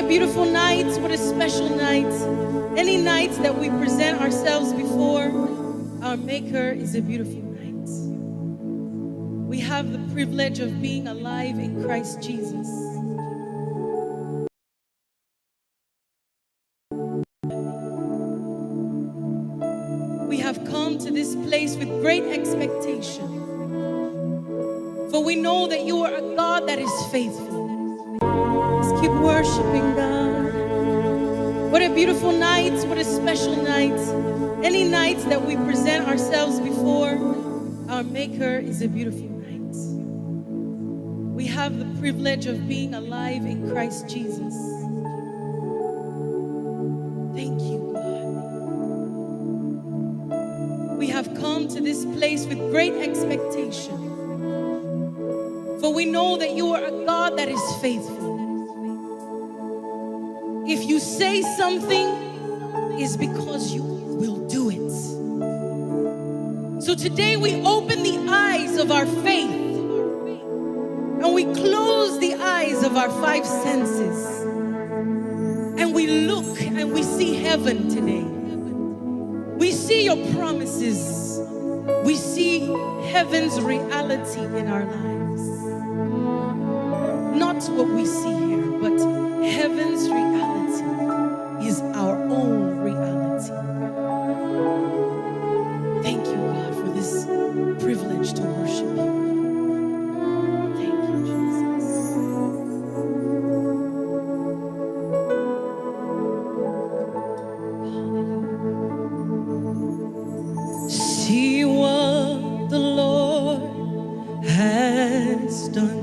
beautiful night. What a special night. Any night that we present ourselves before our Maker is a beautiful night. We have the privilege of being alive in Christ Jesus. We have come to this place with great expectation, for we know that you are a God that is faithful. Let's keep worshiping God. What a beautiful night. What a special night. Any night that we present ourselves before our Maker is a beautiful night. We have the privilege of being alive in Christ Jesus. Thank you, God. We have come to this place with great expectation, for we know that you are a God that is faithful. If you say something, it's because you will do it. So today we open the eyes of our faith and we close the eyes of our five senses, and we look and we see heaven today. We see your promises. We see heaven's reality in our lives. Not what we see here, but heaven's reality is our own reality. Thank you, God, for this privilege to worship you. Thank you, Jesus. Hallelujah. See what the Lord has done.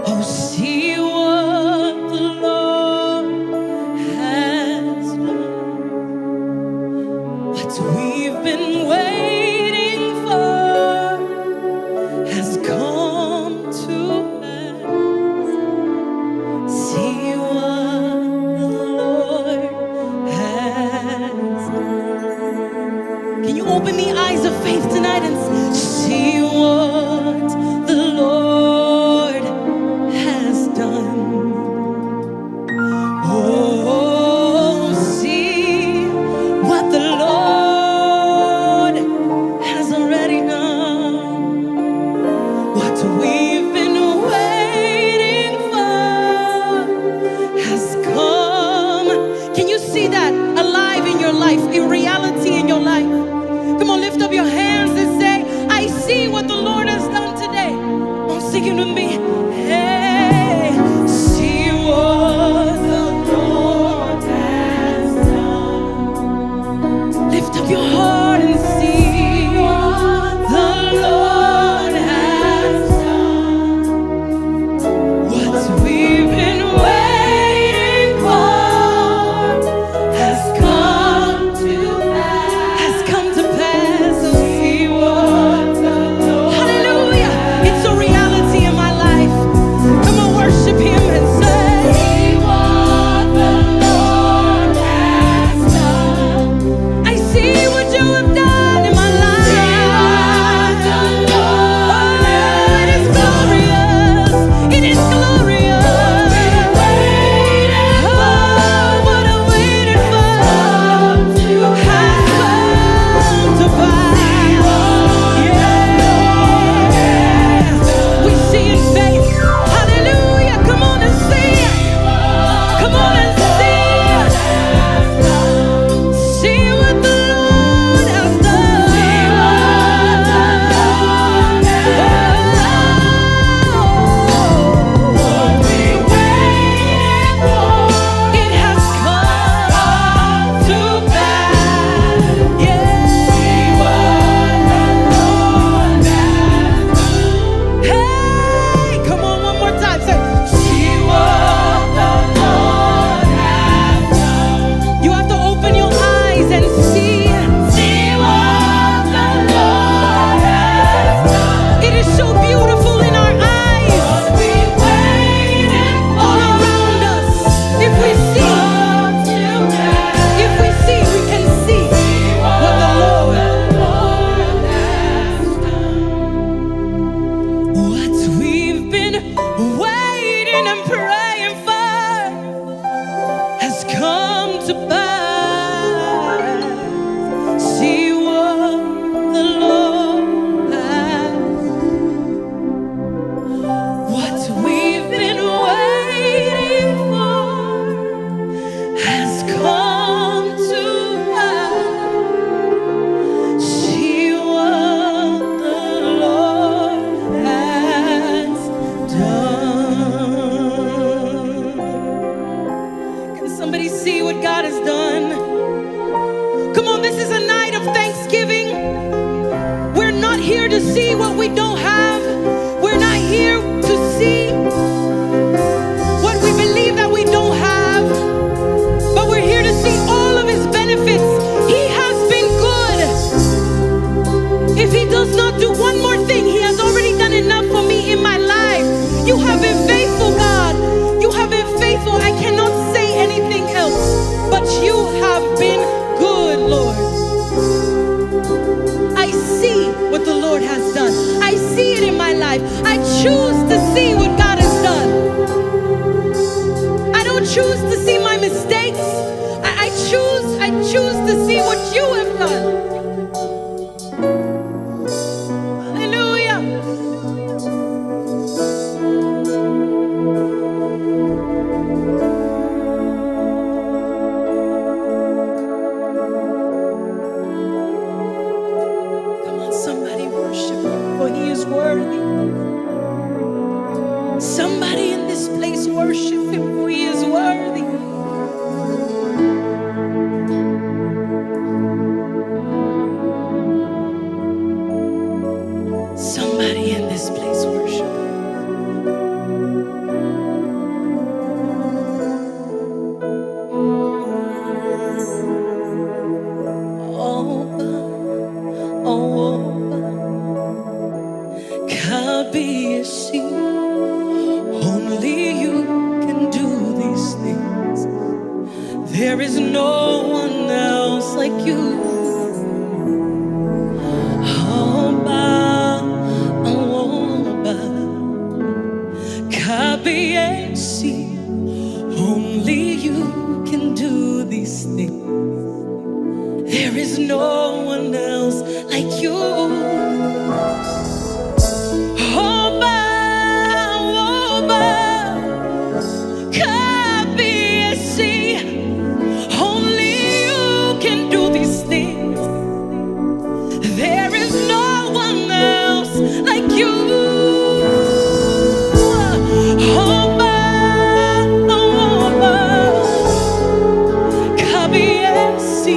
Oh, see what the Lord has done. What we've been waiting for has come to pass. See what the Lord has done. Can you open the eyes of faith tonight and see what the Lord has done? Oh, see what the Lord has already done. What we've been waiting for has come. Can you see that alive in your life, in reality in your life? Come on, lift up your hands and say, I see what the Lord has done today. Come on, sing it with me. Hey, see what the Lord has done. Lift up your heart and see what the Lord has done. What we've been waiting for has come to pass. Has come to pass. So see what the Lord. Hallelujah. It's a reality in my life. see what we don't have. We're not here to see what we believe that we don't have, but we're here to see all of his benefits. He has been good. If he does not do one more thing, he has already done enough for me in my life. You have been faithful, God. You have been faithful. I cannot say anything else, but you have been good, Lord. I see what the Lord has done. I see it in my life. I choose to see what God has done. I don't choose to see my mistakes. I choose to see what you have done. Hallelujah. Come on, somebody worship him, for he is worthy. Somebody in this place worship him, for he is worthy. Somebody in this place worship him. Kabiyesi, only you can do these things. There is no one else like you. Kabiyesi, only you can do these things. There is no one else like you. Kabiyesi, only you can do these things. There is no one else like you. Kabiyesi.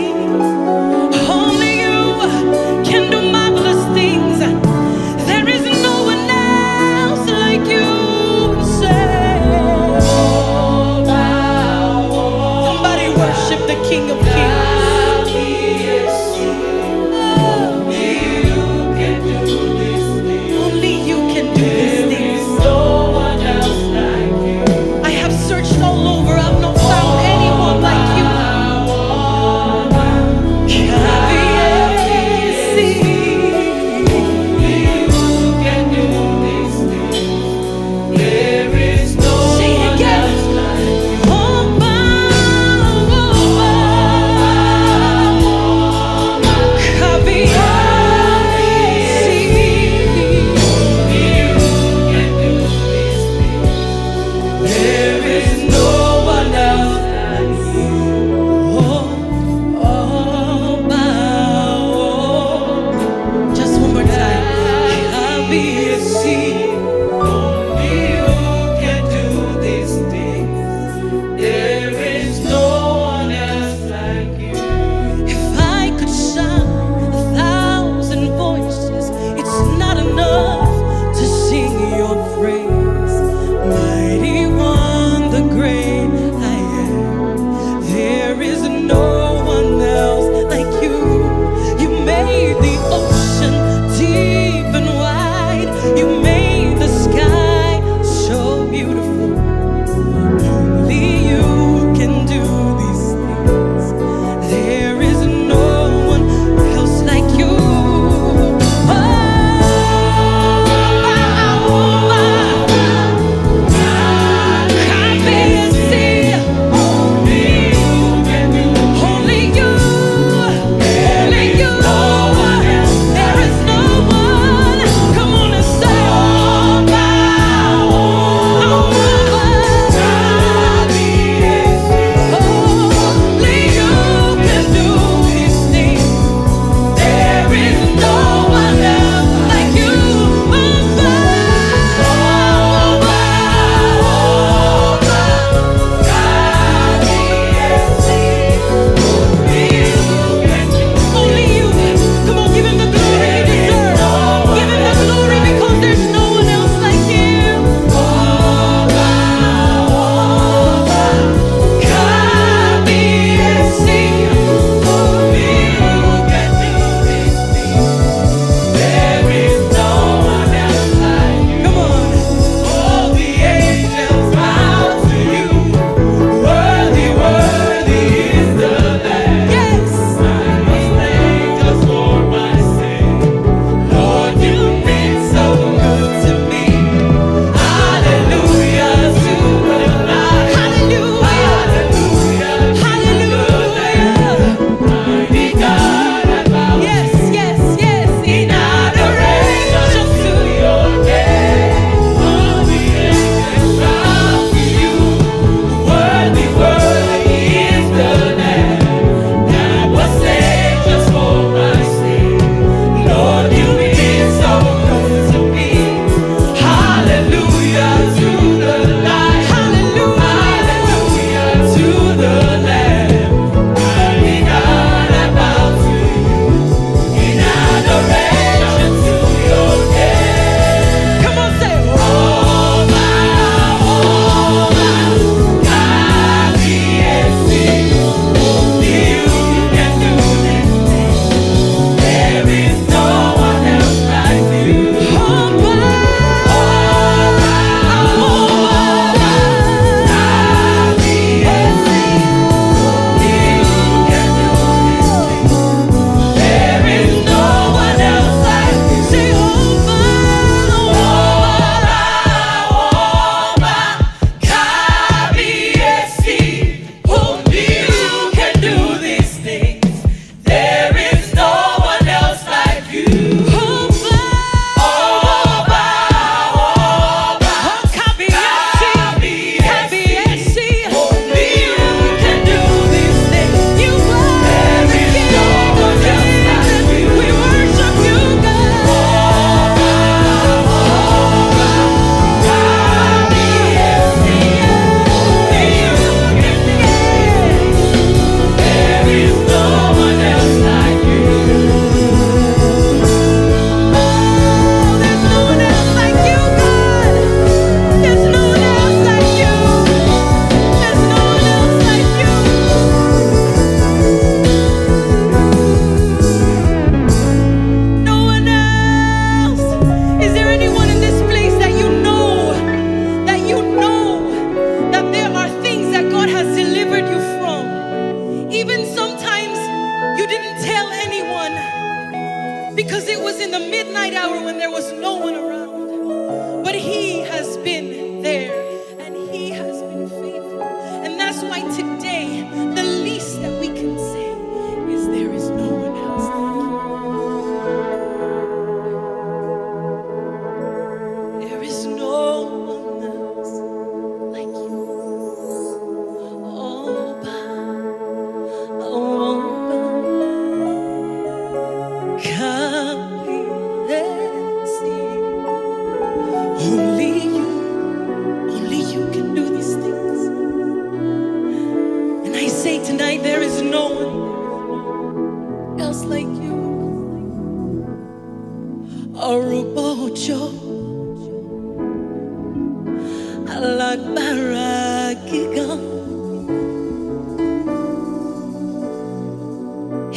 Alagbara gíga,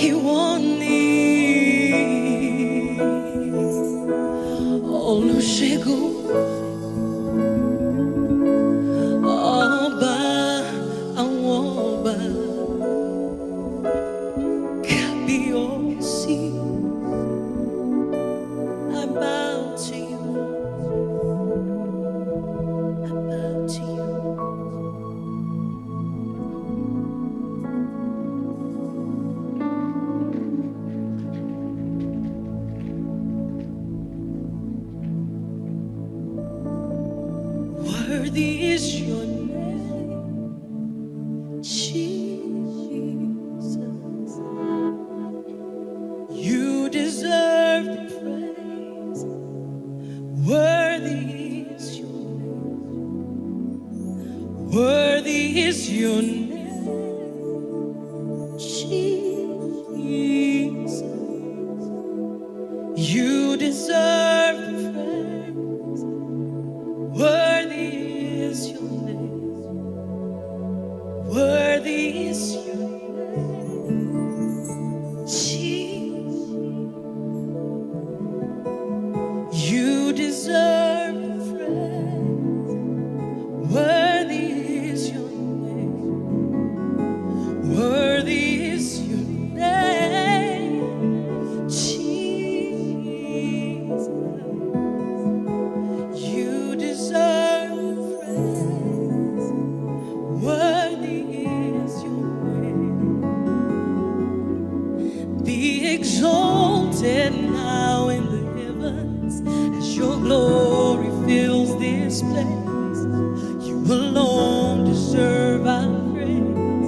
ìwọ ni olùṣègùn, ọba àwọn ọba, kábíyèsí. I bow to you. I bow to you. Worthy is your name, Jesus. You deserve the praise. Worthy is your name. Worthy is your name, Jesus. You deserve the praise. Worthy is your name. Worthy is your name, Jesus. You deserve the praise. Worthy is your name. Worthy is your name, Jesus. You deserve the praise. Worthy is your name. Be exalted now in the heavens as your glory fills this place. You alone deserve our praise.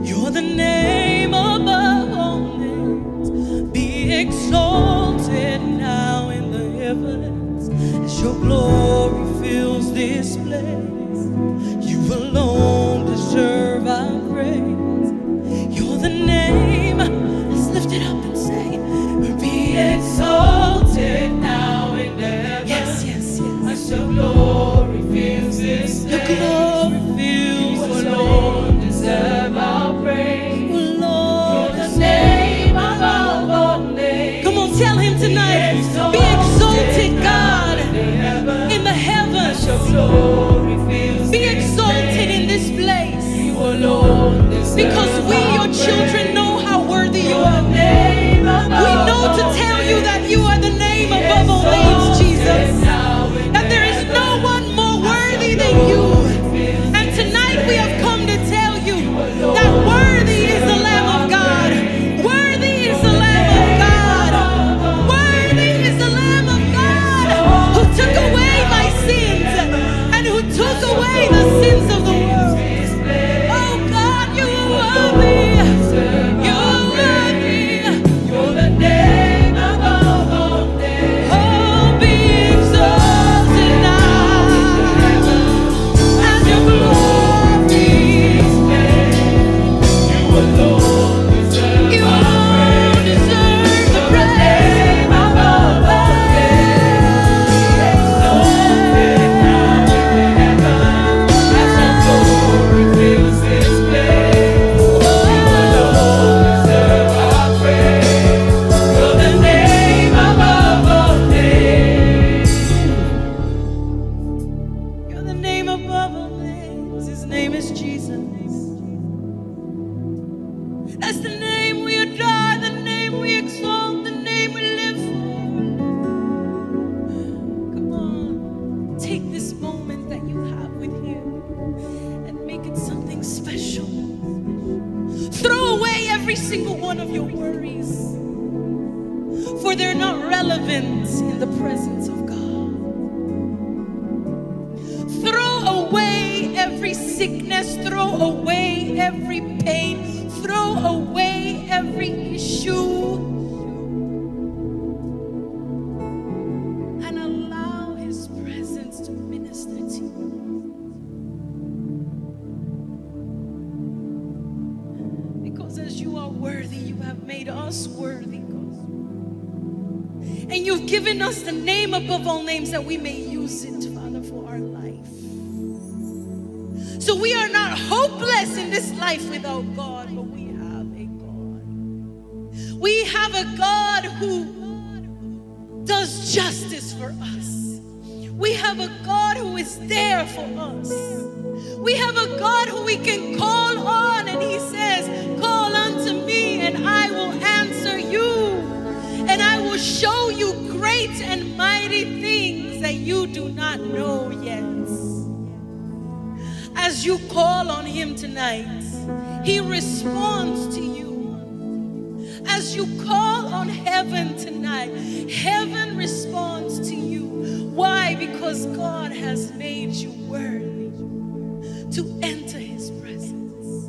You're the name above all names. Be exalted now in the heavens as your glory fills this place. You alone deserve our praise. You're the name. Let's lift it up and say, be exalted now in the heavens. Yes, yes, yes. As your glory fills this place. Your glory fills this place. You alone deserve our praise. Oh, Lord, you're the name above all names. Come on, tell him tonight. Be exalted, God, in the heavens. As your glory fills. Be exalted in this place. You alone deserve. Because we, your children, know how worthy you are. We know to tell you that you are the name above all names, Jesus. That there is no one more worthy than you. And tonight we have come to tell you that worthy is the Lamb of God. Worthy is the Lamb of God. Worthy is the Lamb of God who took away my sins and who took away the sins of the world. Oh God, you are worthy. You are worthy. You're the name above all names. Oh, be exalted now as your glory. You alone deserve. You alone deserve the praise. Above all names. Exalted now in the heavens as your glory fills this place. You alone deserve our praise. You're the name above all names. You're the name above all names. His name is Jesus. That's the name we adore, the name we exalt, the name we live for. Come on, take this moment that you have with Him and make it something special. Throw away every single one of your worries, for they're not relevant in the presence of God. Throw away every sickness, throw away every pain, throw away every issue, and allow His presence to minister to you. Because as you are worthy, you have made us worthy, God. And you've given us the name above all names that we may use it, Father, for our life. So we are not hopeless in this life without God, but we have a God. We have a God who does justice for us. We have a God who is there for us. We have a God who we can call on, and he says, call unto me and I will answer you, and I will show you great and mighty things that you do not know yet. As you call on him tonight, he responds to you. As you call on heaven tonight, heaven responds to you. Why? Because God has made you worthy to enter his presence.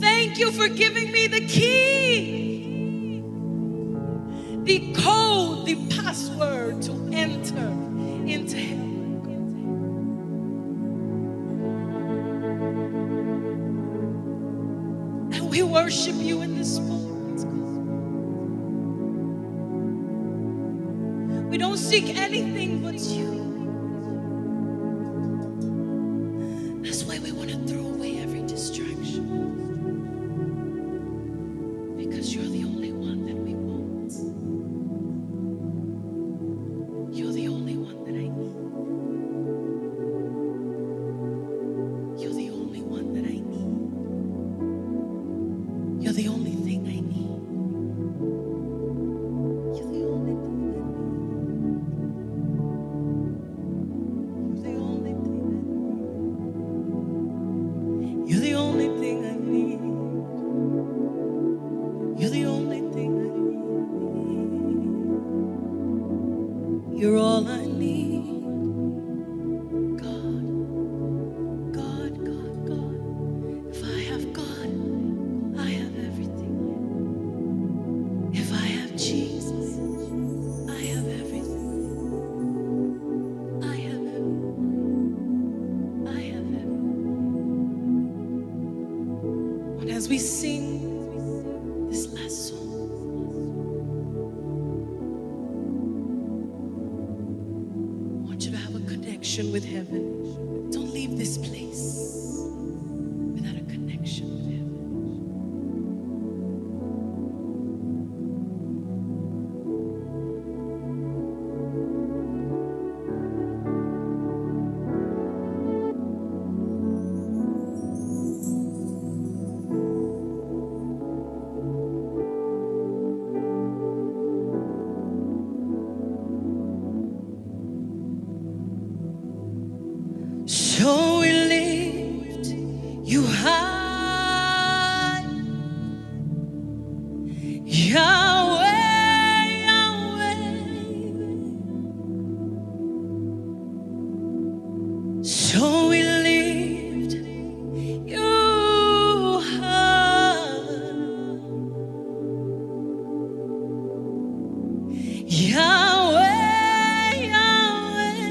Thank you for giving me the key, the code, the password to enter into heaven. And we worship you in this moment. We don't seek anything but you. That's why we want to throw away every distraction. Because you're the only one that we want. You're the only one that I need. You're the only one that I need. You're the only thing I need. You're the only thing I need. You're the only thing I need. You're the only thing I need. You're the only thing I need. You're all I need. God, God, God, God. If I have God, I have everything. If I have Jesus, I have everything. I have everything. I have everything. And as we sing this last song, I want you to have a connection with heaven. Don't leave this place without a connection with heaven. So we lift you high, Yahweh, Yahweh. So we lift you high, Yahweh, Yahweh.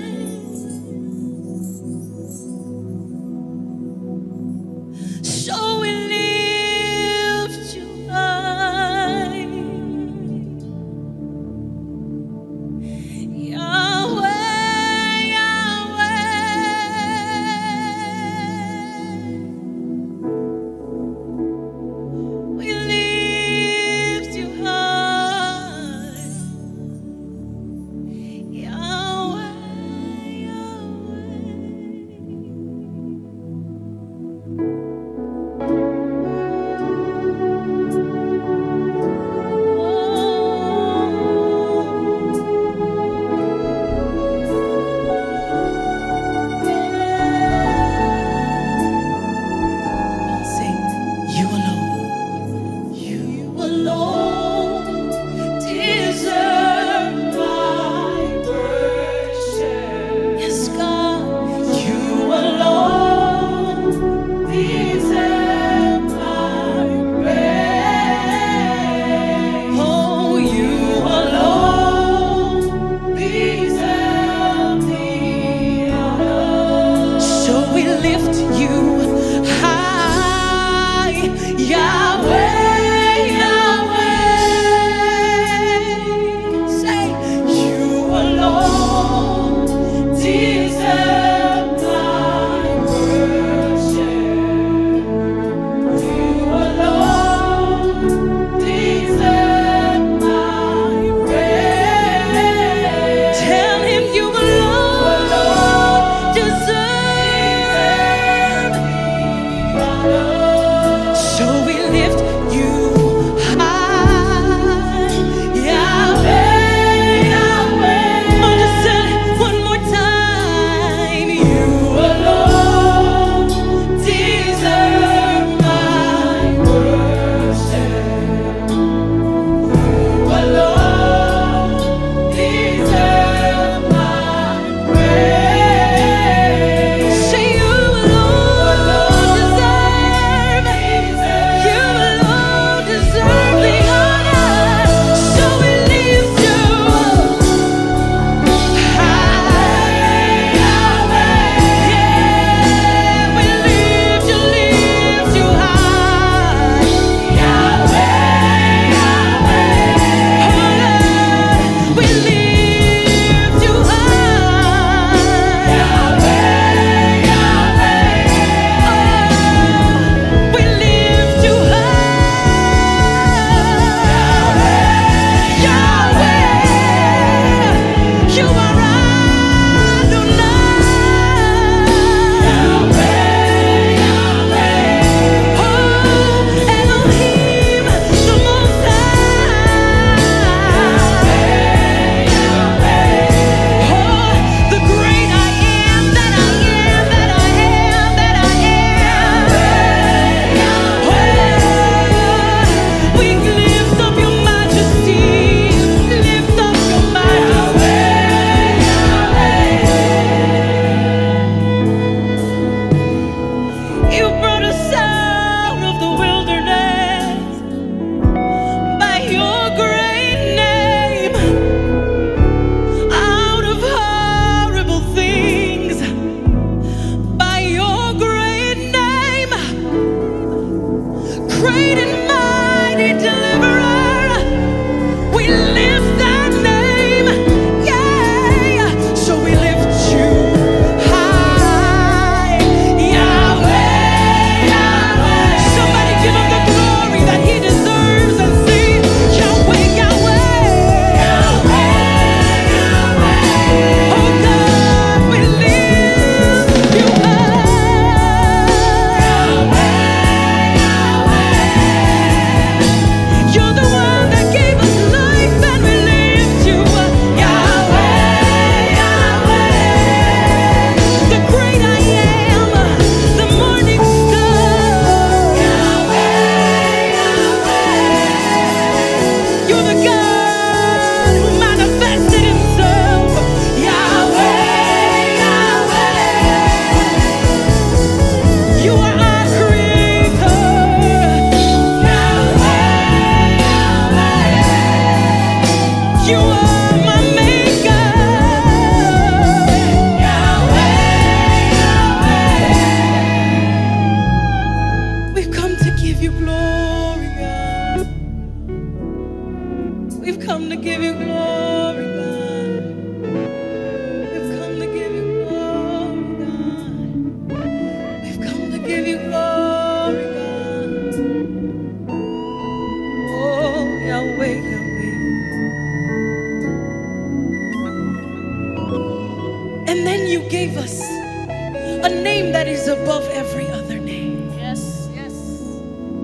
And then you gave us a name that is above every other name. Yes, yes.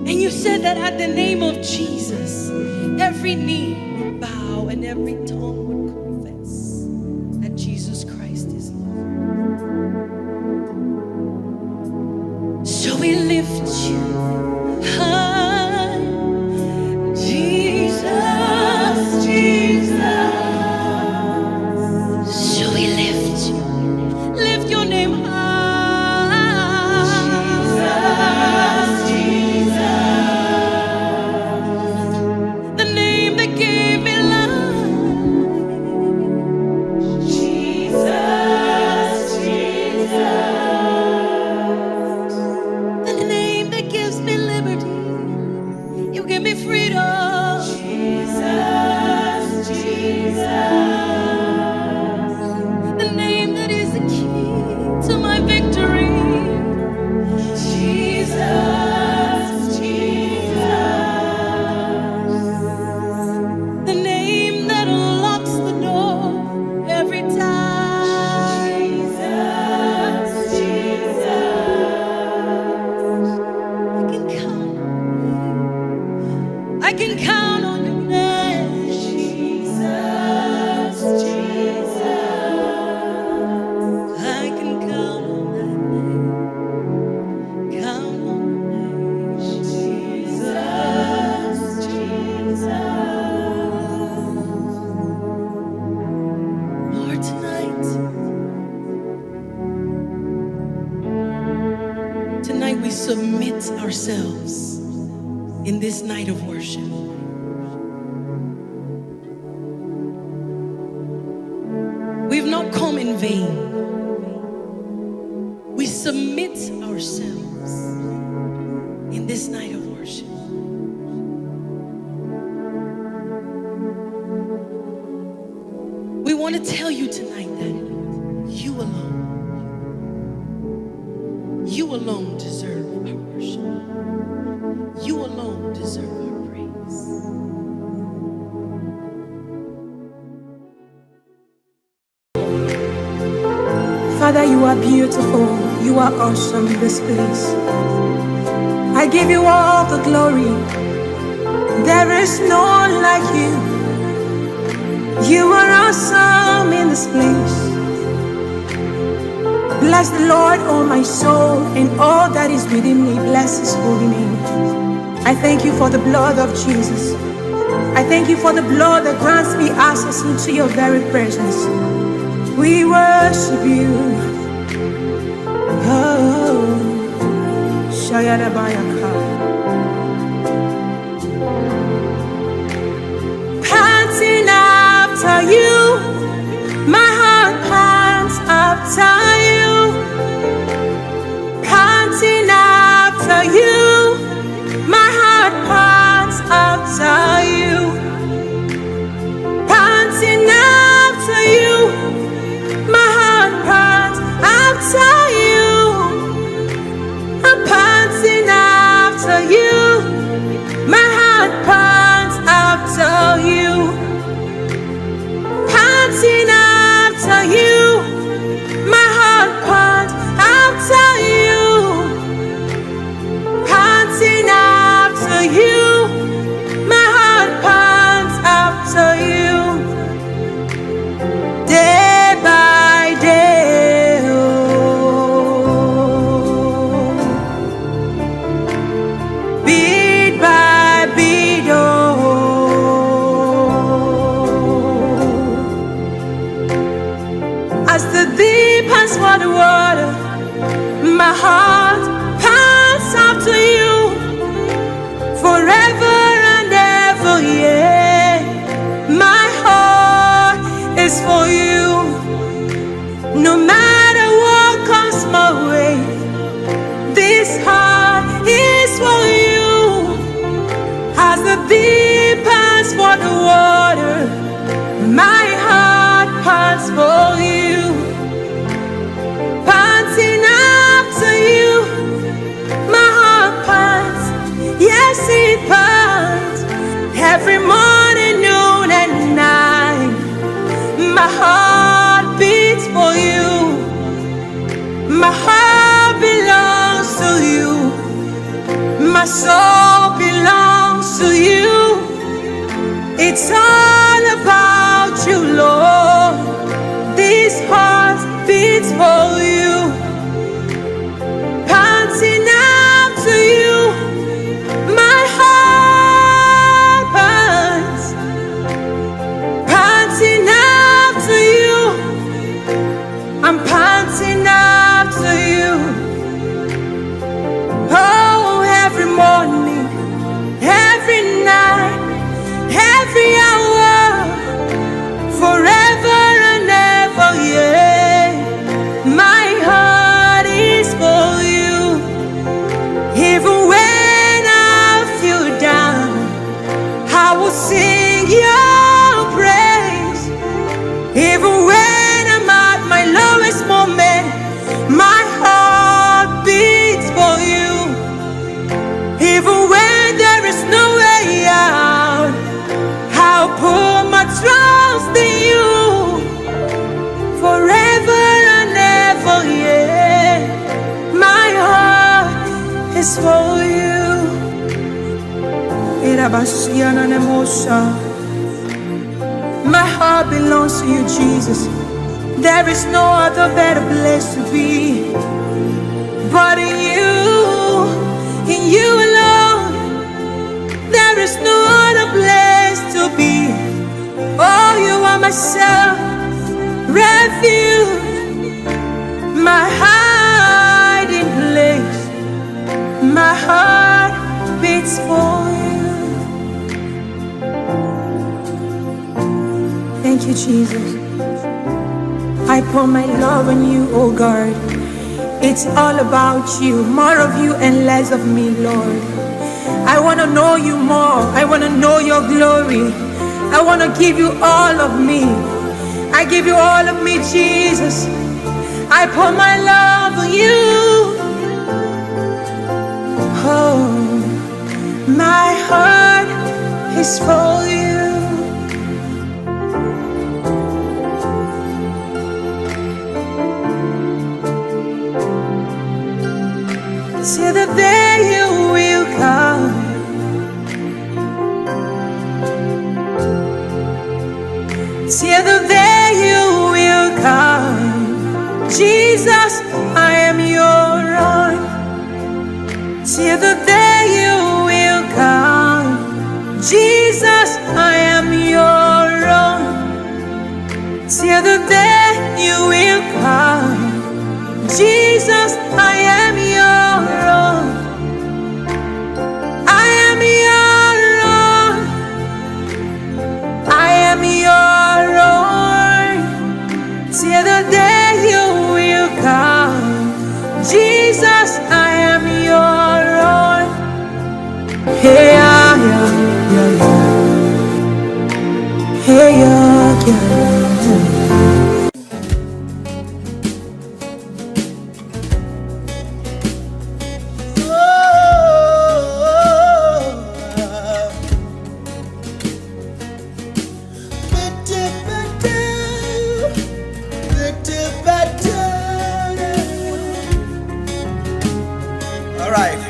And you said that at the name of Jesus, every knee would bow and every tongue would confess that Jesus Christ is Lord. So we lift you high, Jesus, Jesus. So we lift you, lift your name high, Jesus, Jesus. The name that gave me life, Jesus, Jesus. The name that gives me liberty, you give me freedom, Jesus, Jesus. The name that is the key to my victory, Jesus, Jesus. The name that unlocks the door every time, Jesus, Jesus. I can count on your name, Jesus, Jesus. I can count on that name, count on the name, Jesus, Jesus. Lord, tonight we submit ourselves in this night of worship. We've not come in vain. We submit ourselves in this night of worship. We want to tell you tonight that you alone deserve our worship. You alone deserve our praise. Father, you are beautiful. You are awesome in this place. I give you all the glory. There is no one like you. You are awesome in this place. Bless the Lord, oh my soul, and all that is within me. Bless his holy name. I thank you for the blood of Jesus. I thank you for the blood that grants me access into your very presence. We worship you. Oh, Shayadabayaka. Panting after you, my heart pants after you. Panting after you, my heart pants after you. Panting after you, my heart pants after you. I'm panting after you. My heart pants after you. Panting after you. My heart pants after you. Panting after you. My heart pants after you. Day by day, oh. Beat by beat, oh. As the deep pants for the water, my heart pants after you. Forever and ever, yeah. My heart is for you. No matter what comes my way, this heart is for you. As the deep pants for the water, my heart pants for you. Panting after you, my heart pants. Yes, it pants. Every morning, noon and night, my heart beats for you. beats for you, panting after you. My heart pants, panting after you. I'm panting after you. Oh, every morning, every night, every hour, forever and ever, yeah. My heart is for you. Even when I feel down, I will sing your praise. Even when I'm at my lowest moment, my heart beats for you. Even when there is no way out, I'll put my trust in you. Forever and ever, yeah. My heart is for you. My heart belongs to you, Jesus. There is no other better place to be. But in you alone, there is no other place to be. Oh, you are my self, refuge, my hiding place. My heart beats for you. Thank you, Jesus. I pour my love on you, oh God. It's all about you, more of you and less of me, Lord. I want to know you more. I want to know your glory. I want to give you all of me. I give you all of me, Jesus. I pour my love on you. Oh, my heart is for you. Till the day you will come, till the day you will come, Jesus, I am your own. Till the day you will come, Jesus, I am your own. Till the day you will come, Jesus, I am your own. I am your own. I am your own. Till the day you will come, Jesus, I am your own. Hey, yeah, yeah, yeah, yeah. Hey, yeah, yeah, yeah. All right.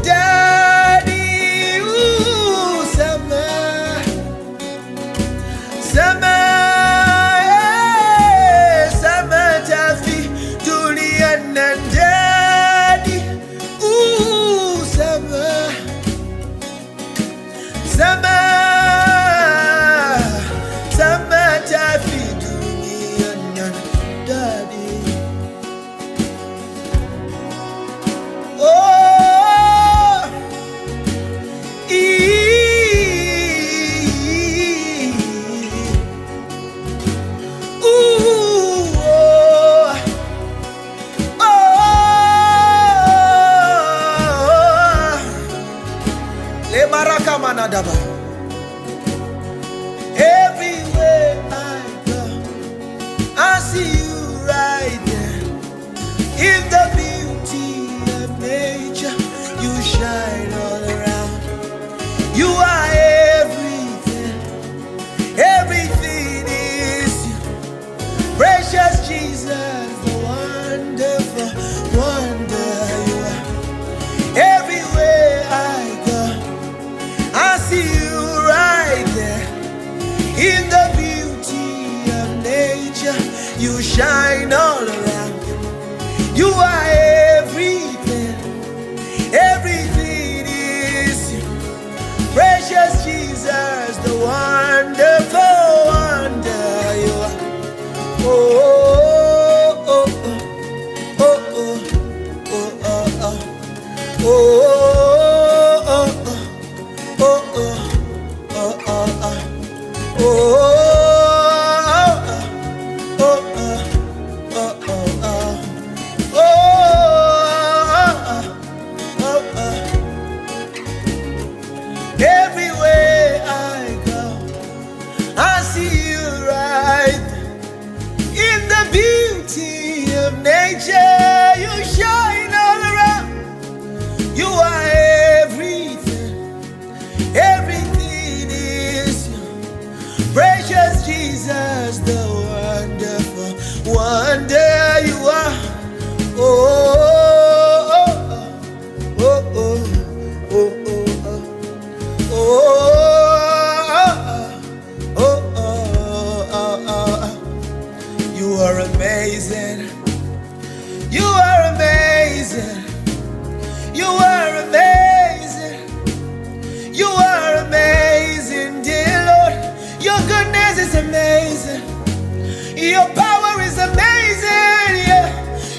Daddy, Le baraka manadaba. Everywhere I go, I see you right there. In the beauty of nature, you shine all around. You are everything. Everything is you. Precious Jesus, the wonderful wonder you are. Everywhere I go, I see you right there. In the beauty of nature, you shine all around. You are everything. Everything is you. Precious Jesus, the wonderful wonder you are. Oh, oh, oh, oh, oh, oh, oh, oh, oh, everywhere I go, I see you right. In the beauty of nature, you shine all around. You are everything. Everything is you. Precious Jesus, the wonderful wonder you are. Oh, oh, oh, oh, oh, oh, oh, oh, oh, oh, oh. You are amazing. You are amazing. You are amazing. You are amazing, dear Lord. Your goodness is amazing. Your power is amazing. Yeah.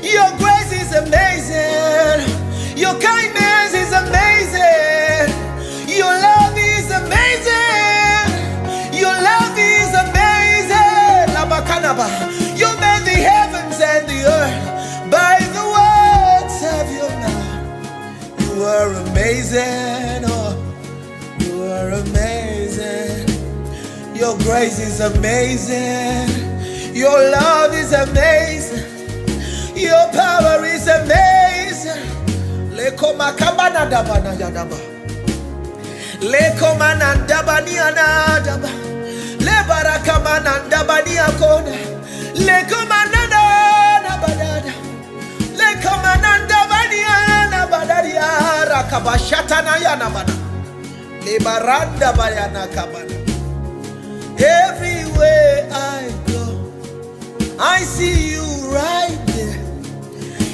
Your grace is amazing. Your kindness is amazing. Your love is amazing. Your love is amazing. Labakanaba. You made the heavens and the earth by the words of your mouth. You are amazing. Oh, you are amazing. Your grace is amazing. Your love is amazing. Your power is amazing. Lekoma kabana dabana yadaba. Lekoma nandabani anadaba. Lebaraka manandabani akona. Lekoma nandabadada. Lekoma nandabani anabadadi arakabashatana yanabana. Lebaranda bayana kabana. Everywhere I go, I see you right there.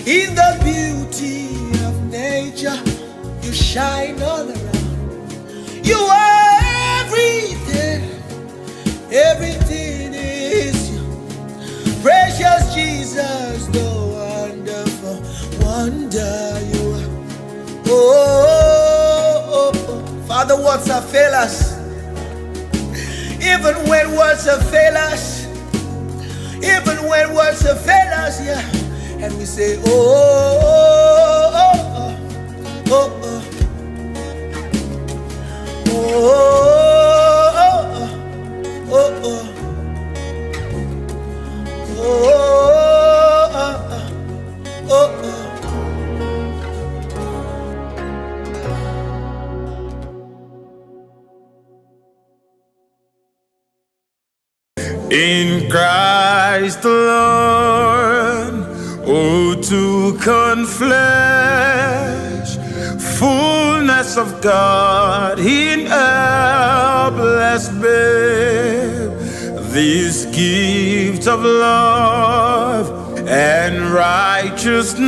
In the beauty of nature, you shine all around. You are everything. Everything is you. Precious Jesus, the wonderful wonder you are. Oh, oh, oh. Father, words have failed us. Even when words have failed us. Even when words have failed us, yeah. And we say, oh, oh, oh, oh, oh, oh, oh, oh, oh, oh, oh, oh. In Christ alone, oh, to confess fullness of God in a blessed babe, this gift of love and righteousness,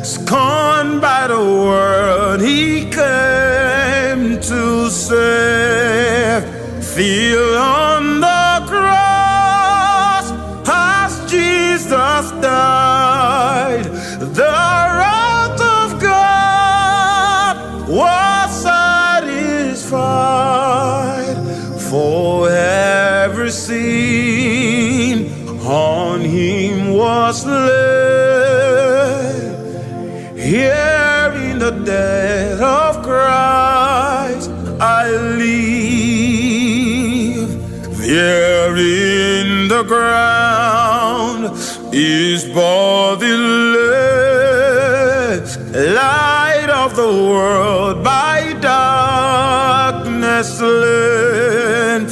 scorned by the world, he came to save. Feel on the cross as Jesus died, the wrath of God was satisfied. For every sin on him was laid. Here in the death of Christ I live. There in the ground is body light of the world by darkness led,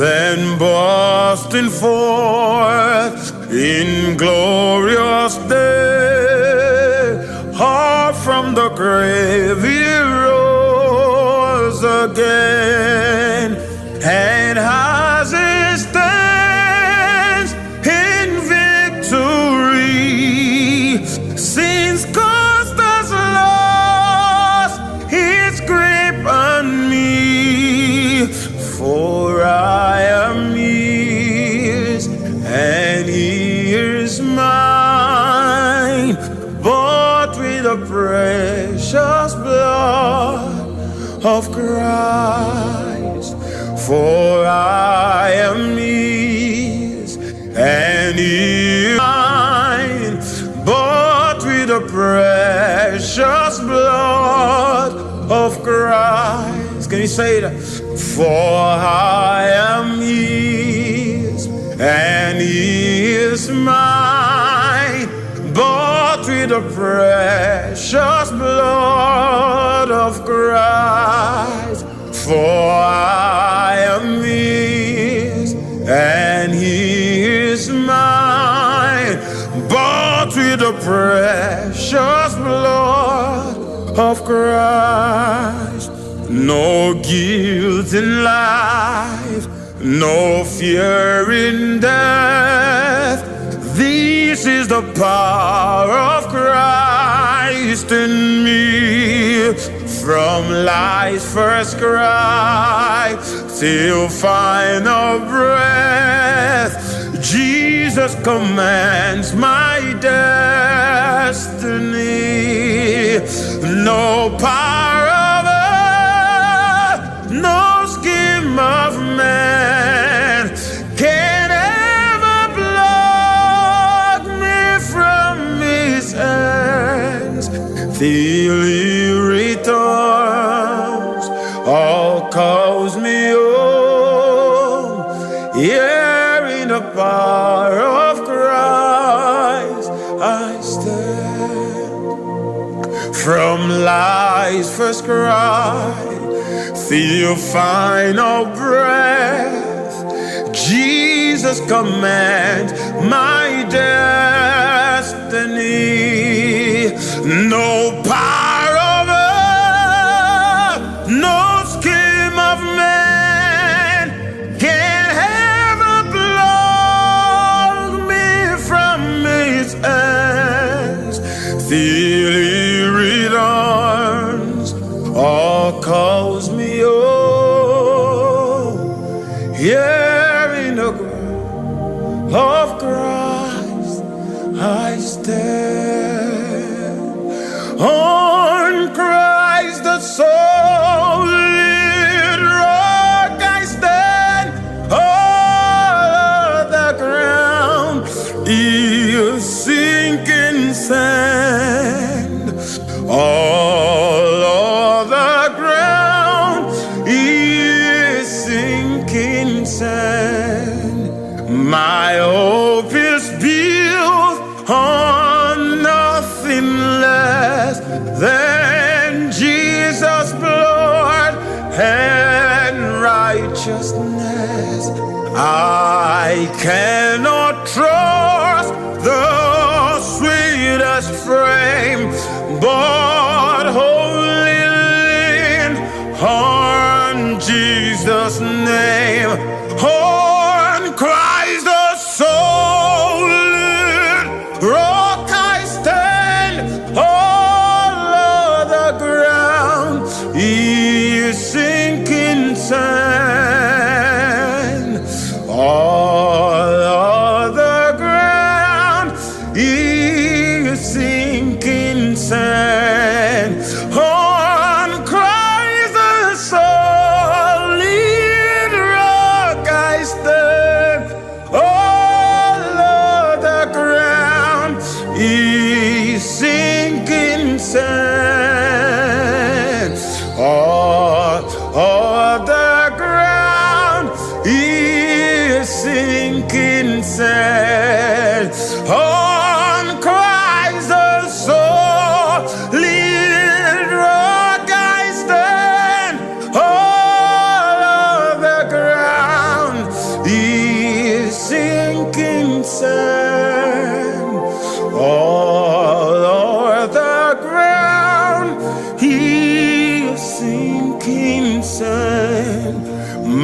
then bursting forth in glorious day, hard from the grave he rose again, and as he stands in victory, since cost has lost his grip on me, for I am his and he is mine, bought with the precious blood of Christ. For I am his and he is mine, bought with the precious blood of Christ. Can you say that? For I am his and he is mine, bought with the precious blood of Christ. For I am his and he is mine, bought with the precious blood of Christ. No guilt in life, no fear in death. This is the power of Christ in me. From life's first cry till final breath, Jesus commands my destiny. No power of earth, no scheme of man can ever block me from his hands till he returns. All calls me home, here in the power of Christ I stand. From life's first cry till final breath, Jesus commands my destiny. No power of earth, no scheme of man can ever block me from his hands till he returns or calls me home. Here in the ground of Christ I stand. On Christ the solid rock I stand. All the ground is sinking sand. All of the ground is sinking sand. My hope is built on nothing less than Jesus' blood and righteousness. I cannot trust the sweetest frame, but wholly lean on Jesus' name. On Christ the solid rock I stand. All of the ground is sinking sand. All of the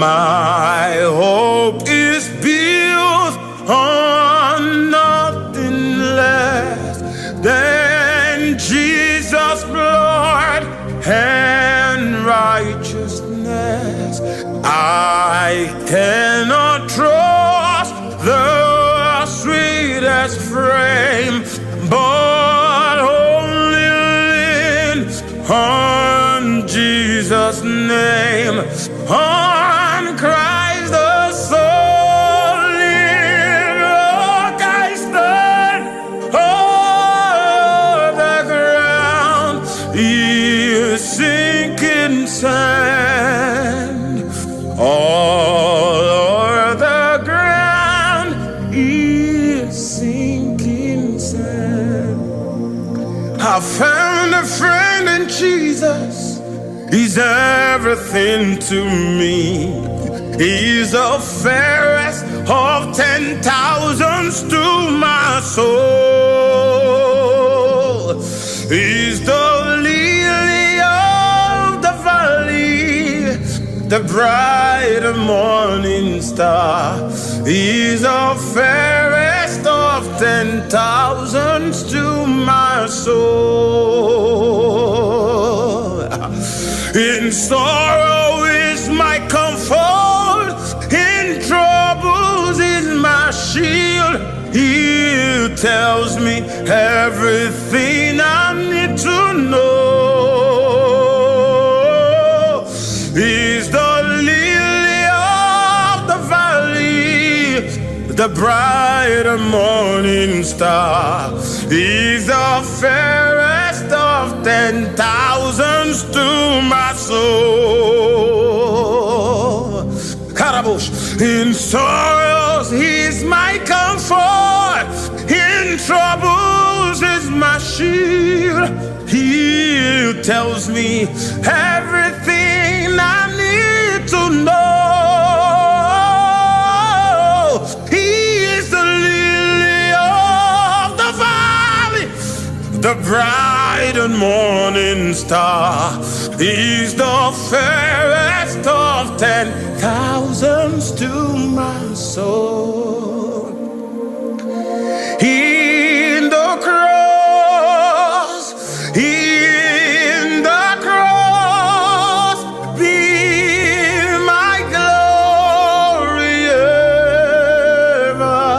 My hope is built on nothing less than Jesus' blood and righteousness. I cannot trust the sweetest frame, but only lean on Jesus' name, on Christ the solid rock I stand. Oh, the ground is sinking sand. All over the ground is sinking sand. I found a friend in Jesus. He's everything to me. He's the fairest of 10,000s to my soul. He's the lily of the valley, the bright morning star. He's the fairest of 10,000s to my soul. In sorrow is my comfort, in troubles is my shield. He tells me everything I need to know. He's the lily of the valley, the bright morning star. He's the fairest of 10,000s to my soul. Karabush. In sorrows he's my comfort, in troubles is my shield. He tells me everything I need to know. He is the lily of the valley, the bright and morning star. He's the fairest of 10,000s to my soul. In the cross, in the cross, be my glory ever,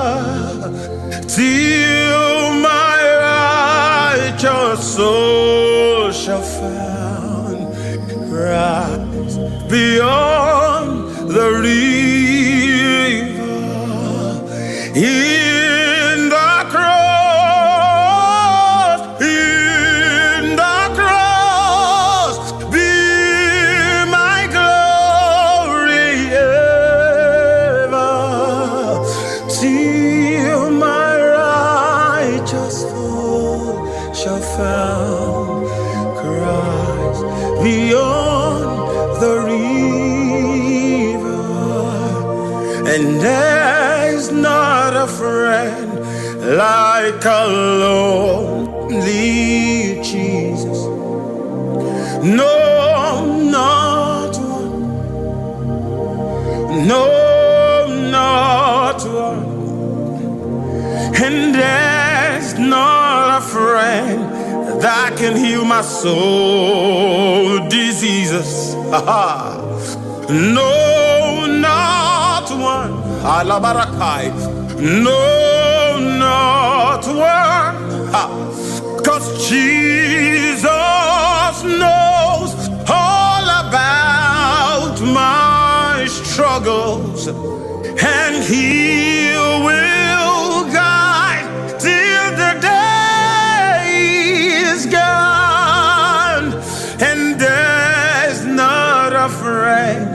till my righteous soul shall find rise beyond the river. In the cross, be my glory ever, till my righteous soul shall find Christ beyond the river. And there's not a friend like a lonely Jesus. No, not one. No, not one. And there's not a friend that can heal my soul diseases. No, not one. Alabarakai. No, not one. 'Cause Jesus knows all about my struggles, and He will guide till the day is gone. And there's not a friend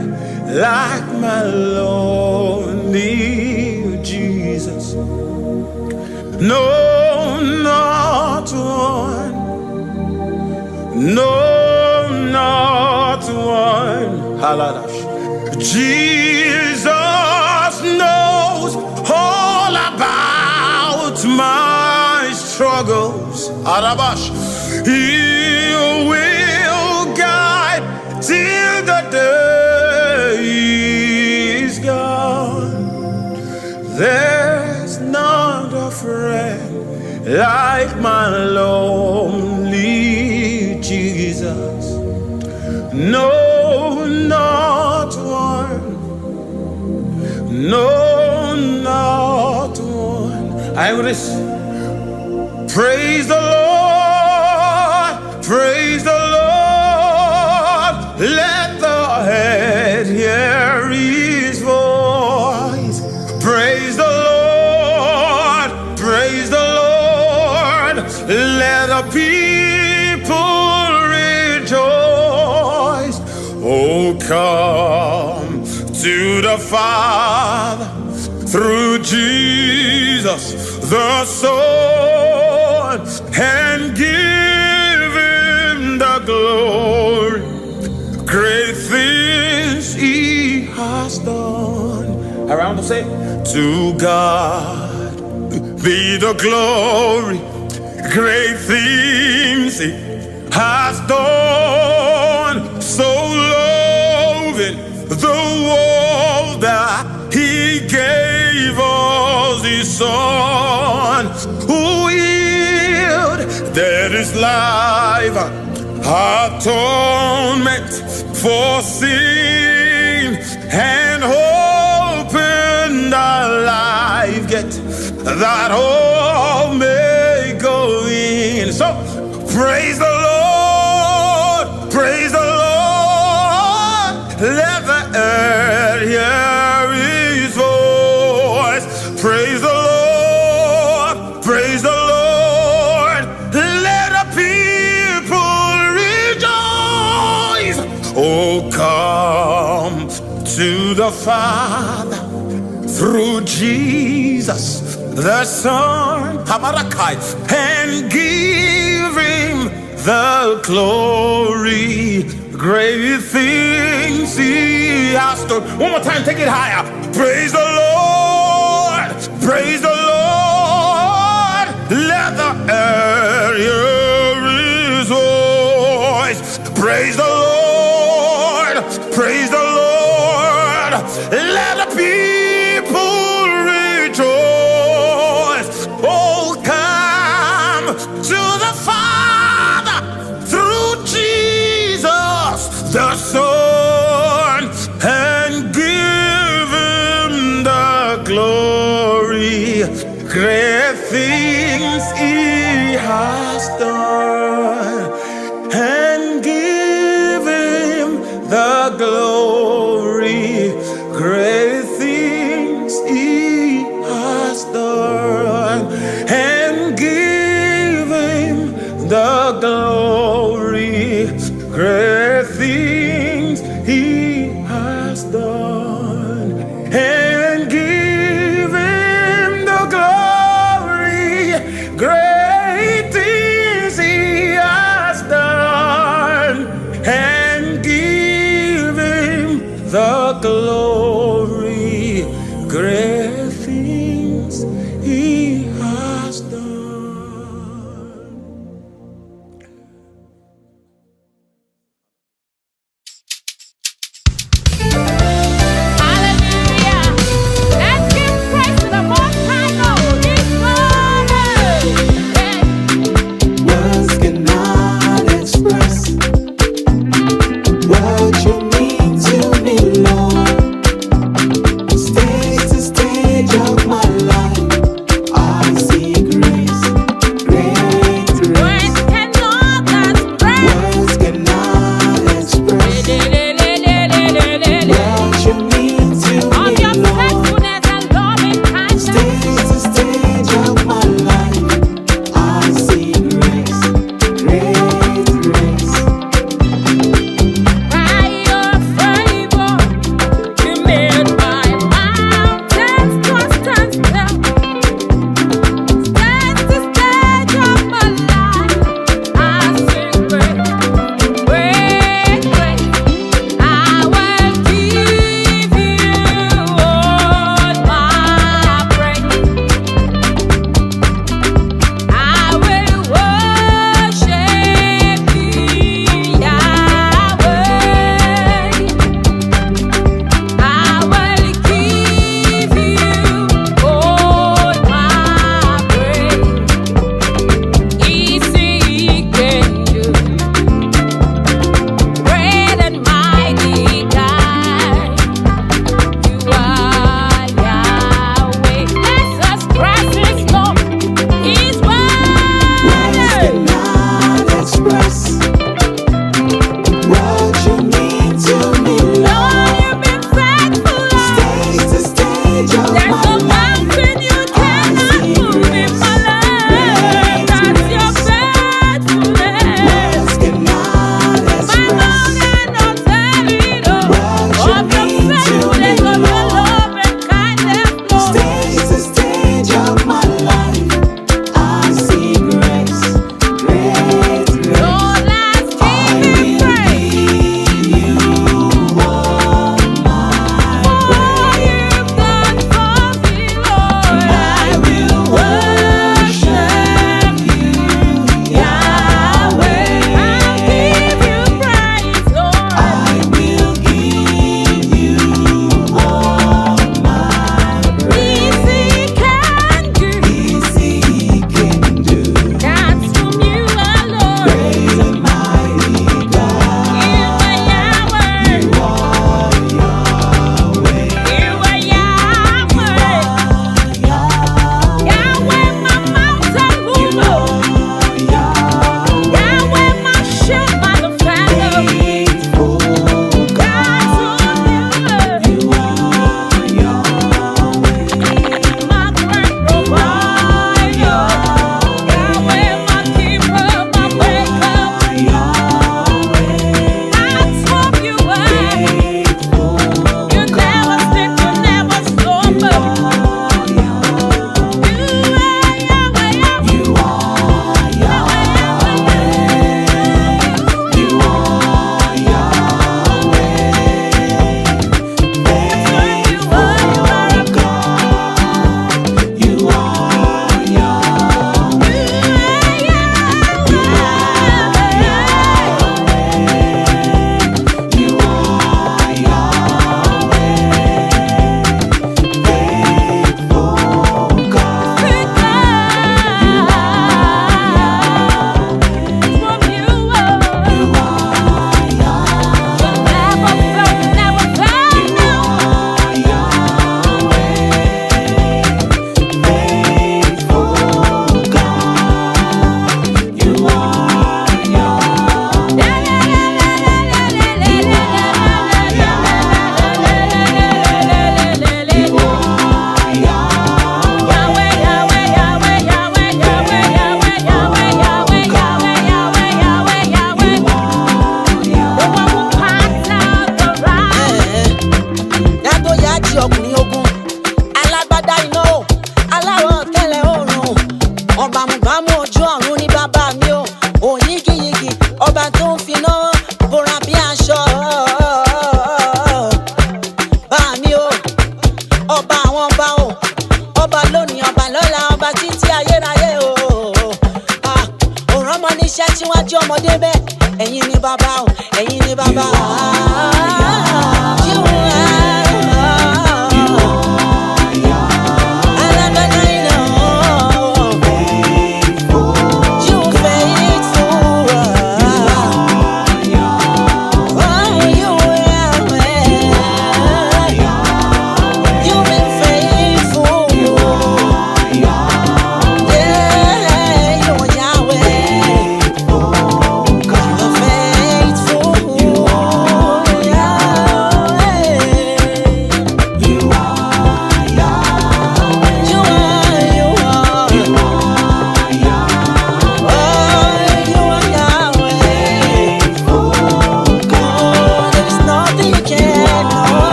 like my lonely Jesus. No, not one. No, not one. Haladash. Jesus knows all about my struggles. Arabash. He will guide till the day like my lonely Jesus. No, not one. No, not one. I will praise the Lord, praise the Lord. Let the head hear his voice. Praise the Lord, praise the Lord. Let the people rejoice. Oh, come to the Father through Jesus the Son, and give him the glory. Great things he has done. Around to say, to God be the glory. Great things he has done. So loving the world that he gave us his Son, who healed that is life, atonement for sin, and opened our life, get that all may go in. So praise the Lord, praise the Lord. Let the earth hear his voice. Praise the Lord, praise the Lord. Let the people rejoice. Oh, come to the Father through Jesus the Son, and give him the glory. Great things he has done. One more time, take it higher. Praise the Lord, praise the Lord. Let the earth hear his voice. Praise the Lord, praise the Lord. Let the people rejoice. Oh, come to the Father through Jesus the Son, and give him the glory. Great things he has done, and give him the glory. Great things he has done, and give him the glory. Great things he has done, and give him the glory. Great things he has done, and give him the glory. Great things he has done. Hallelujah. Let's give praise to the Most High God. He's good. Words cannot express what you mean to me, Lord. Stage to stage.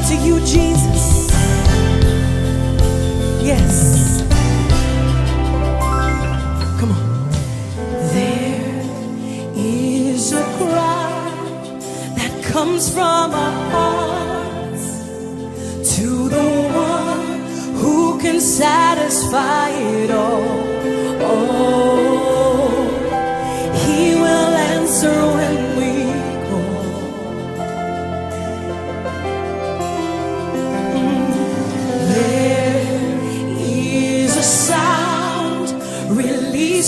To you, Jesus. Yes. Come on. There is a cry that comes from our hearts to the one who can satisfy it all. Oh, he will answer when we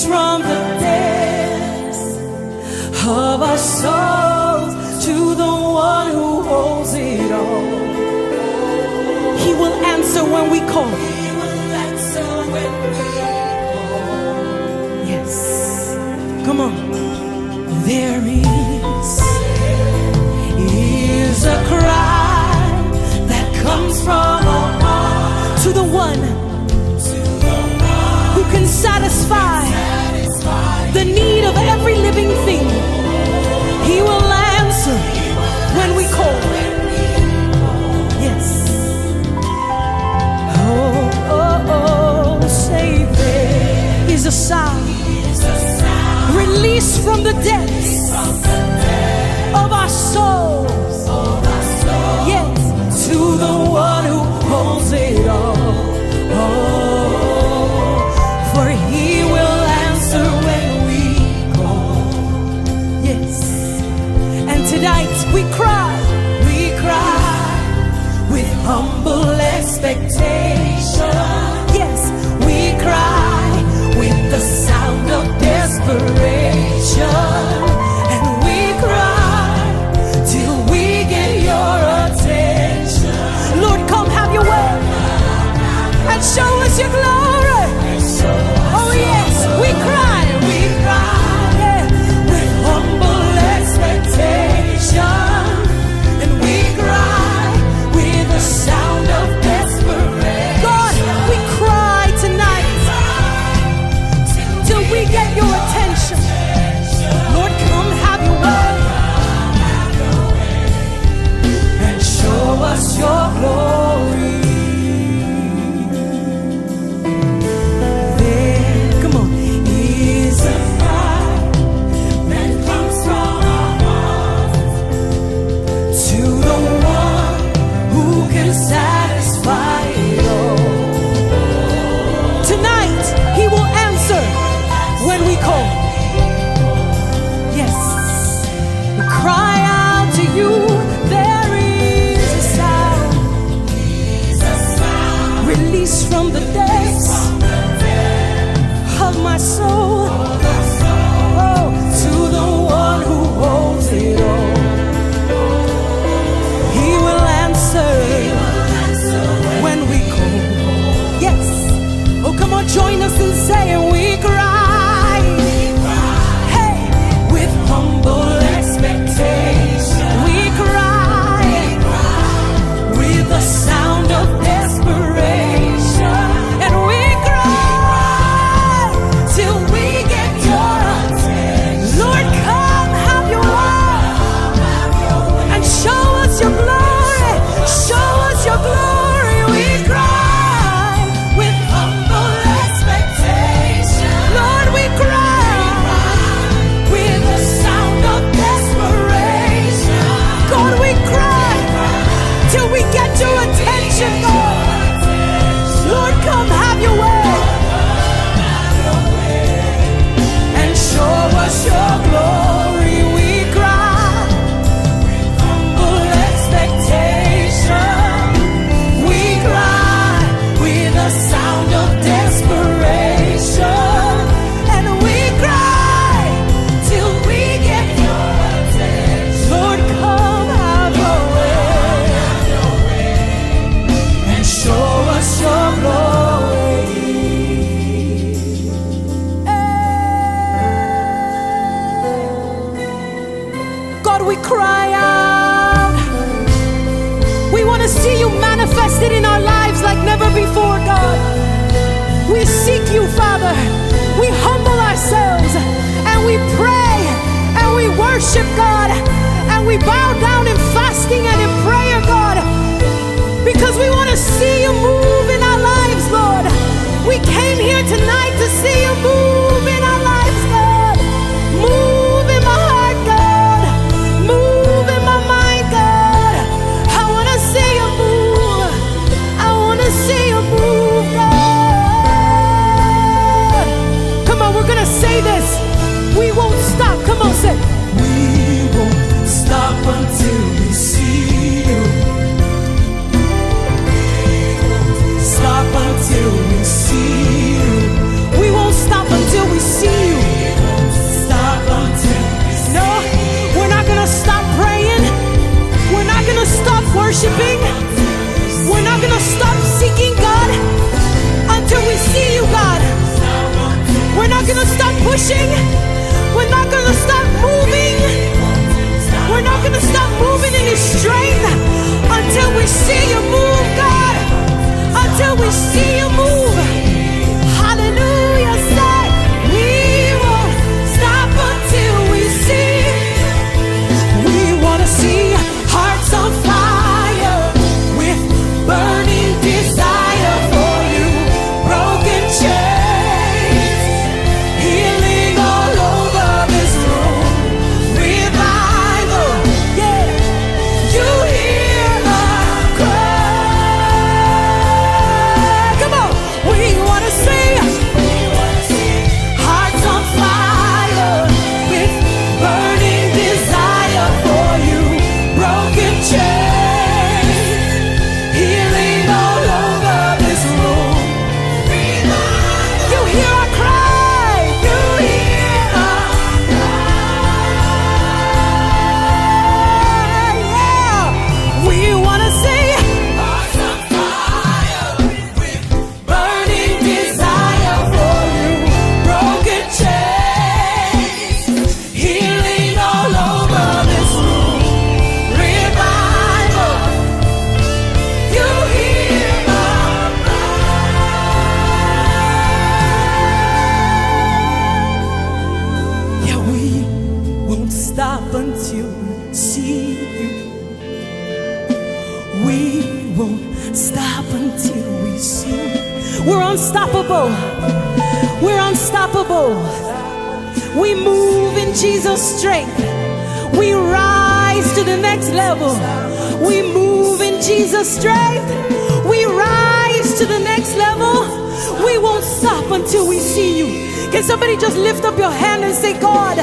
from the depths of our souls to the one who holds it all. He will answer when we call. He will answer when we call. Yes. Come on. There is a cry that comes from our heart to the one who can satisfy the need of every living thing. He will answer when we call. Yes. Oh, oh, oh, say there is a sound released from the depths of our souls. Yes, to the one who holds it all. Oh, for he will answer when we call. Yes. And tonight we cry with humble expectation. Yes, we cry with the sound of desperation. And we cry till we get your attention. Lord, come have your way and show us your glory. Oh yes, we cry yeah, with humble expectation. And we cry with the sound of desperation. God, we cry tonight till we get your attention. Lord, we cry out. We want to see you manifested in our lives like never before, God. We seek you, Father. We humble ourselves and we pray and we worship, God. And we bow down in fasting and in prayer, God, because we want to see you move in our lives, Lord. We came here tonight to see you move in our lives, God. Move in my heart, God. Move in my mind, God. I want to see you move. I want to see you move, God. Come on, we're going to say this. We won't stop. Come on, say. We won't stop until we see you. Stop until we see you. We won't stop until we see you. Stop until we see you. No, we're not going to stop praying. We're not going to stop worshiping. We're not going to stop seeking God until we see you, God. We're not going to stop pushing. We're not going to stop moving. We're not going to stop moving in His strength until we see you move, God. Until we see you move. Hallelujah. Say, we won't stop until we see. We want to see hearts on fire with burning desire for you. Broken chains, healing all over this room. Revival, yeah. You hear our cry. Come on, we want to see hearts on fire with burning desire for you. Broken chains, healing all over this room. You hear our cry. You hear our cry. Yeah. We want to see hearts on fire with burning desire for you. Broken chains, healing all over this room. Revival, you hear our cry. Yeah, we won't stop until we see you. We won't stop until we see you. We're unstoppable. We're unstoppable. We move in Jesus' strength. We rise to the next level. We move in Jesus' strength. We rise to the next level. We won't stop until we see you. Can somebody just lift up your hand and say, God,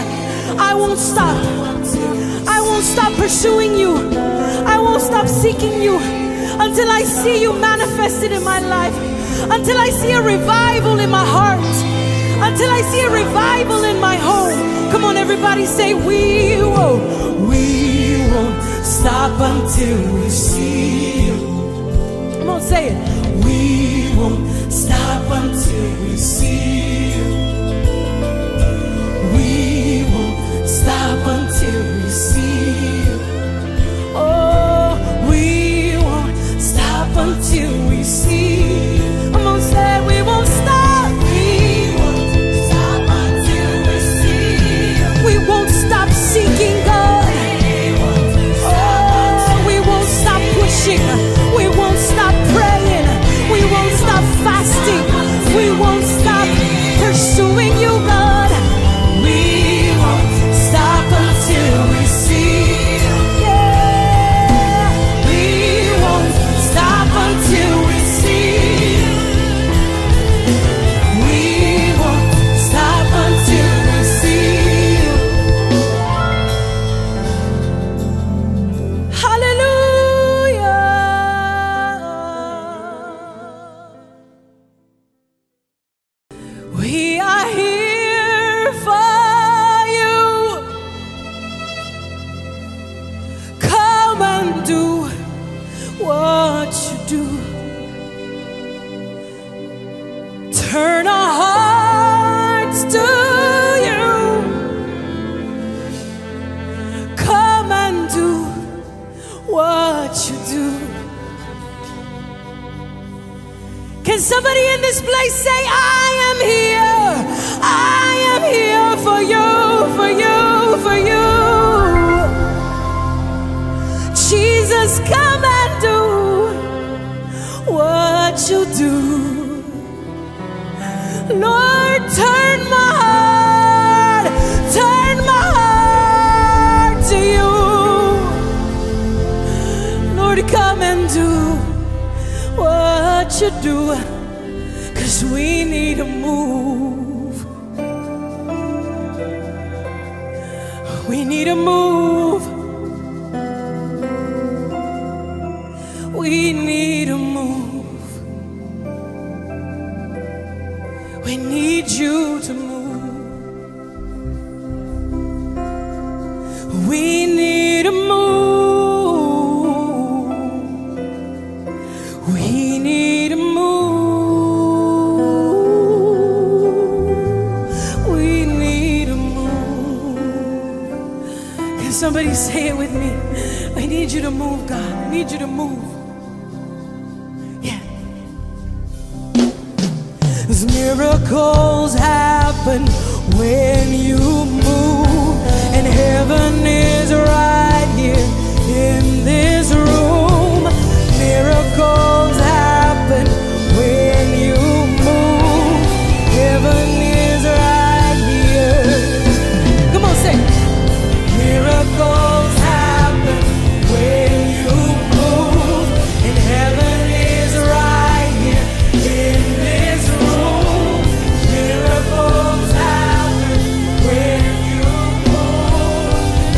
I won't stop. I won't stop pursuing you. I won't stop seeking you until I see you manifested in my life. Until I see a revival in my heart. Until I see a revival in my home. Come on, everybody say, we won't stop until we see you. Come on, say it. We won't stop until we see you. We won't stop until we see you. Oh, We won't stop until we see you. come on, say we won't stop. We won't stop until we see you. We won't stop seeking God. Oh, we won't stop pushing. We won't stop praying. We won't stop fasting. We won't stop pursuing. do. Can somebody in this place say, I am here. I am here for you, for you, for you. Jesus, come and do what you do. Lord, turn my heart to you. Lord, come and do what you do, 'cause we need a move. We need a move. We need a move. We need you to move. We need a move. We need a move. We need a move. Can somebody say it with me? I need you to move, God. I need you to move. Yeah. 'Cause miracles happen when you move, and heaven is right here in this room. Miracles happen when you move. Heaven is right here. Come on, say. Miracles happen when you move, and heaven is right here in this room. Miracles happen when you move.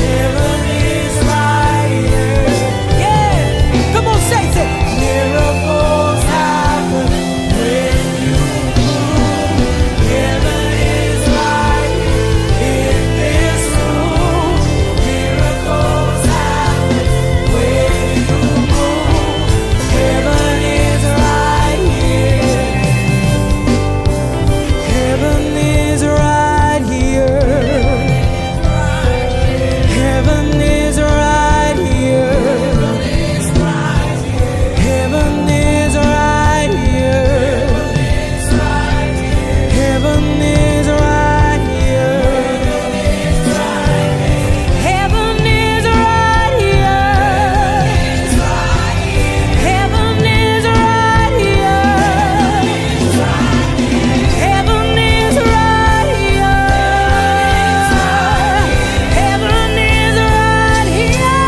Heaven is right here. Yeah. Come on, say it. Miracles happen when you move. Heaven is right here in this room. Miracles happen when you move. Heaven is right here. Heaven is right here. Heaven is right here. Heaven is right here. Heaven is right here. Heaven is right here. Heaven is right here. Heaven is right here. Heaven is right here.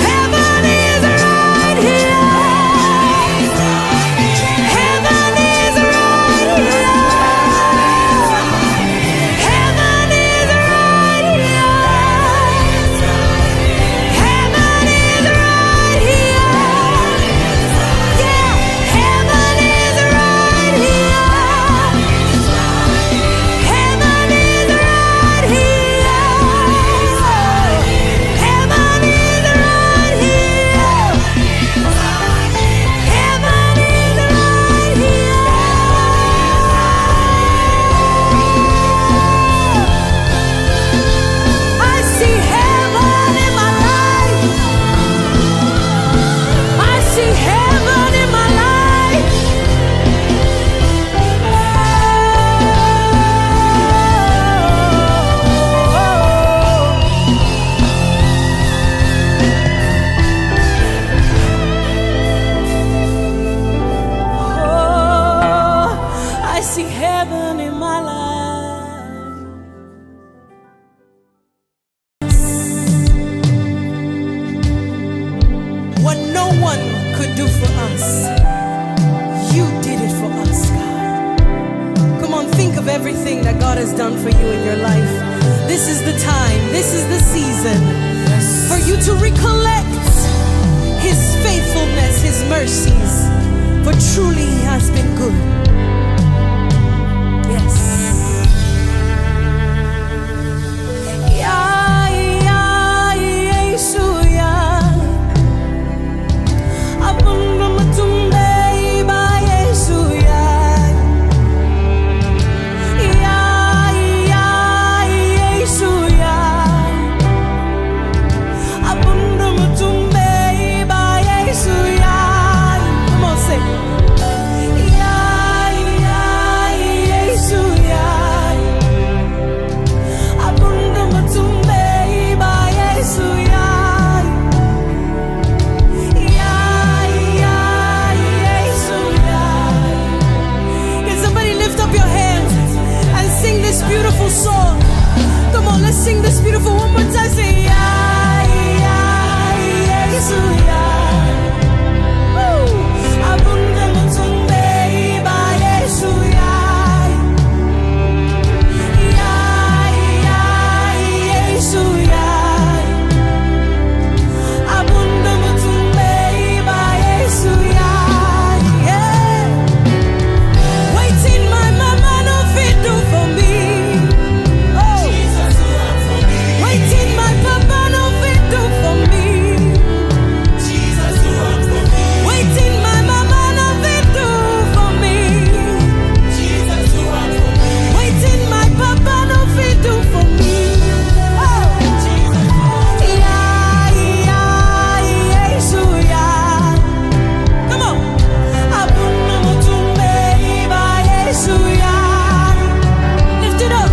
Heaven is right here. Heaven is right here. Heaven is right here. Heaven is right here. Yeah, heaven is right here. Heaven is right here. Heaven is right here. Heaven is right here. I see heaven in my life. I see heaven in my life. Oh, I see heaven in my life. What no one could do for us, you did it for us, God. Come on, think of everything that God has done for you in your life. This is the time, this is the season for you to recollect His faithfulness, His mercies, for truly He has been good. Yes. Ya, ya, Yesu, ya. Abunda matumbe ba Yesu, ya. Ya, ya, Yesu, ya. Abunda matumbe sing this beautiful one more time. Say, yeah, yeah, Yesu, yeah. Woo. Abunda mutumbe iba Yesu, yeah. Yeah, yeah, Yesu, yeah. Abunda mutumbe iba Yesu, yeah. Yeah. Waiting my mama no fit do for me. Waiting my papa no fit do for me. Jesus do it for me. Waiting my mama no fit do for me. Jesus do it for me. Waiting my papa no fit do for me. Oh, Jesus. Yeah, yeah, Yesu, yeah. Come on. Abuna mutumbe iba Yesu, yeah. Lift it up.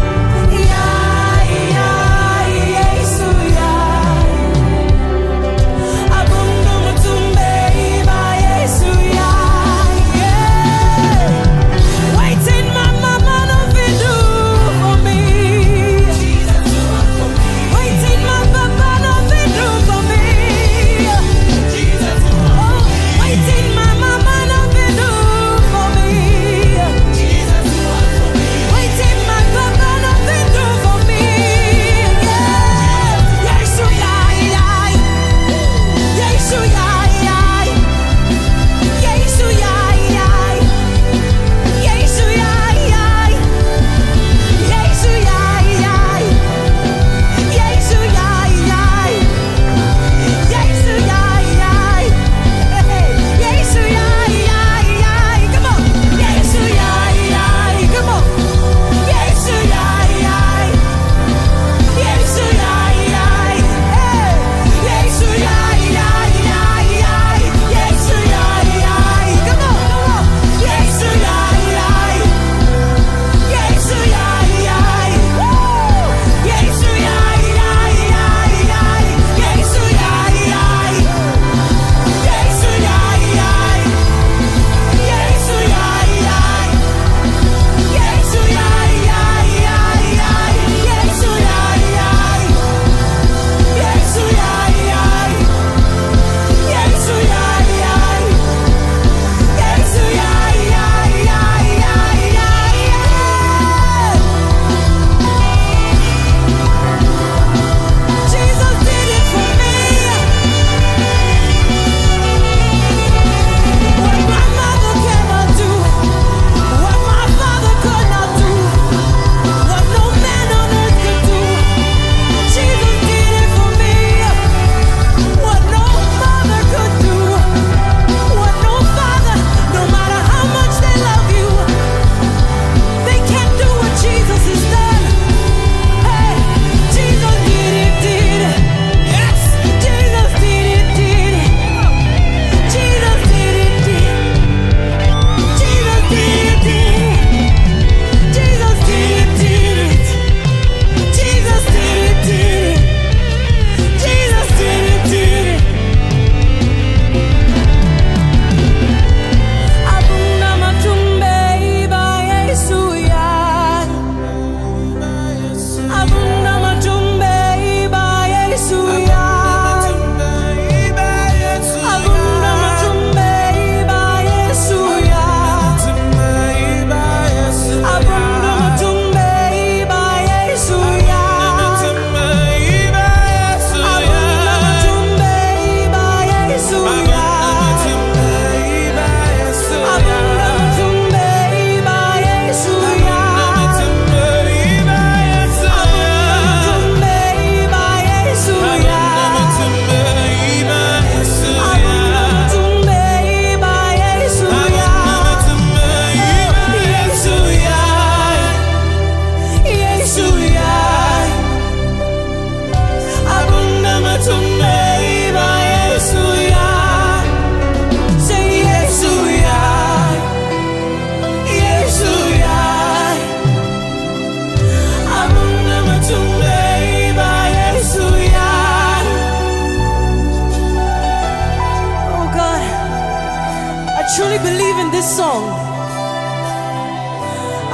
this song.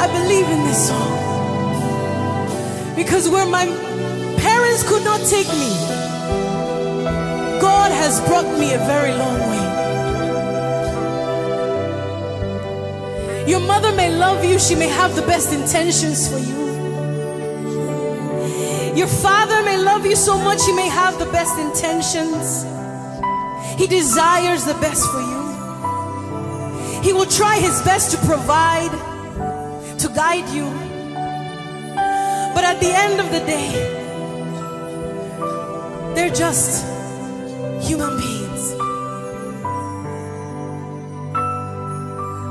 I believe in this song because where my Friends could not take me. God has brought me a very long way. Your mother may love you, she may have the best intentions for you. Your father may love you so much, he may have the best intentions. He desires the best for you. He will try his best to provide, to guide you. But at the end of the day, they're just human beings.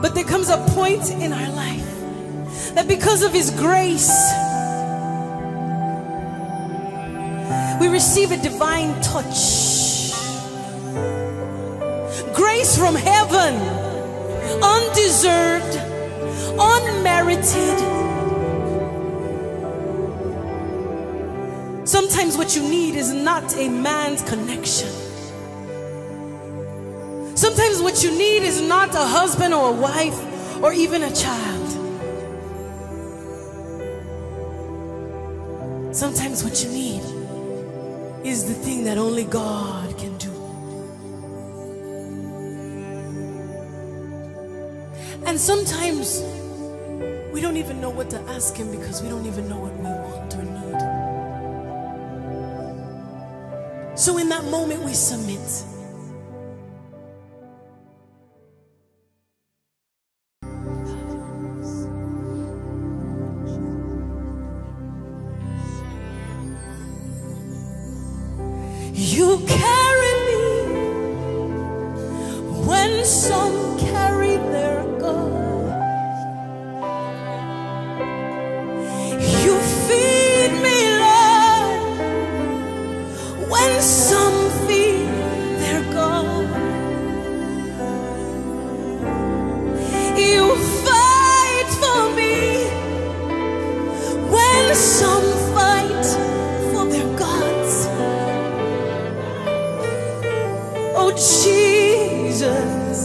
But there comes a point in our life that because of his grace, we receive a divine touch. Grace from heaven, undeserved, unmerited. Sometimes what you need is not a man's connection. Sometimes what you need is not a husband or a wife or even a child. Sometimes what you need is the thing that only God can do. And sometimes we don't even know what to ask him because we don't even know what we want or need. So in that moment we submit. You carry me when some carry their God. You feed me, Lord, when some feed their God. You fight for me when some fight for their gods. Oh Jesus,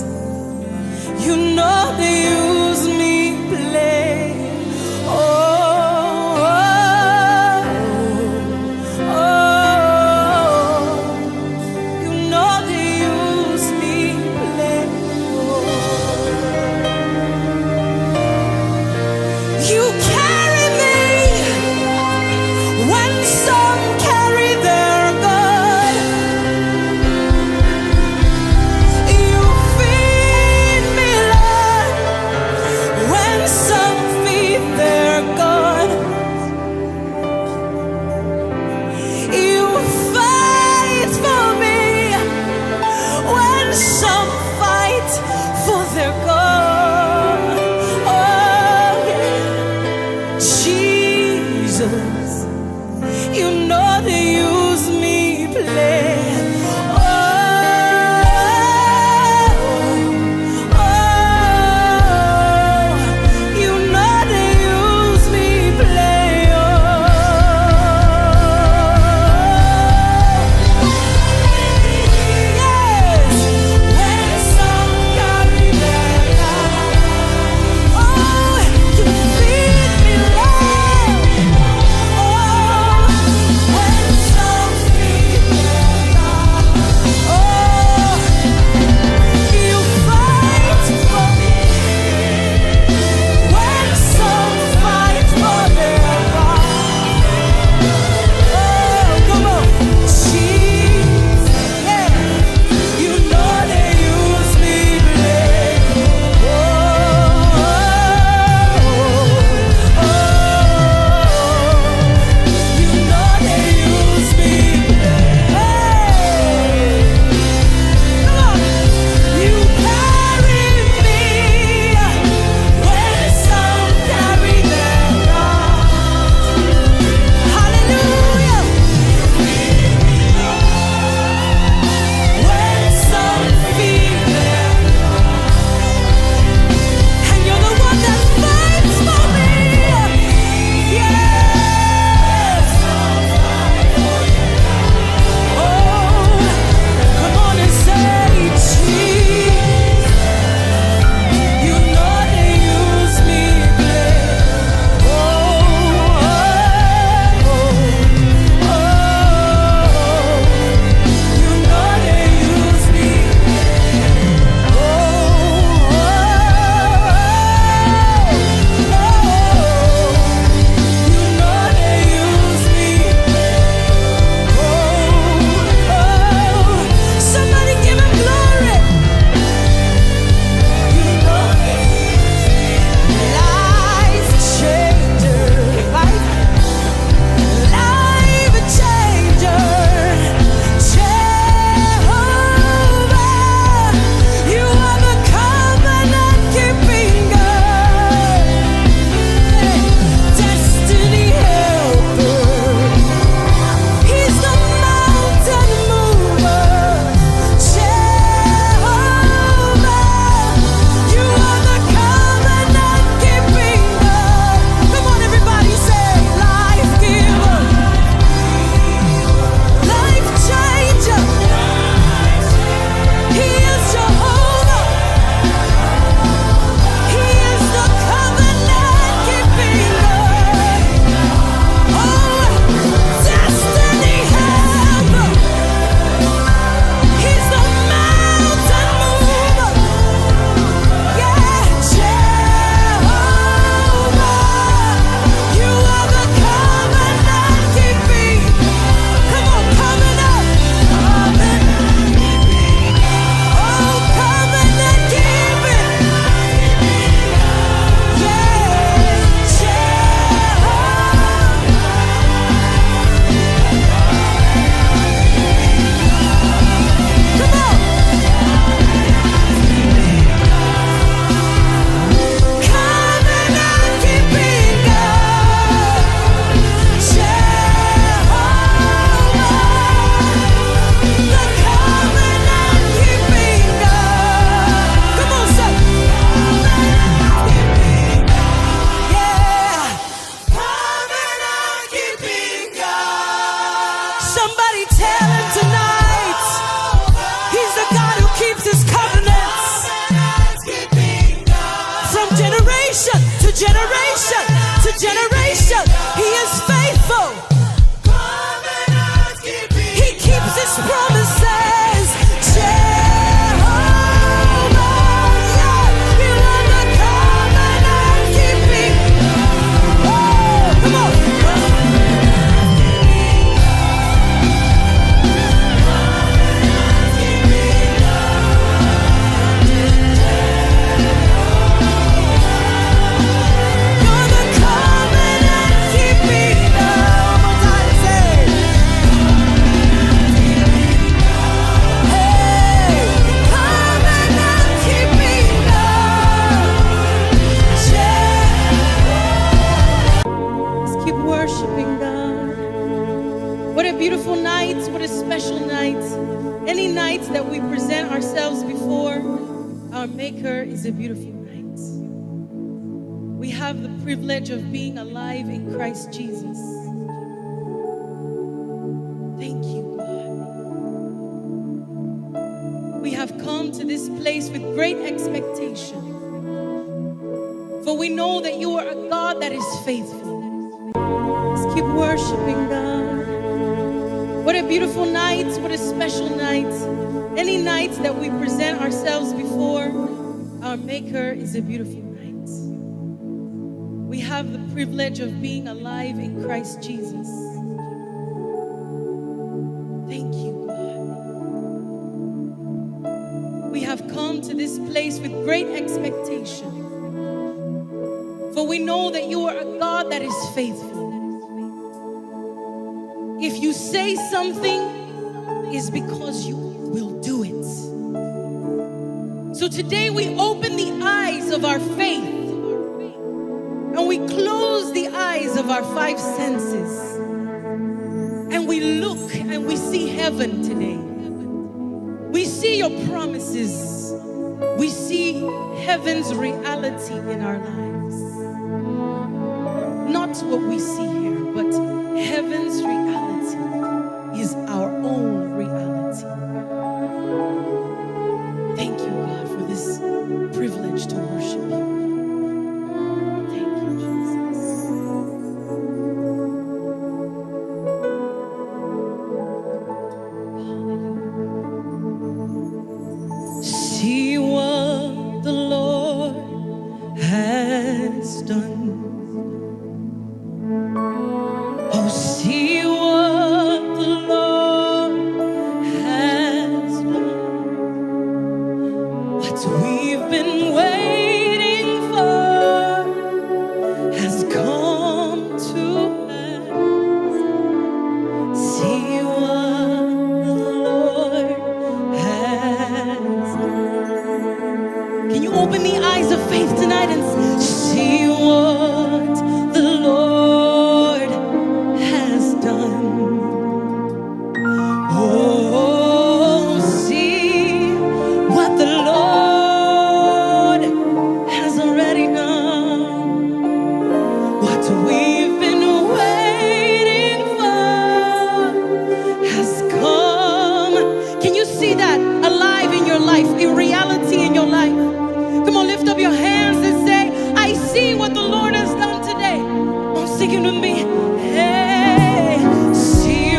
What a beautiful night, what a special night. Any night that we present ourselves before our Maker is a beautiful night. We have the privilege of being alive in Christ Jesus. Thank you, God. We have come to this place with great expectation, for we know that you are a God that is faithful. Let's keep worshiping God. What a beautiful night, what a special night. Any night that we present ourselves before our Maker is a beautiful night. We have the privilege of being alive in Christ Jesus. Thank you, God. We have come to this place with great expectation, for we know that you are a God that is faithful. If you say something, it's because you will do it. So today we open the eyes of our faith and we close the eyes of our five senses and we look and we see heaven today. We see your promises. We see heaven's reality in our lives. Not what we see here, but heaven's reality is our own reality. Thank you, God, for this privilege to worship you. Thank you, Jesus. Hallelujah. See what the Lord has done. Oh, see what the Lord has done. What we've been waiting for has come to pass. See what the Lord has done. Can you open the eyes of faith tonight and see what the Lord has done? Oh, see what the Lord has already done. What we've been waiting for has come. Can you see that alive in your life, in reality in your life? Come on, lift up your hands and say, I see what the Lord has done today. Oh, sing it with me. Hey, see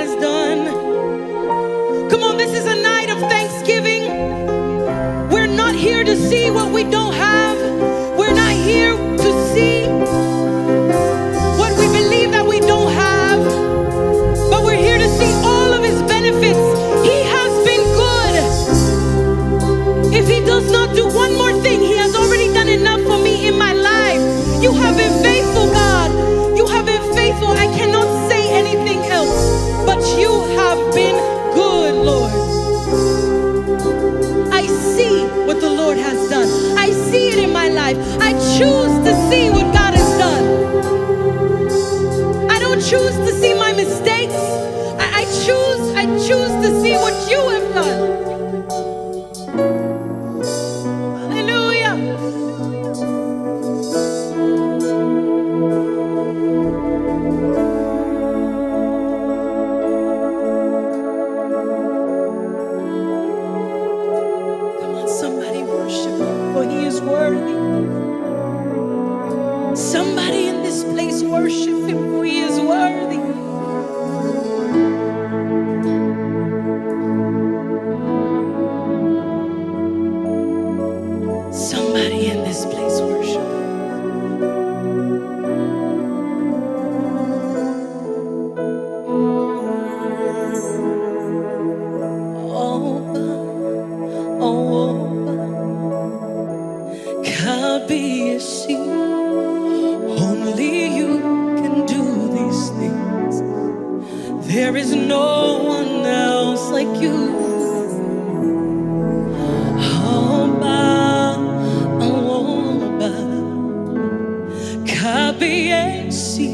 God has done. Come on, this is a night of thanksgiving. We're not here to see what we don't have. We're not here to see what we believe that we don't have. But we're here to see all of his benefits. He has been good. If he does not do one more thing, he has already done enough for me in my life. You have been faithful, God. You have been faithful. I cannot say anything else. But you have been good, Lord. I see what the Lord has done. I see it in my life. I choose to see what God has done. I don't choose to see my mistakes. I choose to see what you have done. Hallelujah. Come on, somebody worship him, for he is worthy. Somebody in this place worship him, for he is worthy. Somebody in this place worship him. Kabiyesi, only you can do these things. There is no one else like you. Kabiyesi,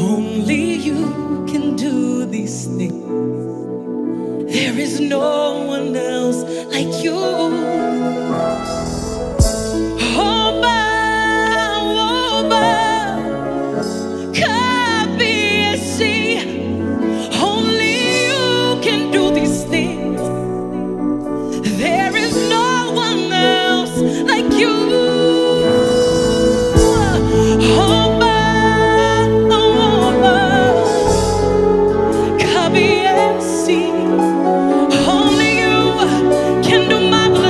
only you can do these things. There is no one else like you. Kabiyesi, only you can do these things. There is no one else like you. Kabiyesi, only you can do marvelous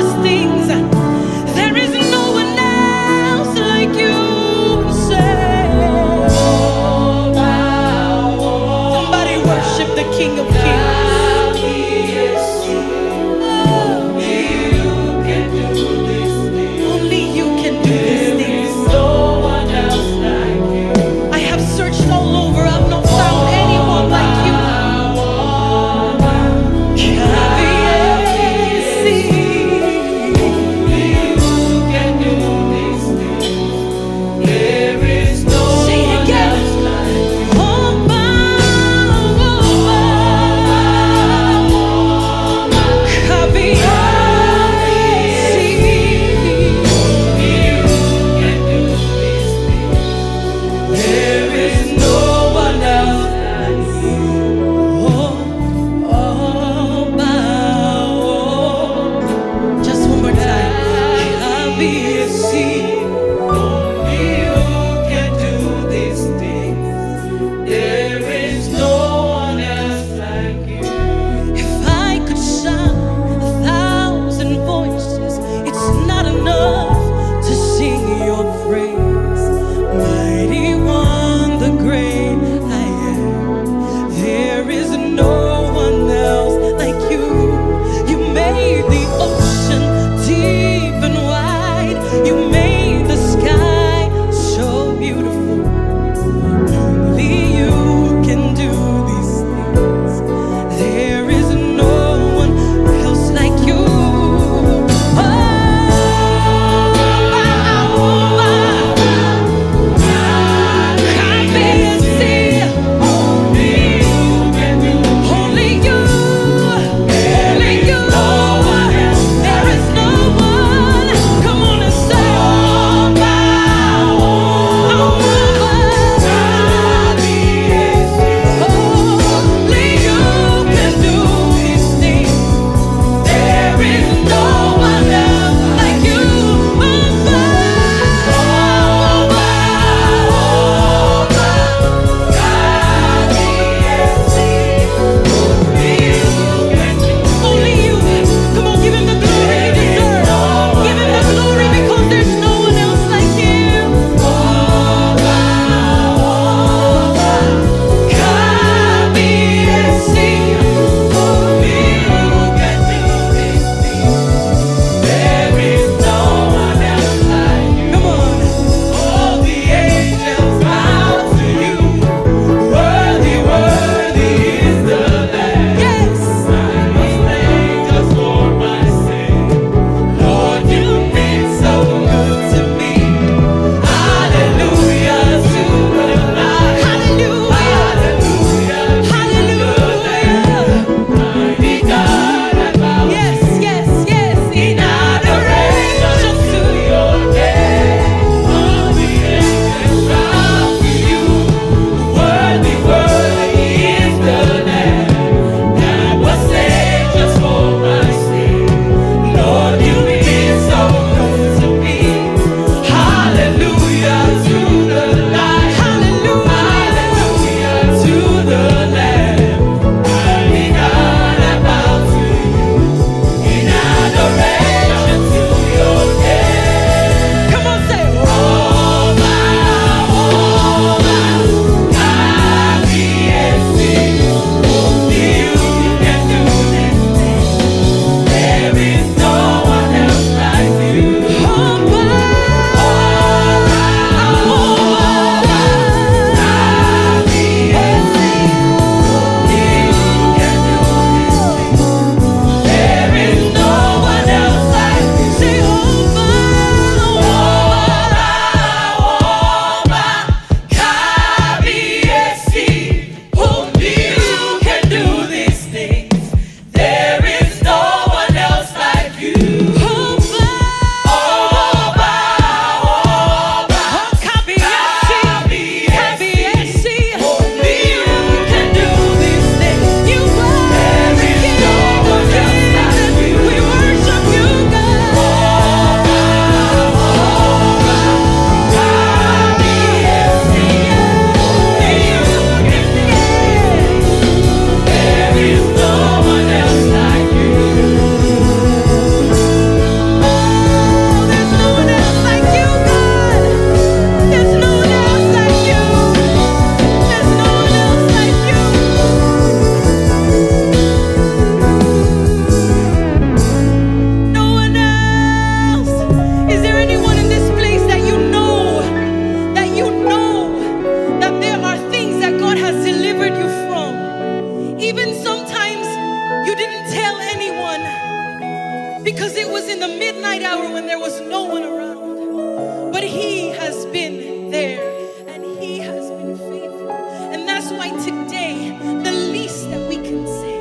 that's why today, the least that we can say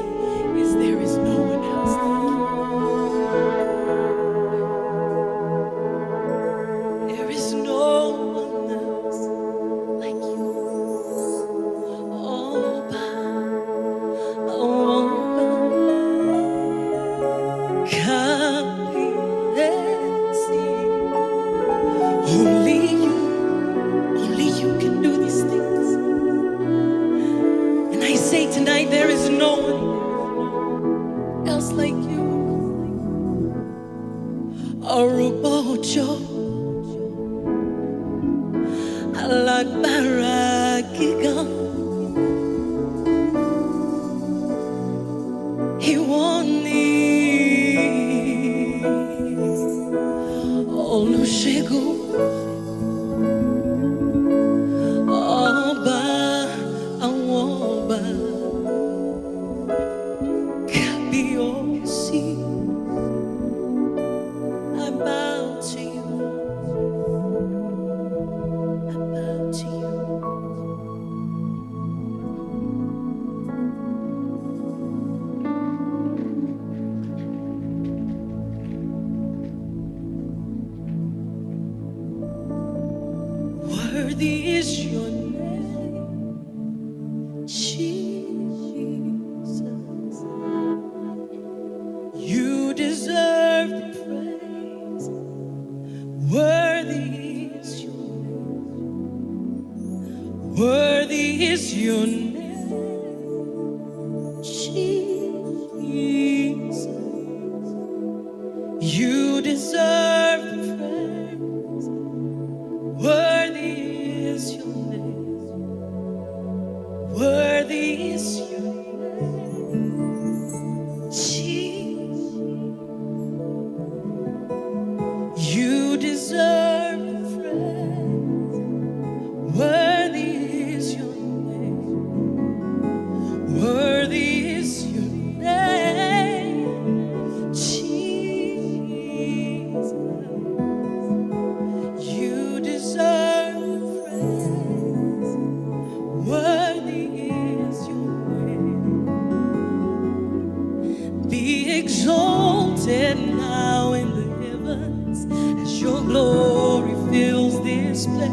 is there is no one else like you. There is no one else like you. Oh, only you can do these things. And I say tonight, there is no one else like you. Arubojo, Alagbaragiga, he won me. Olusegun, Ọba àwọn ọba, Kábíyèsí, I bow to you, I bow to you. Worthy is your name, Jesus. You deserve the praise. Worthy is your name. Worthy is your name, Jesus. You deserve the praise. Worthy is your name. Worthy is your name, Jesus. You deserve the praise. Worthy is your name. Worthy is your name, Jesus. You deserve the praise. Worthy is your name. Be exalted now in the heavens as your glory fills this place.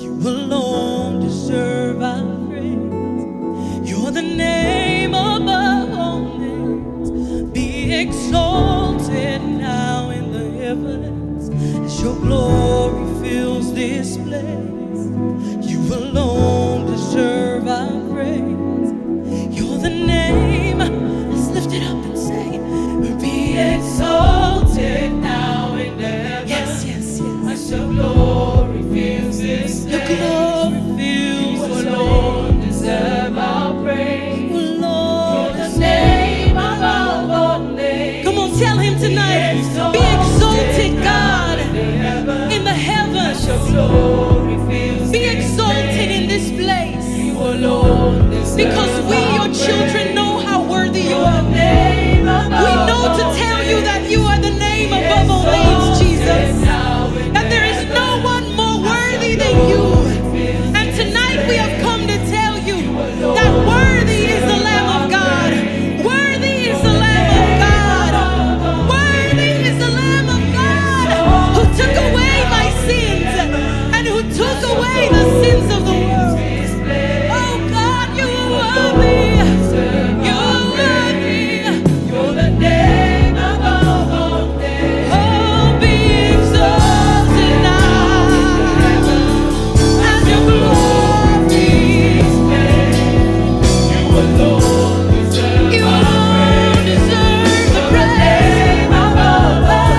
You alone deserve our praise. You're the name above all names. Be exalted now in the heavens as your glory fills this place. You alone deserve our praise. You're the name. Let's lift it up and say, be exalted now in the heavens. Yes, yes, yes. As your glory fills this place. Your glory fills this place. You alone deserve our praise. Lord, you're the name above all names. Come on, tell him tonight. Be exalted, God, in the heavens. Your glory fills. Be exalted in this place. You alone deserve. Because we, your children, know how worthy you are. We know to tell you that you are the name above all names, Jesus. That there is no one more worthy than you. And tonight we have come to tell you that worthy is the Lamb of God. Worthy is the Lamb of God. Worthy is the Lamb of God who took away my sins and who took away the sins of the world. Oh God, you are worthy. You are worthy. You're the name above all names. Oh, be exalted now as your glory is made. You alone deserve the praise. Above all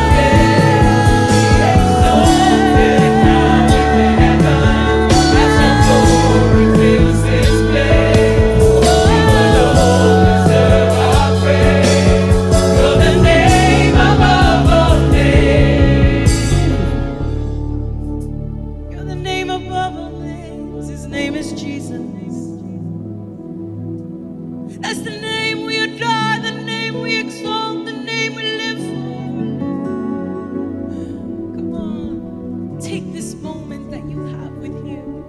You're the name above all names. His name is Jesus. That's the name we adore, the name we exalt, the name we live for. Come on, take this moment that you have with Him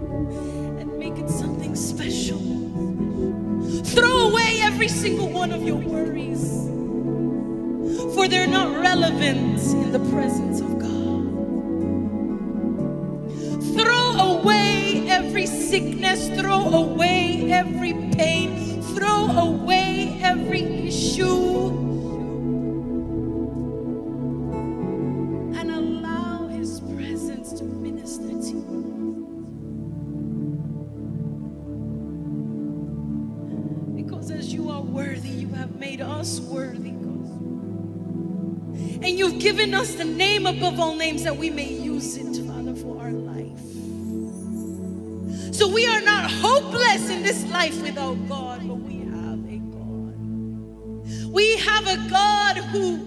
and make it something special. single one of your worries, for they're not relevant in the presence of God. Throw away every sickness, throw away every pain, throw away every issue, and allow His presence to minister to you. Because as you are worthy, you have made us worthy, God. And you've given us the name above all names that we may use it, Father, for our life. So we are not hopeless in this life without God, but we have a God. We have a God who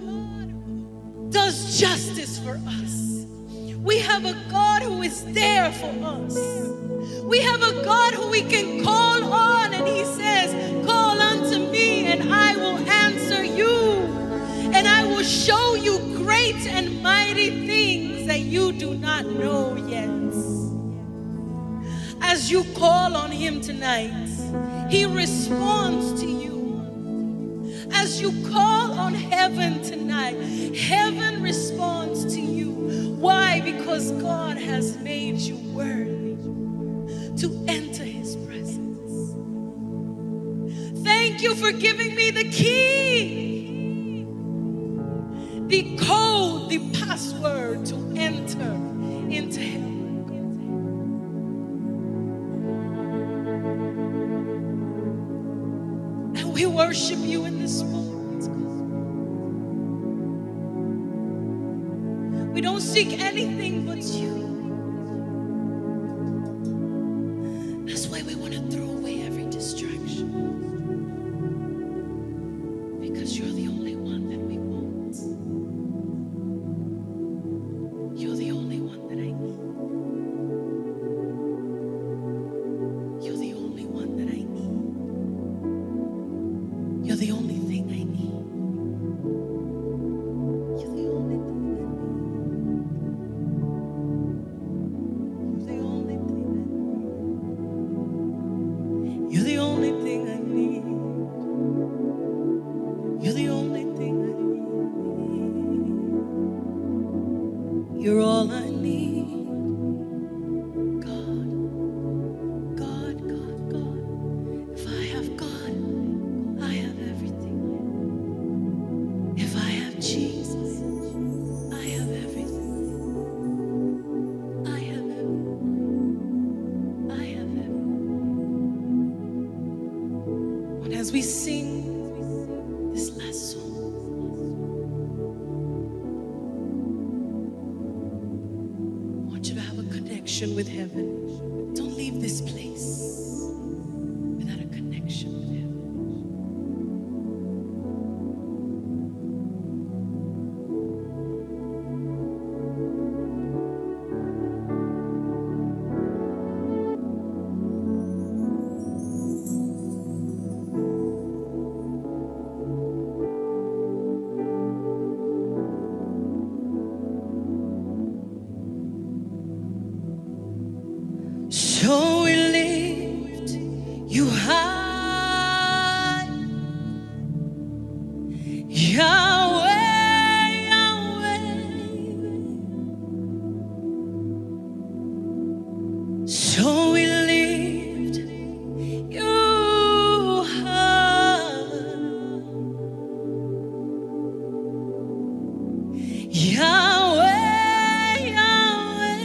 does justice for us. We have a God who is there for us. We have a God who we can call on, and He says, call unto me and I will answer you, and I will show you great and mighty things that you do not know yet. As you call on Him tonight, He responds to you. As you call on heaven tonight, heaven responds to you. Why? Because God has made you worthy to enter His presence. Thank you for giving me the key, the code, the password to enter into heaven. And we worship you in this moment. We don't seek anything but you. That's why we want to throw away every distraction, because you're the only one that we want. You're the only one that I need. You're the only one that I need. You're the only thing I need. You're the only thing I need. You're the only thing I need. You're the only thing I need. You're the only thing I need. You're all I need. God, God, God, God. If I have God, I have everything. If I have Jesus, I have everything. I have everything. I have everything. And as we sing this last song, I want you to have a connection with heaven. Don't leave this place without a connection with heaven. So we lift you high, Yahweh, Yahweh. So we lift you high, Yahweh, Yahweh.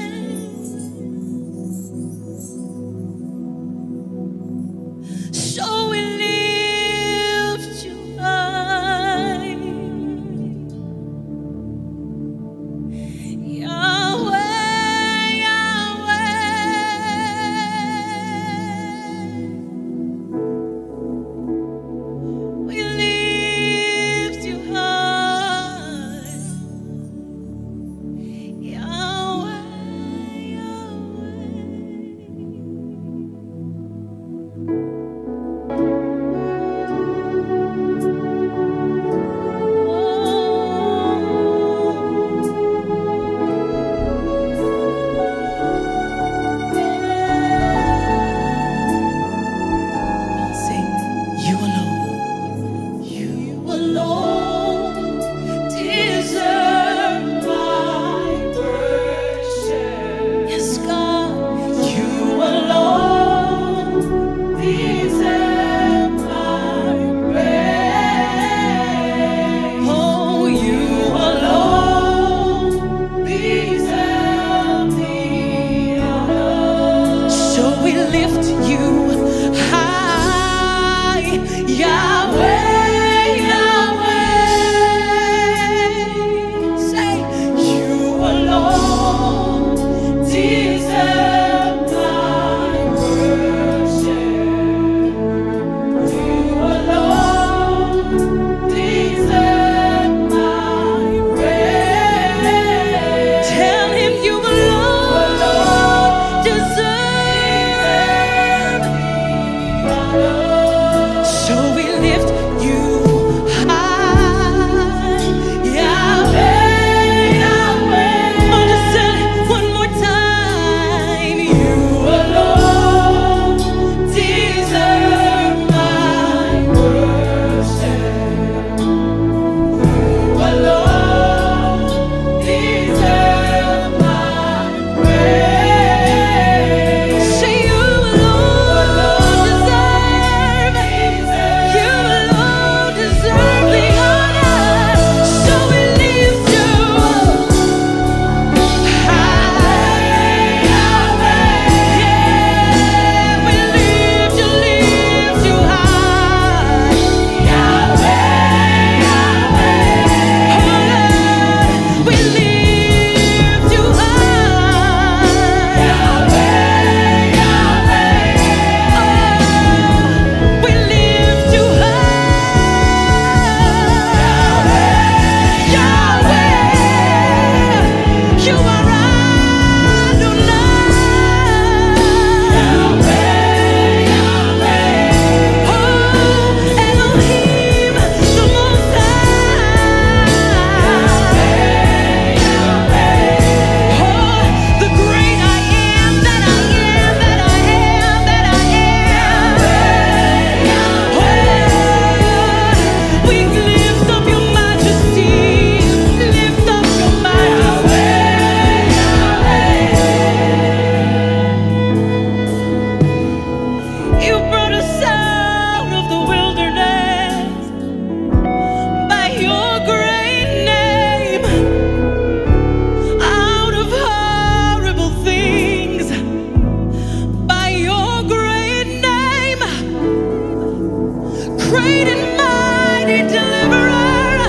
great and mighty deliverer.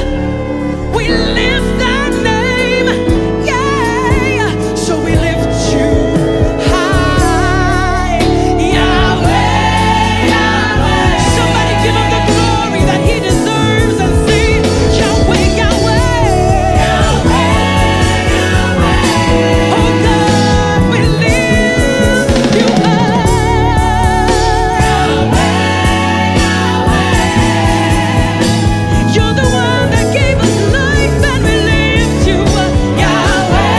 We lift that name, yeah. So we lift you high, Yahweh, Yahweh. Somebody give him the glory that he deserves and sing, Yahweh, Yahweh, Yahweh, Yahweh. Oh God, we lift you high, Yahweh, Yahweh. You're the one that gave us life, and we lift you up, Yahweh,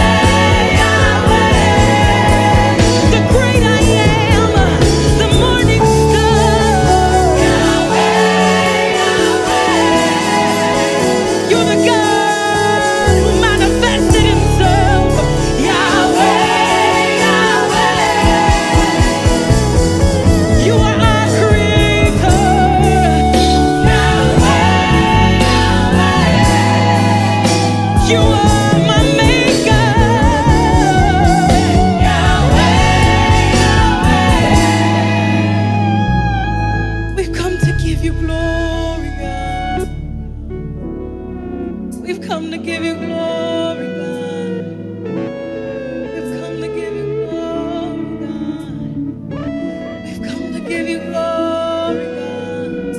Yahweh. The great I am, the morning star, Yahweh, Yahweh. You're the God who manifested himself, Yahweh, Yahweh. You are our creator, Yahweh, Yahweh. You are my maker, Yahweh, Yahweh. We've come to give you glory, God. We've come to give you glory, God. We've come to give you glory, God. We've come to give you glory, God.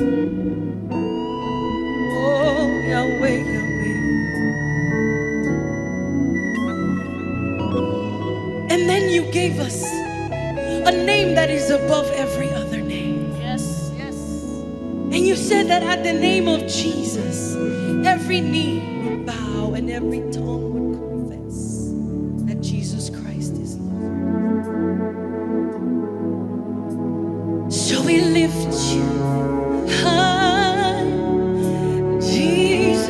Oh, Yahweh, Yahweh. And then you gave us a name that is above every other name. Yes, yes. And you said that at the name of Jesus, every knee would bow and every tongue would confess that Jesus Christ is Lord. So we lift you high, Jesus,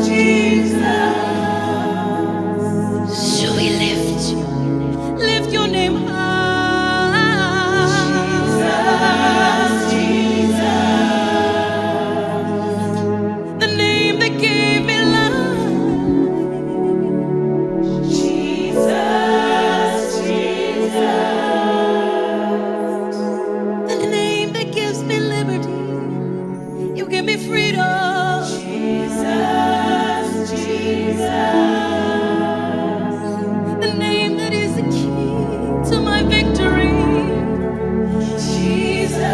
Jesus. So we lift you, lift your name high, Jesus, Jesus. The name that gave me life, Jesus, Jesus. The name that gives me liberty, you give me freedom, Jesus, Jesus. The name that is the key to my victory, Jesus,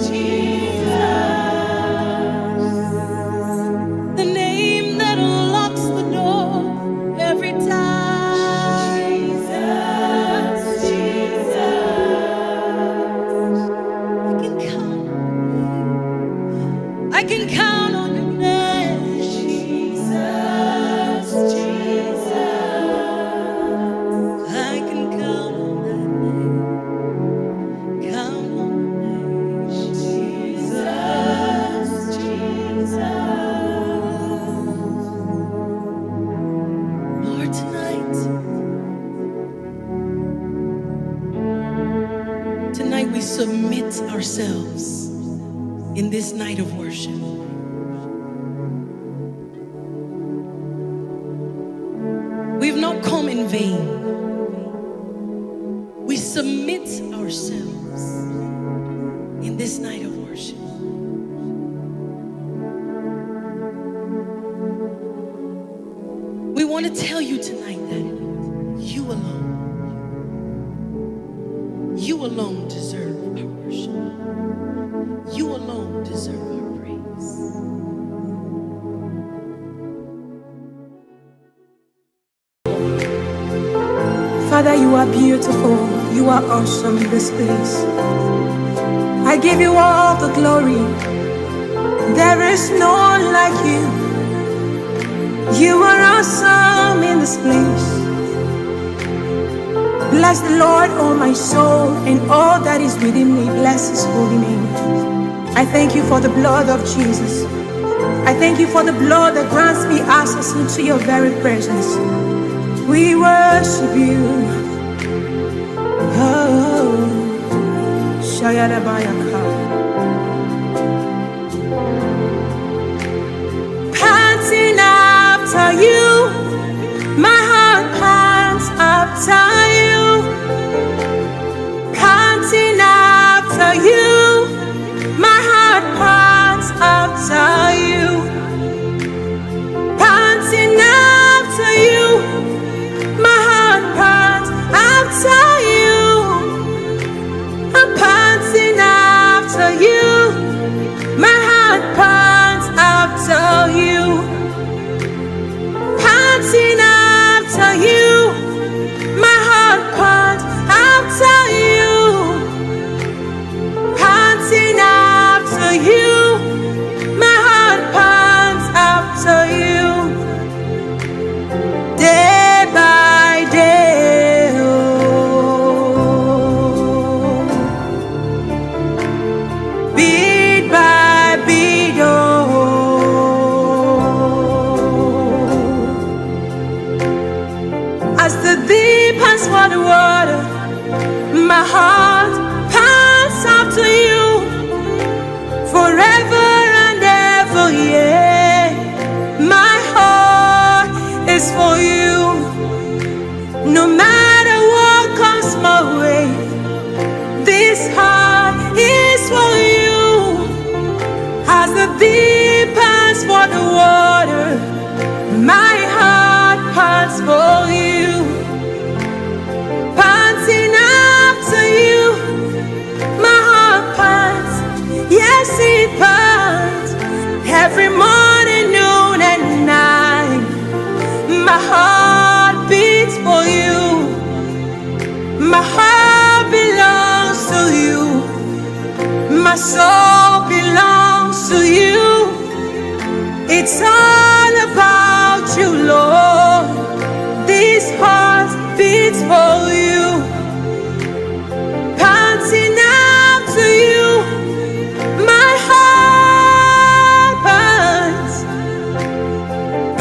Jesus. The name that unlocks the door every time, Jesus, Jesus. I can count on your name, Jesus, Jesus. I can count on that name, count on the name, Jesus, Jesus. Lord, tonight we submit ourselves in this night of worship. We've not come in vain. We submit ourselves in this night of worship. We want to tell you tonight that you alone deserve our worship. You alone deserve our praise. Father, you are beautiful. You are awesome in this place. I give you all the glory. There is no one like you. You are awesome in this place. Bless the Lord, oh my soul, and all that is within me. Bless his holy name. I thank you for the blood of Jesus. I thank you for the blood that grants me access into your very presence. We worship you. Oh, Shayadabayaka. Panting after you, my heart pants after you. Panting after you, my heart after you. My heart pants after you. Panting after you. My heart pants after you. Panting after you. My heart pants after you. Day by day, oh. Beat by beat, oh. As the deep pants for the water, my heart pants after you. Forever and ever, yeah. My heart is for you. No matter what comes my way, this heart is for you. As the deep pants for the water, my heart pants for you. Panting after you, my heart pants. Yes, it pants. Every morning, noon and night, my heart beats for you. My heart belongs to you. My soul belongs to you. It's all about you, Lord. This heart beats for you. Panting after you, my heart pants.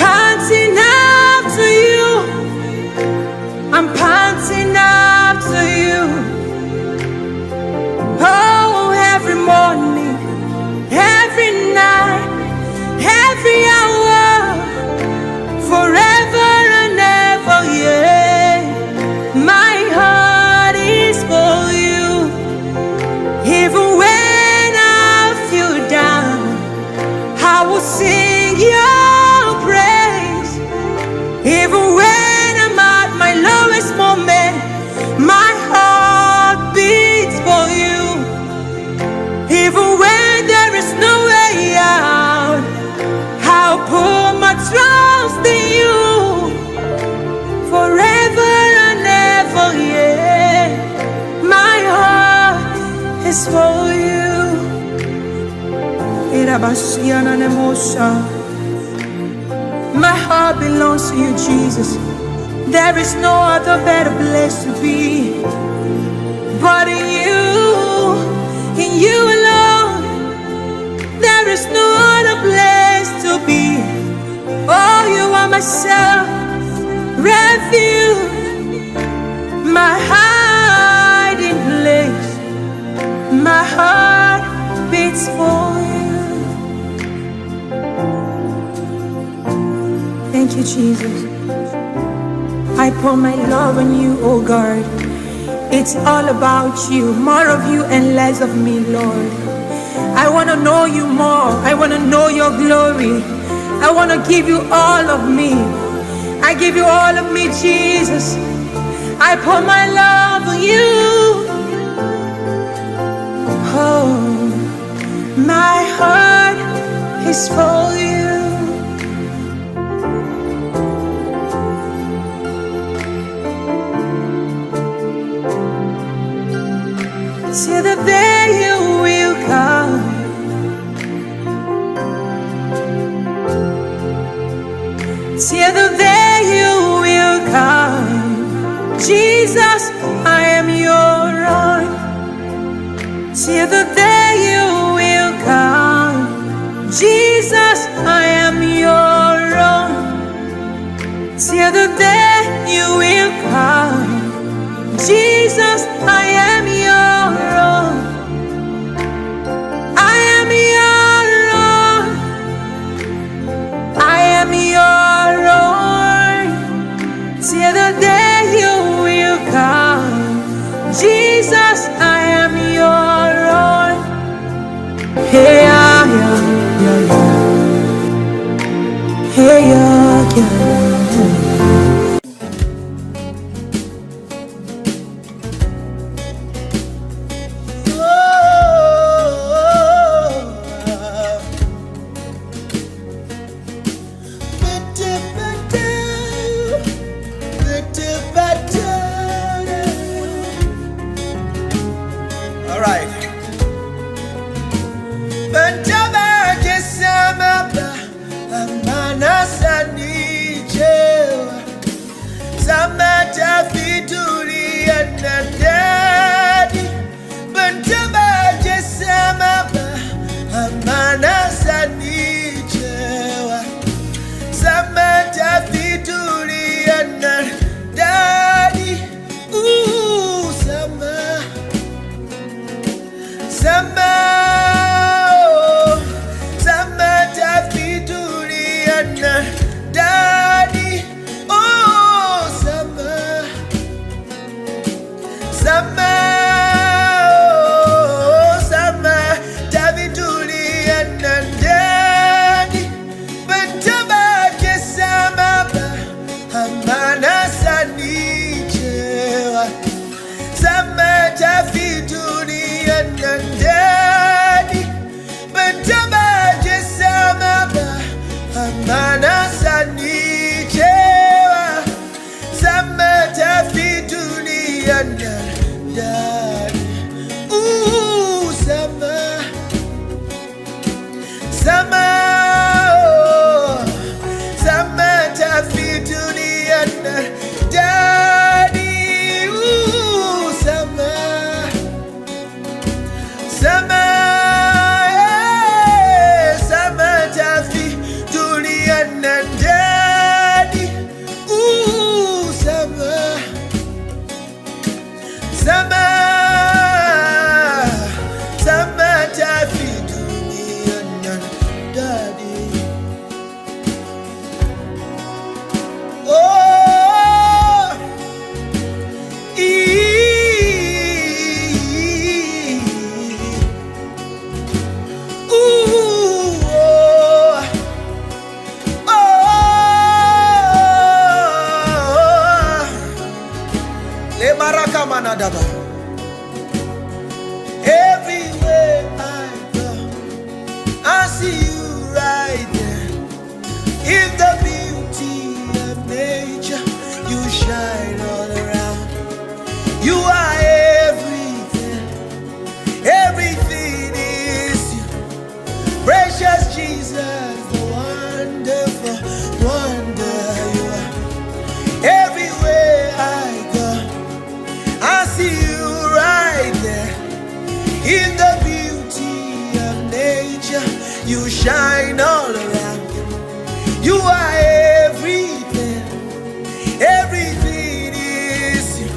Panting after you, I'm panting after you. Oh, every morning, every night, every hour, forever and ever, yeah. My heart is for you. Even when I feel down, I will sing your praise. Even when I'm at my lowest moment, my heart beats for you. Even when there is no way out, I'll put my trust in you. Forever and ever, yeah. My heart is for you. My heart belongs to you, Jesus. There is no other better place to be but in you alone. There is no other place to be. Oh, you are my self refuge, my hiding place. My heart beats for you. Thank you, Jesus. I pour my love on you, oh God. It's all about you, more of you and less of me, Lord. I want to know you more. I want to know your glory. I want to give you all of me. I give you all of me, Jesus. I pour my love on you. Oh, my heart is for you. Till the day you will come, till the day you will come, Jesus, I am your own. Till the day you will come, Jesus, I am your own. Till the day you will come, Jesus, I am your own. I am your own. I am your own. Till the day you will come, Jesus, I am your own. Hey, yeah, yeah, yeah, yeah. Hey, yeah, yeah. Sama, sama tafiduriana, daddy. Oh, sama, sama, oh, sama tafiduriana, daddy. Betaba kesama ba, amana sanichewa. Sama tafiduriana, daddy. Betaba kesama ba, amana sanichewa. Sama tafiduriana, daddy. Ooh, sama, sama, oh, sama tafiduriana, daddy. Ooh, sama, sama, sama tafiduriana, daddy. Ooh, sama, sama, sama tafiduriana, daddy. Oh, le baraka manadaba. Everywhere I go, I see you right there. In the beauty of nature, you shine all around. You are everything, everything is you. Precious Jesus, the wonderful wonder you are. Everywhere I go, I see you right there. In the beauty of nature, you shine all around. You are everything, everything is you.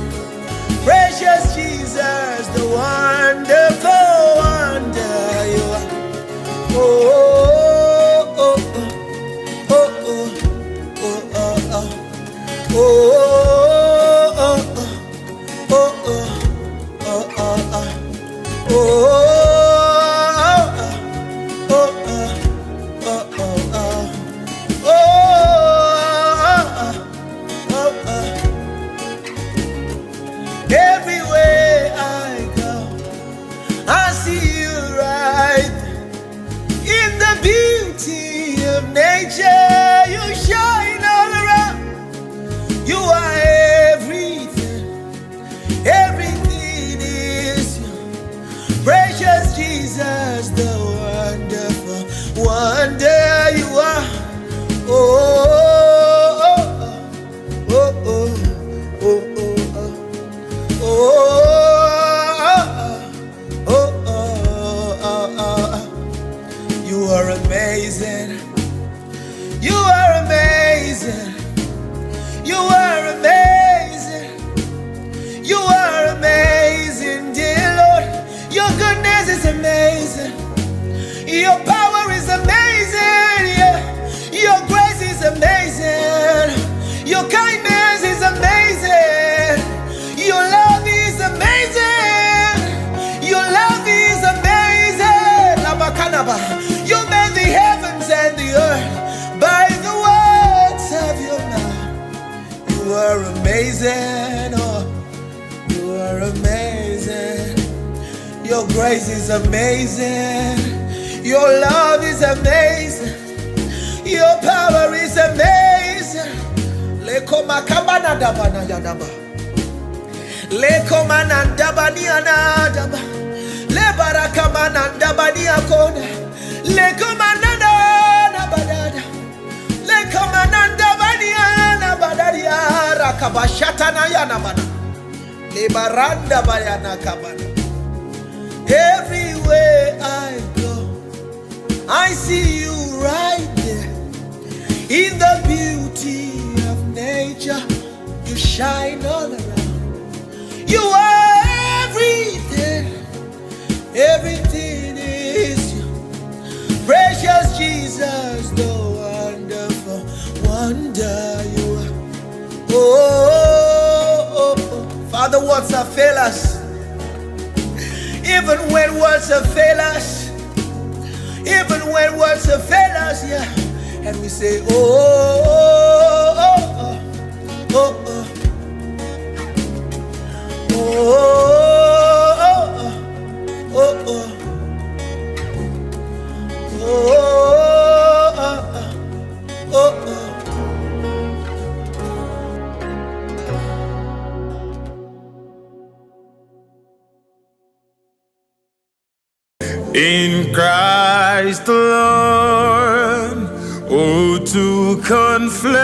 Precious Jesus, the wonderful wonder you are. Oh, oh, oh, oh, oh, oh, oh, oh, oh, oh, oh, oh, everywhere I go, I see you right. In the beauty of nature, you shine all around. You are everything, everything is you. Precious Jesus, the wonderful wonder you are. Oh, oh, oh, oh, oh, oh, oh, oh, oh. You are amazing. You are amazing. You are amazing. You are amazing, dear Lord. Your goodness is amazing. Your power is amazing. Your grace is amazing. Your kindness is amazing. Your love is amazing. Your love is amazing. Labakanaba. You made the heavens and the earth by the words of your mouth. You are amazing. Oh, you are amazing. Your grace is amazing. Your love is amazing. Your power is amazing. Lekoma kabana dabana yadaba. Lekoma nandabani anadaba. Lebaraka manandabani akona. Lekoma nanda nabadada. Lekoma nandabani anabadadia rakabashata na yanabana. Lebaranda bayana kabana. Everywhere I go, I see you right there. In the beauty of nature, you shine all around. You are everything, Everything is you. Precious Jesus, the wonderful wonder you are. Father, words have failed us. Even when words have failed us, even when words have failed us, yeah. And we say, In Christ the Lord, oh, to confess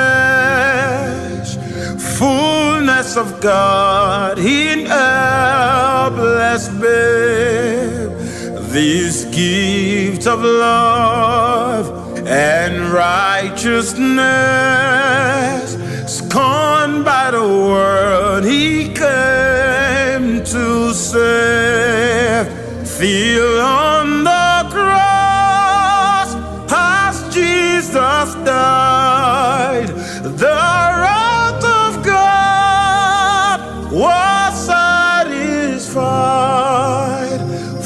fullness of God in a blessed babe, this gift of love and righteousness, scorned by the world, he came to save. Feel on the cross as Jesus died, the wrath of God was satisfied.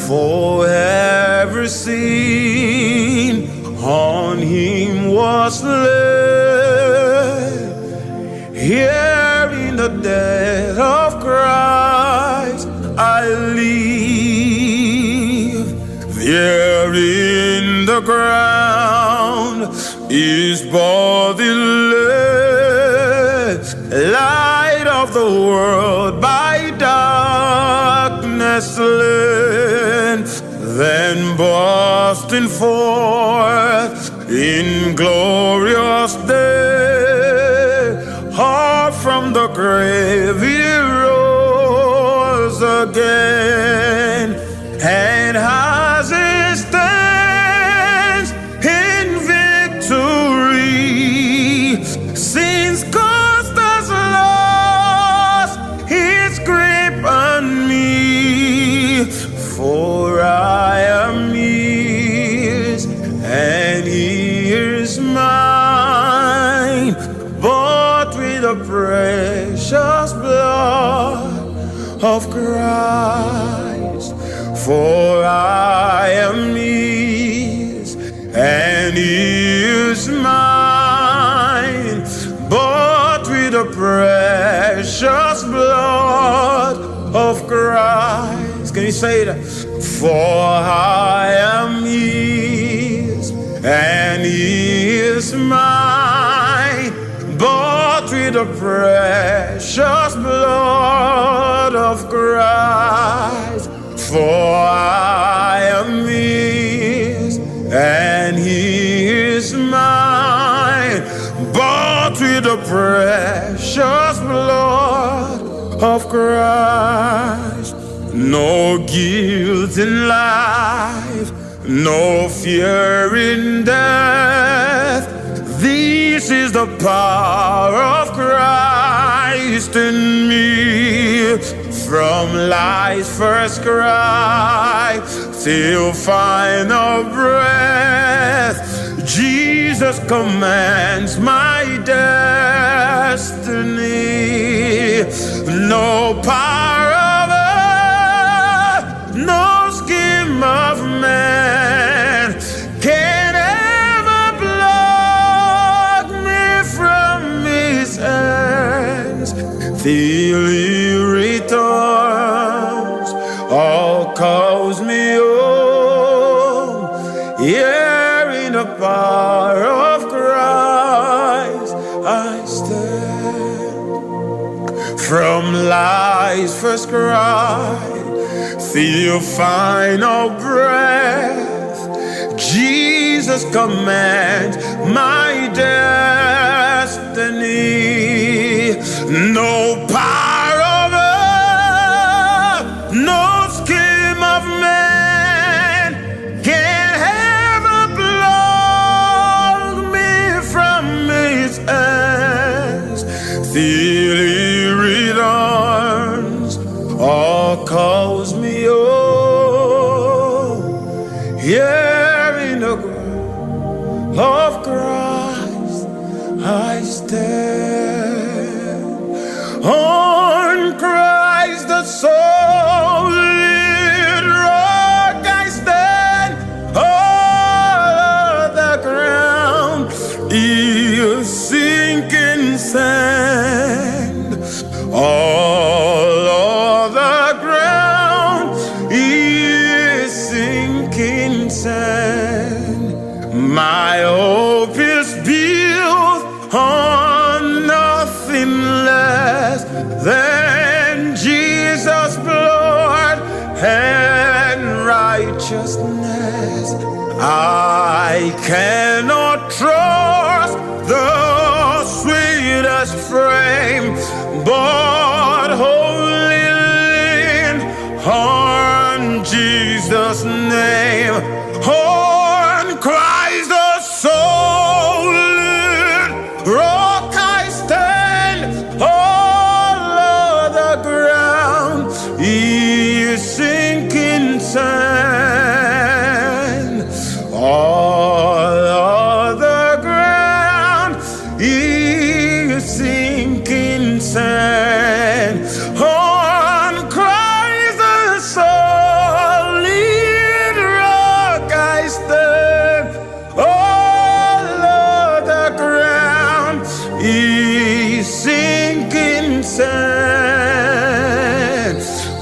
For every sin on him was laid. Here in the death of Christ I live. There in the ground is body laid, light of the world by darkness slain, then bursting forth in glorious day, up from the grave he rose again, and as he stands in victory, sin's cost has lost his grip on me. For I am his and he is mine, bought with the precious blood of Christ. For I am his and he is mine, bought with the precious blood of Christ. Can you say that? For I am his and he is mine, bought with the precious blood of Christ. For I am his and he is mine, bought with the precious blood of Christ. No guilt in life, no fear in death. This is the power of Christ in me. From life's first cry till final breath, Jesus commands my destiny. No power of earth, no scheme of man can ever block me from his hands till he returns or calls me home. Here in the power of Christ I stand. From life's first cry till final breath, Jesus commands my destiny. No power of earth, no scheme of man can ever block me from his hands till he returns or calls me home. Here in the ground of Christ I stand. On Christ the solid rock I stand. All of the ground is sinking sand. All of the ground is sinking sand. My hope is built on nothing less than Jesus' blood and righteousness. I cannot trust the sweetest frame, but wholly lean on Jesus' name. On Christ the solid rock I stand. All of the ground is sinking sand. All of the ground is sinking sand. On Christ the solid rock I stand. All of the ground is sinking sand.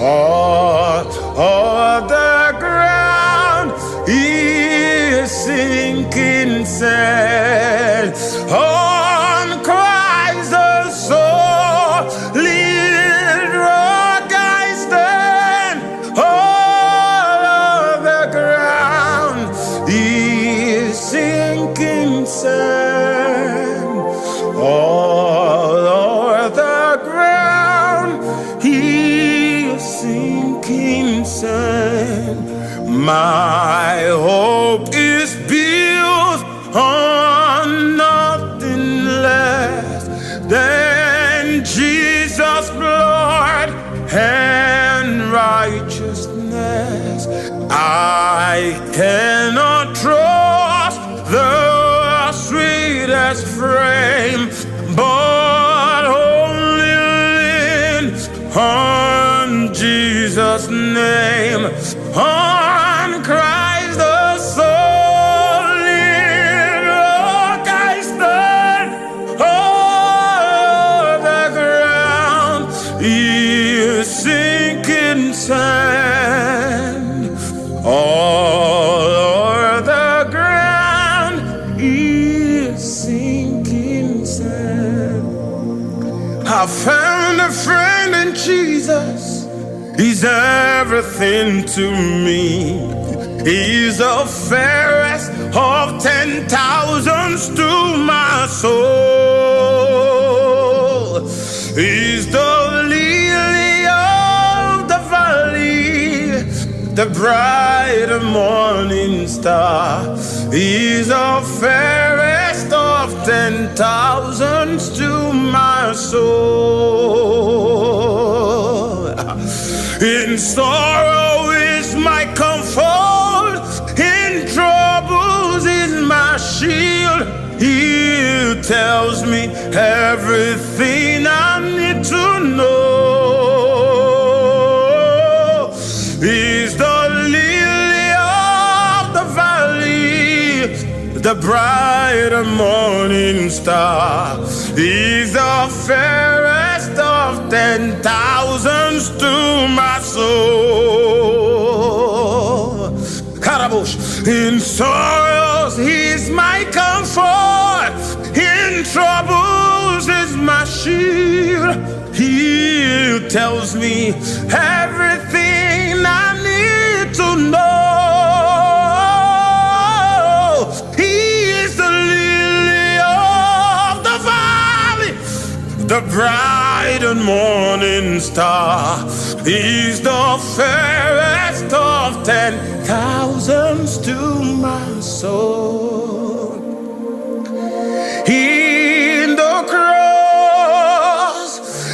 All of the ground is sinking sand. On Christ the solid rock I stand. All of the ground is sinking sand. All of the ground is sinking sand. My hope is built on nothing less than Jesus' blood and righteousness. I cannot trust the sweetest frame, but only lean on Jesus' name. On Christ the solid rock I stand. All the ground is sinking sand. All the ground is sinking sand. I found a friend in Jesus. He's everything to me. He's the fairest of 10,000s to my soul. He's the lily of the valley, the bright morning star. He's the fairest of 10,000s to my soul. In sorrow is my comfort, in troubles is my shield. He tells me everything I need to know. He's the lily of the valley, the bright morning star. He's the fairest of 10,000s to my soul. Karabush. In sorrows he's my comfort, in troubles is my shield. He tells me everything I need to know. He is the lily of the valley, the bright and morning star. He's the fairest of 10,000s to my soul. In the cross,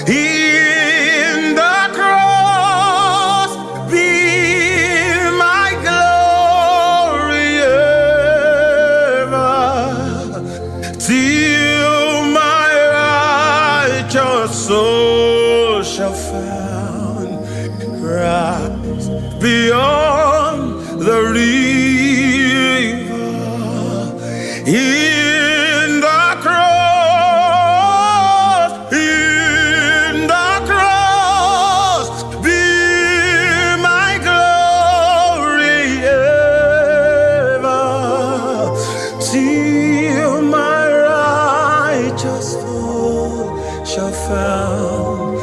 in the cross, be my glory. shall found Christ beyond the river. In the cross, be my glory ever, till my righteous soul shall found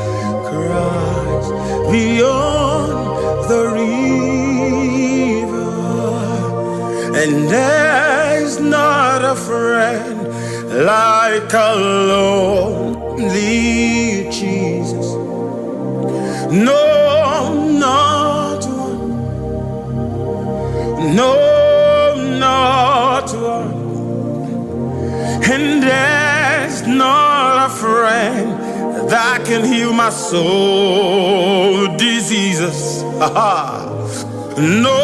Christ beyond the river. And there's not a friend like a lonely Jesus. No, not one. No, not one. And there's not a friend that can heal my soul diseases. No,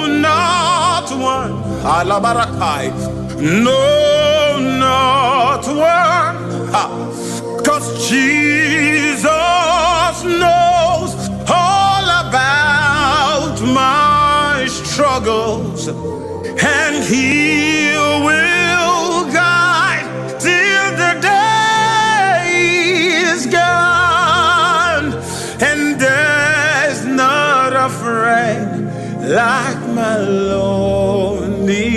not one. Alabarakai. No, not one. 'Cause Jesus knows all about my struggles, and He will guide till the day is gone. And there's not a friend like my lonely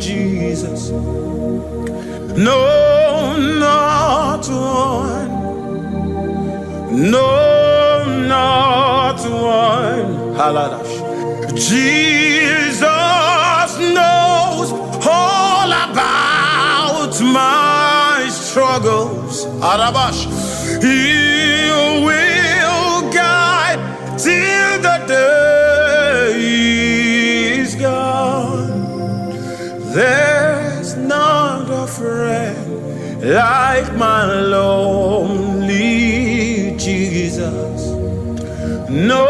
Jesus. No, not one. No, not one. Haladash. Jesus knows all about my struggles. Arabash. He will guide till the day is gone. There's not a friend like my lonely Jesus. No,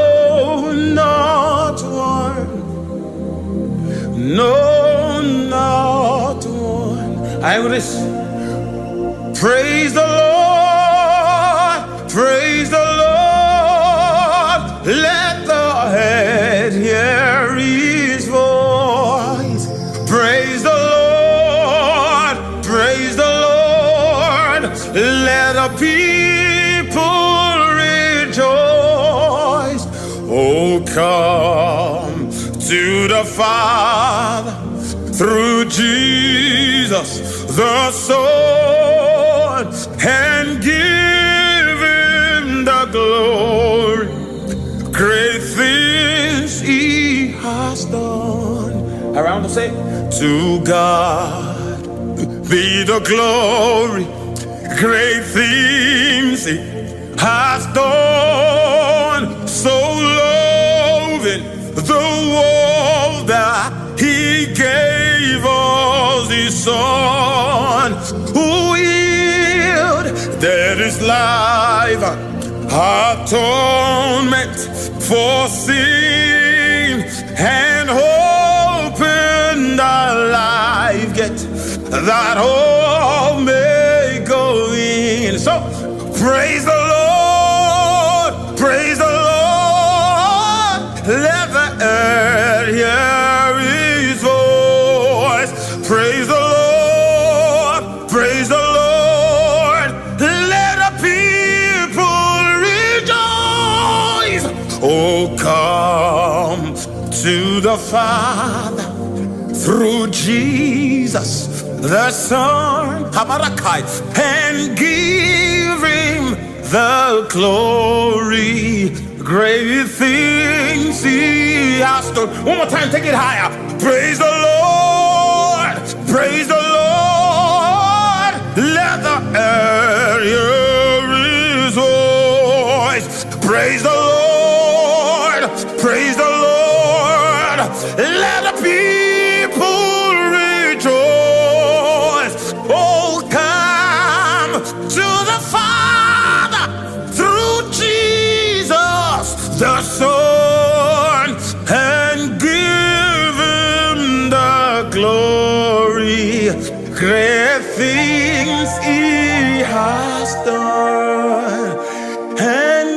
not one. No, not one. I will listen. Praise the Lord. Praise the Lord. Let the head hear His voice. Praise the Lord. Praise the Lord. Let the people rejoice. Oh, come to the Father through Jesus the Son, and give Him the glory. Great things He has done. Around to say, to God be the glory. Great things He has done. So loving the world that He gave us His Son, who yielded His life, atonement for sin, and opened our life gate that all may go in. So praise the Lord, praise the Lord. Let the earth hear His voice. Praise the Lord, praise the Lord. Let the people rejoice. Oh, come to the Father through Jesus the Son, and give Him the glory. Great things He has done. One more time, take it higher. Praise the Lord, praise the Lord. Let the earth hear His voice. Praise the Lord, praise the Lord. Let the people rejoice. Oh, come to the Father through Jesus the Son, and give Him the glory. Great things He has done, and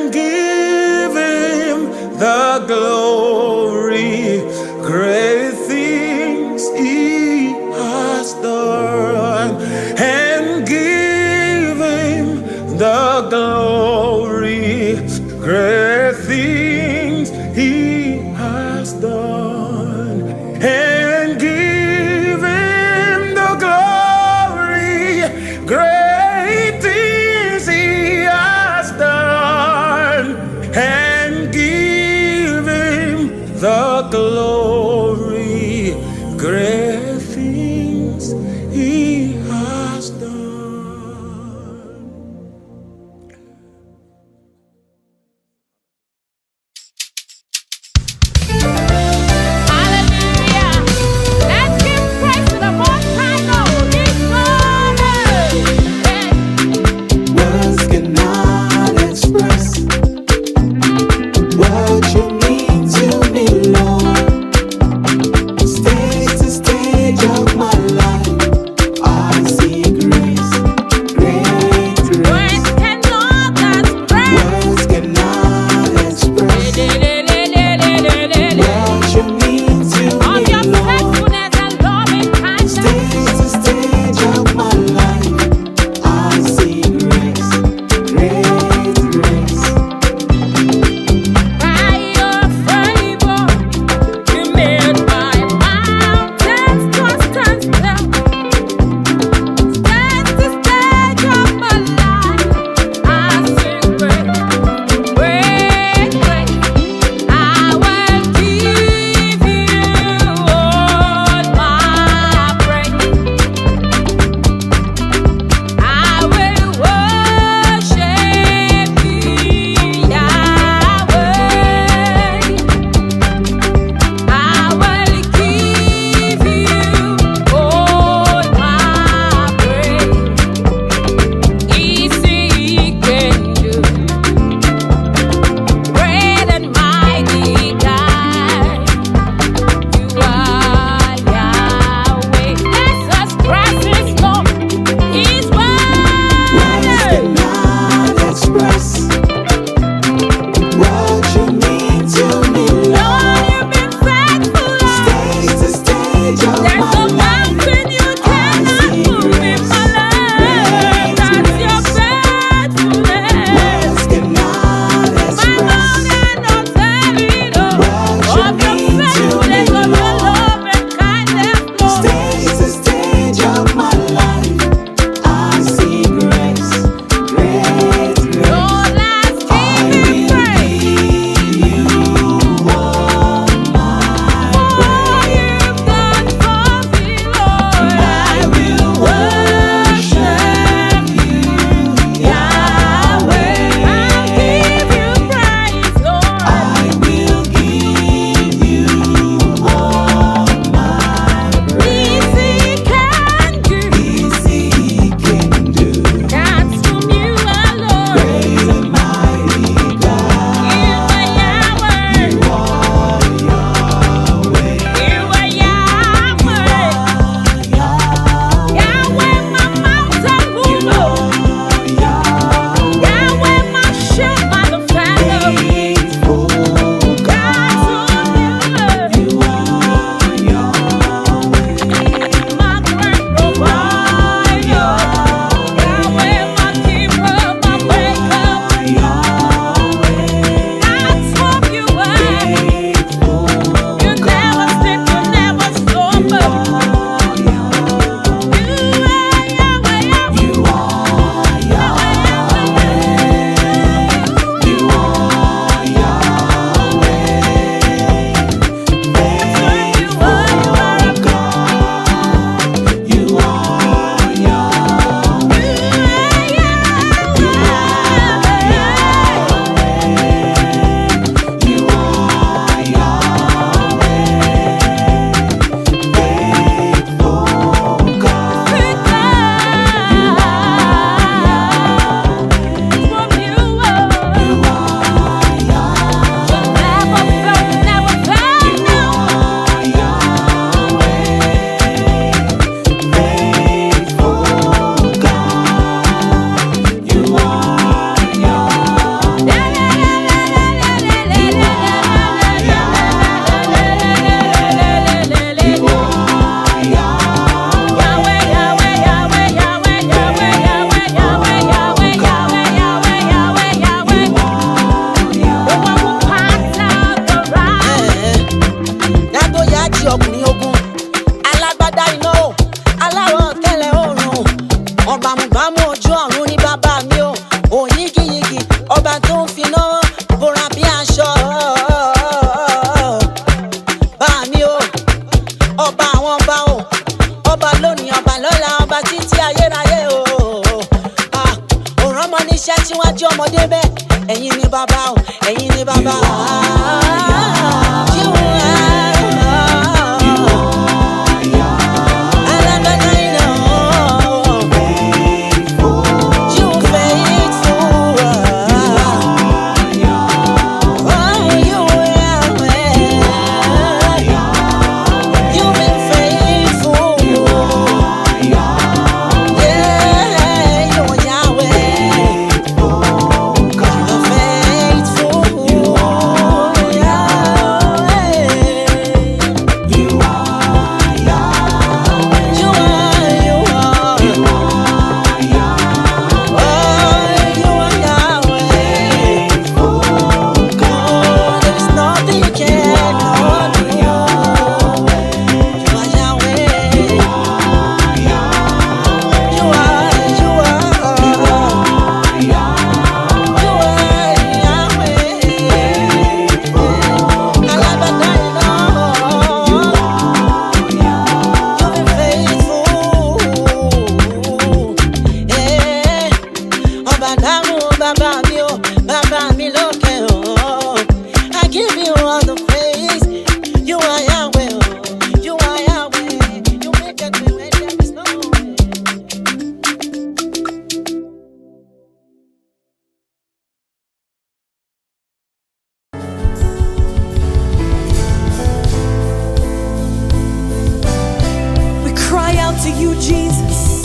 To you, Jesus.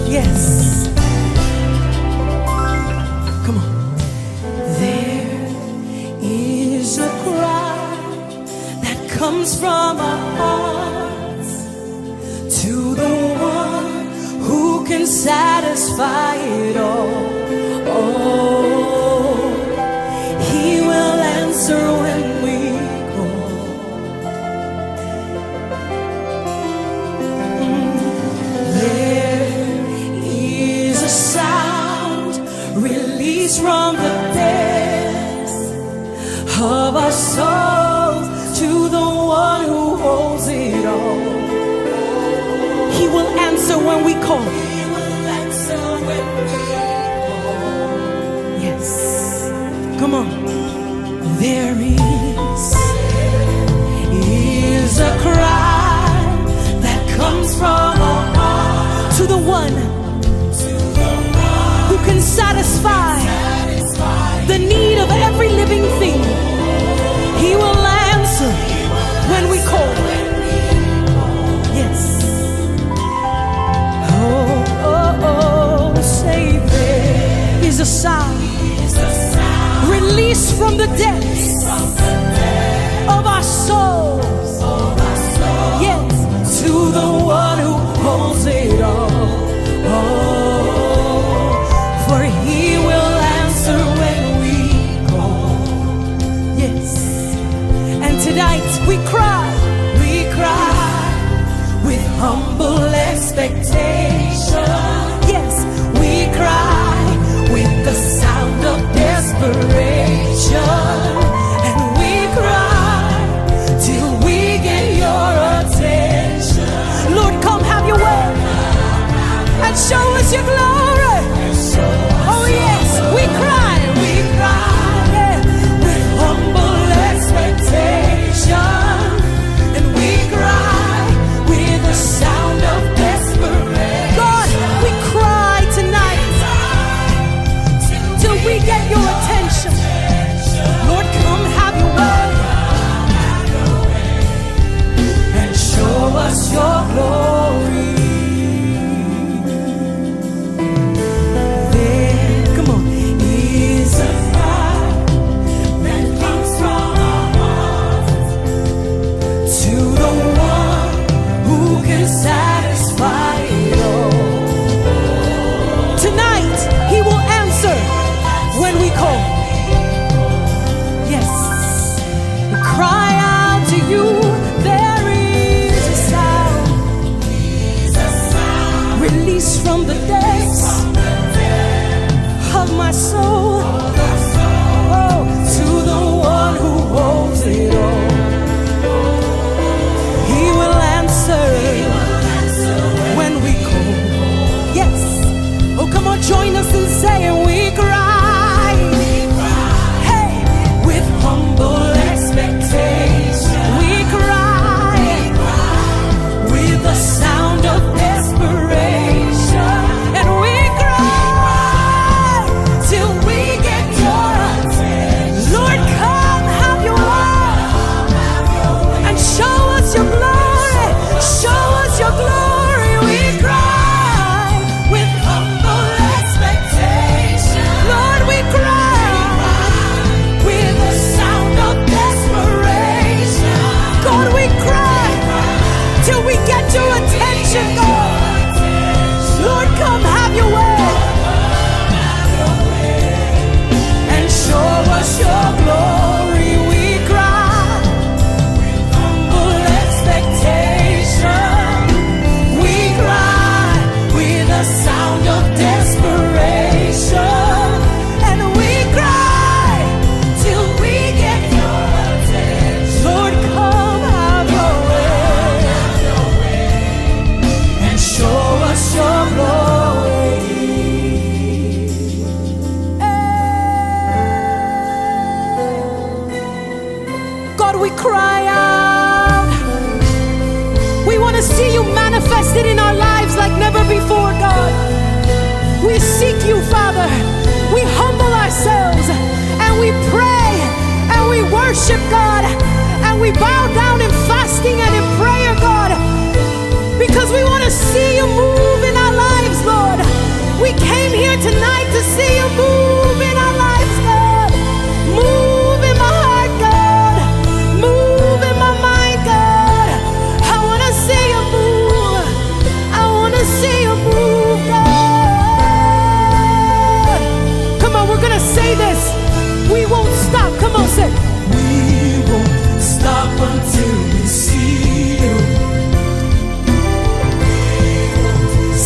Yes. Come on. There is a cry that comes from our hearts to the one who can satisfy it all. Oh, he will answer when we from the depths of our souls to the one who holds it all. He will answer when we call. He will answer when we call. Yes. Come on. There is a cry that comes from our heart to the one who can satisfy the need of every living thing. He will answer when we call. Yes. Oh, say there is a sound released from the depths of our souls. Yes, to the one who holds it all. For he will answer when we call. Yes. And tonight we cry with humble expectation. Yes, we cry with the sound of desperation. And we cry till we get your attention. Lord, come have your way and show us your glory. Oh yes, we cry yeah, with humble expectation. And we cry with the sound of desperation. God, we cry tonight till we get your attention. Lord, come cry out. We want to see you manifested in our lives like never before, God. We seek you, Father. We humble ourselves and we pray and we worship, God, and we bow down in fasting and in prayer, God, because we want to see you move in our lives, Lord. We came here tonight to see you move in our lives, God. Move in my heart, God. Move in my mind, God. I want to see you move. I want to see you move, God. Come on, we're going to say this. We won't stop. Come on, say. We won't stop until we see you.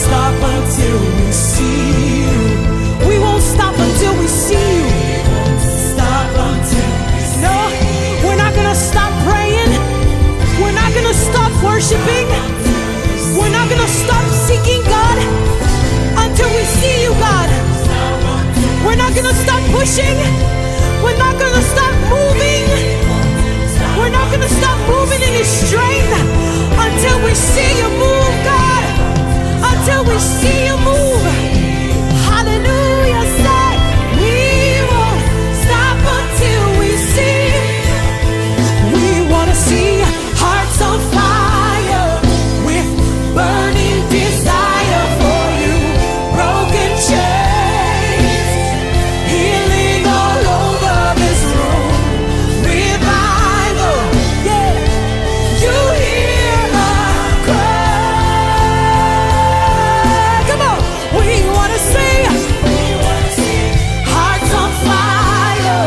Stop until we see you. We won't stop until we see you. Stop until we see you. No, we're not gonna stop praying. We're not gonna stop worshiping. We're not gonna stop seeking God until we see you, God. We're not gonna stop pushing. We're not gonna stop moving. We're not gonna stop moving in His strength until we see you move, God. Until we see you move. Hallelujah. Say, we won't stop until we see. We want to see hearts on fire with burning desire for you. Broken chains, healing all over this room. Revival, yeah. You hear our cry. Come on, we want to see hearts on fire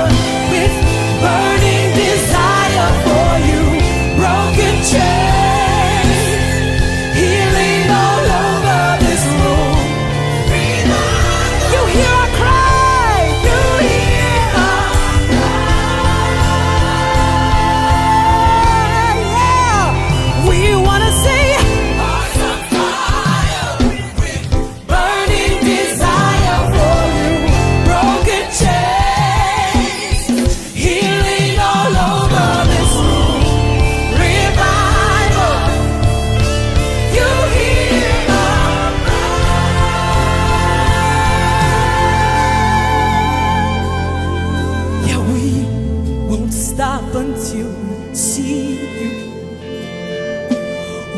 with burning desire for you. Broken chains, healing all over this room. You hear our cry. You hear our cry. Yeah. We want to see hearts on fire with burning desire for you. Broken chains, healing all over this room. Revival, you hear our cry. Yeah, we won't stop until we see you.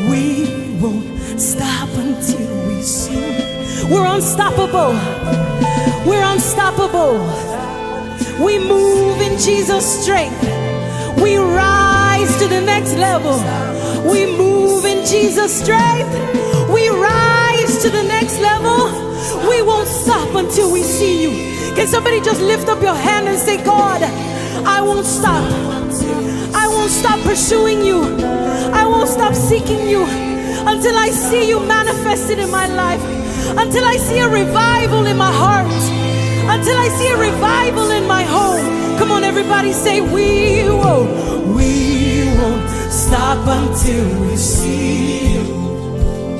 We won't stop until we see you. We're unstoppable. We're unstoppable. We move in Jesus' strength. We rise to the next level. We move in Jesus' strength. We rise to the next level. We won't stop until we see you. Can somebody just lift up your hand and say, God, I won't stop. I won't stop pursuing you. I won't stop seeking you until I see you manifested in my life. Until I see a revival in my heart. Until I see a revival in my home. Come on, everybody say, we won't stop until we see you.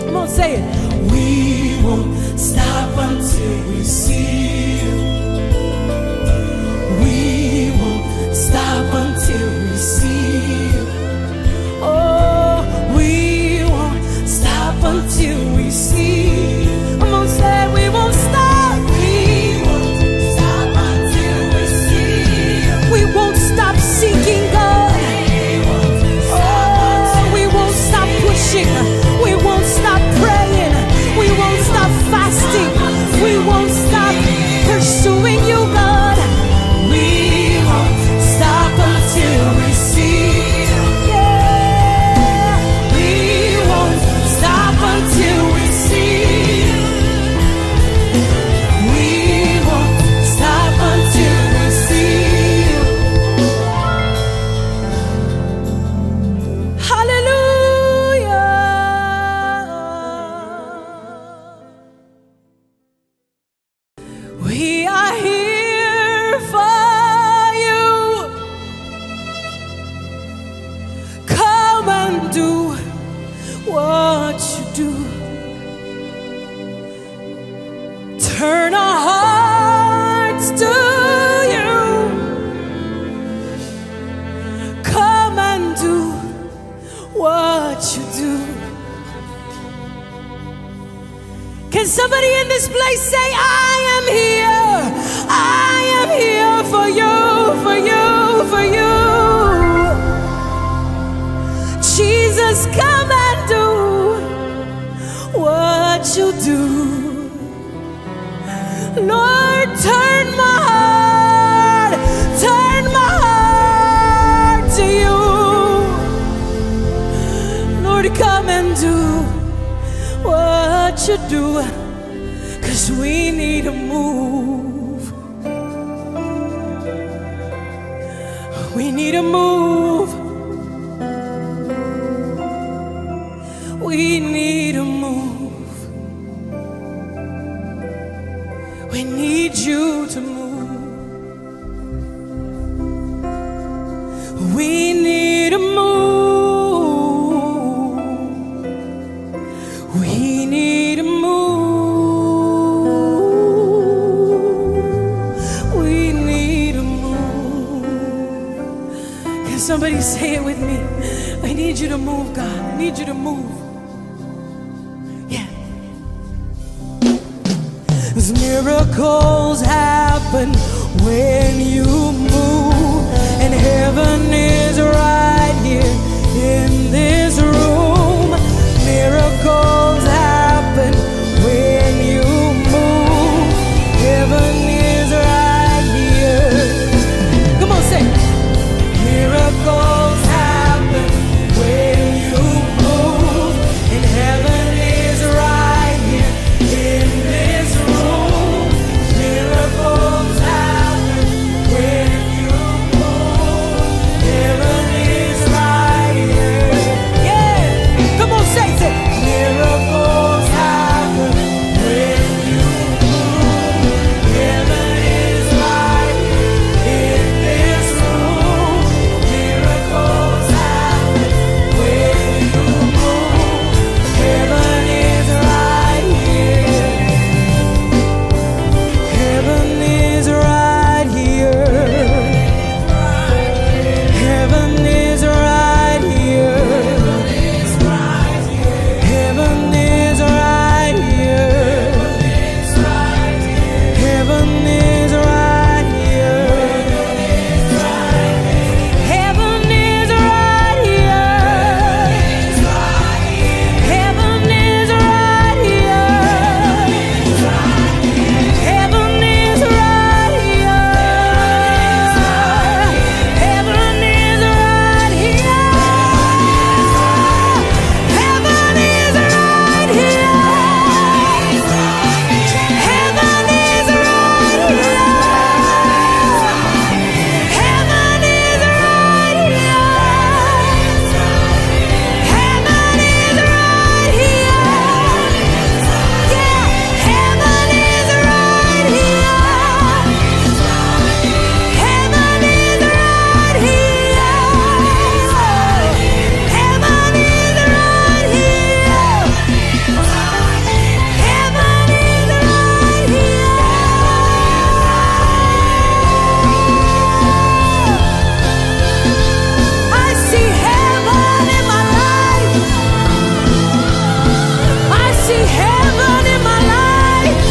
Come on, say it. We won't stop until we see you. We won't stop until we see you. Oh, we won't Stop until we see you. Come on, say we won't stop. We won't stop until we see you. We won't stop seeking God. Oh, we won't stop pushing. We won't stop praying. We won't stop fasting. We won't stop pursuing you, God. We won't stop until we see you. Yeah. We won't stop until we see you. We won't stop until we see you. Hallelujah. We are here for you. Come and do what you do. Turn our hearts to you. Come and do Somebody in this place say, I am here. I am here for you, for you, for you. Jesus, come and do what you do. Lord, turn my heart to you. Lord, come and do what you do, 'cause we need a move. We need a move. We need a move. We need you to move. We need a move. We need a move. We need a move. Can somebody say it with me? I need you to move, God. I need you to move. Yeah. 'Cause miracles happen when you move, and heaven is right here in this room. Miracles happen when you move. Heaven is right here. Come on, say. Miracles happen when you move, and heaven is right here in this room. Miracles happen when you move. Heaven is right here. Yeah. Come on, say it. Miracles happen when you move. Heaven is right here in this room. Miracles happen when you move. Heaven is right here. Heaven is right here. Heaven is right here. Heaven is right here. Heaven is right here. Heaven is right here. Heaven is right here. Heaven is right here. Heaven is right here. Heaven is right here. Heaven is right here. Heaven is right here. Heaven is right here. Yeah, heaven is right here. Heaven is right here. Heaven is right here. Heaven is right here. I see heaven in my life. I see heaven in my life.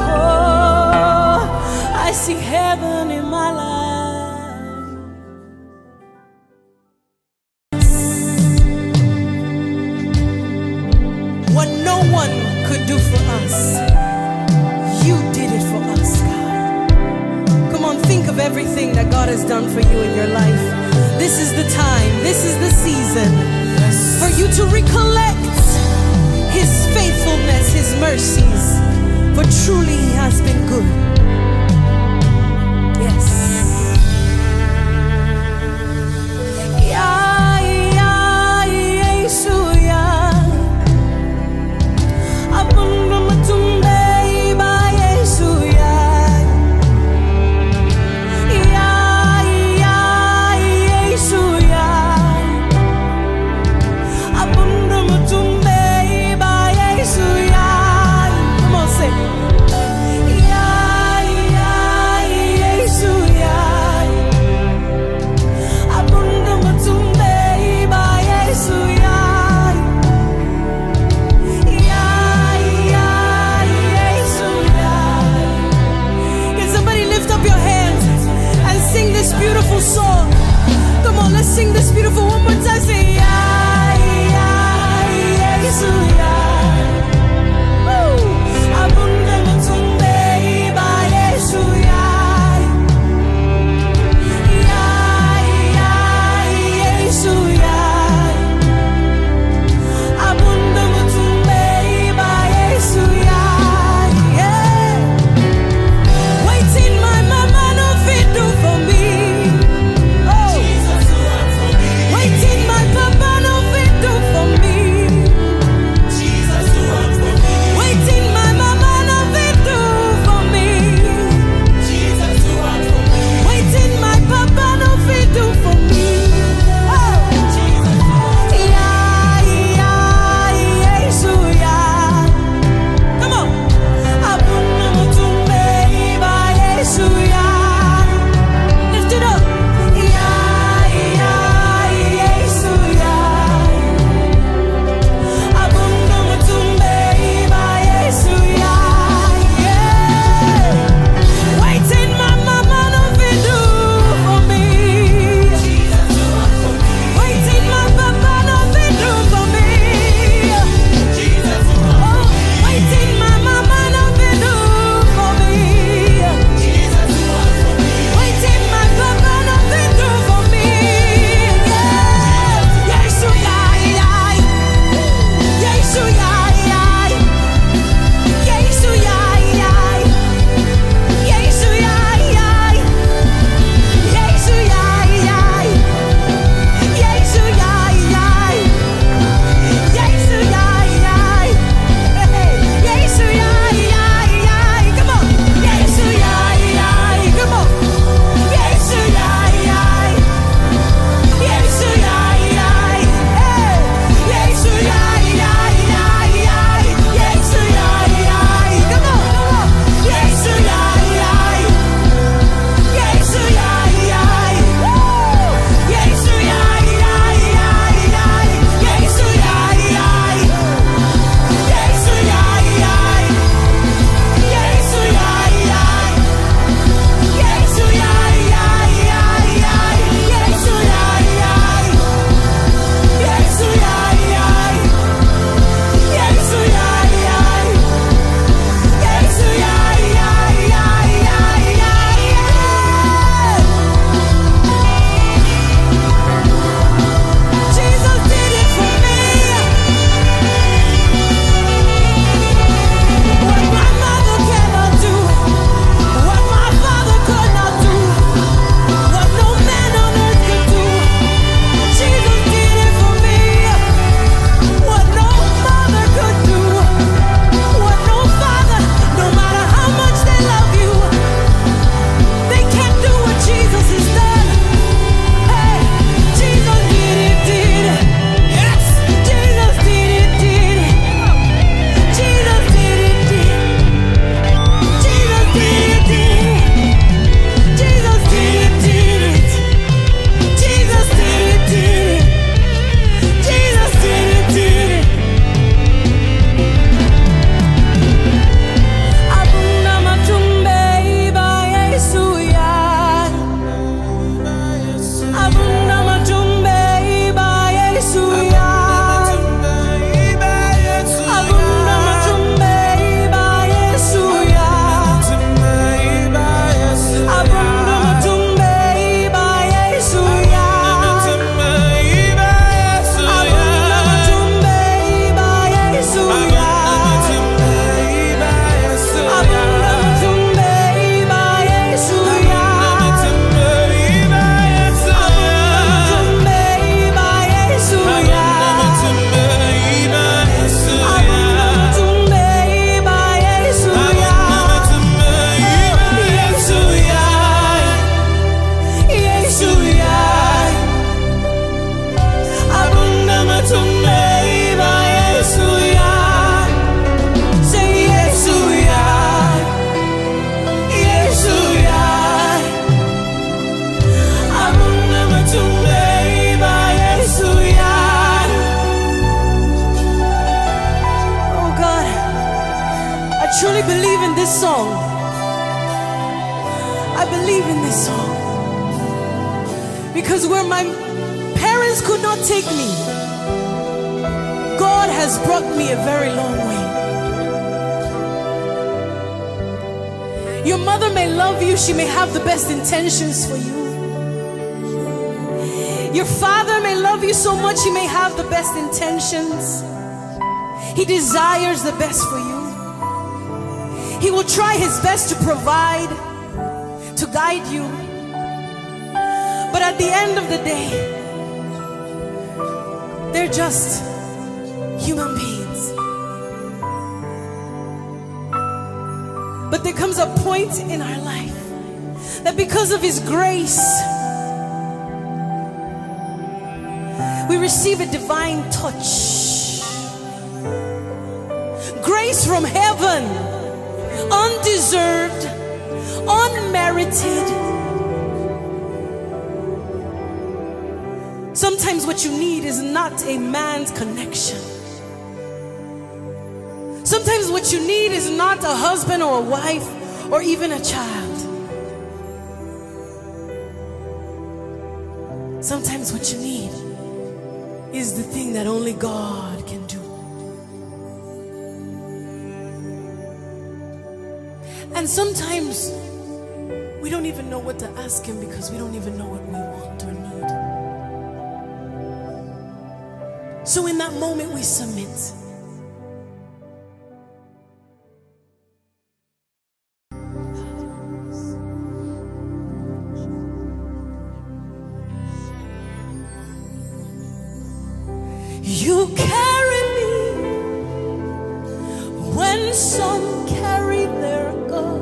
Oh, I see heaven in my life. What no one could do for us, you did it for us, God. Come on, think of everything that God has done for you in your life. This is the time, this is the season for you to recollect His faithfulness, His mercies, for truly He has been good. Yes. Yeah, yeah, Jesus, yeah. Abunda matumbe ba Jesus, yeah. Yeah, yeah, Jesus, yeah. Abunda matumbe ba Jesus, yeah. Come on, say. believe in this song because where my parents could not take me, God has brought me a very long way. Your mother may love you, she may have the best intentions for you. Your father may love you so much, he may have the best intentions. He desires the best for you. He will try his best to provide, to guide you. But at the end of the day, they're just human beings. But there comes a point in our life that because of his grace, we receive a divine touch. Grace from heaven, undeserved, unmerited. Sometimes what you need is not a man's connection. Sometimes what you need is not a husband or a wife or even a child. Sometimes what you need is the thing that only God can do. And sometimes we don't even know what to ask him because we don't even know what we want or need. So in that moment we submit. You carry me when some carry their God.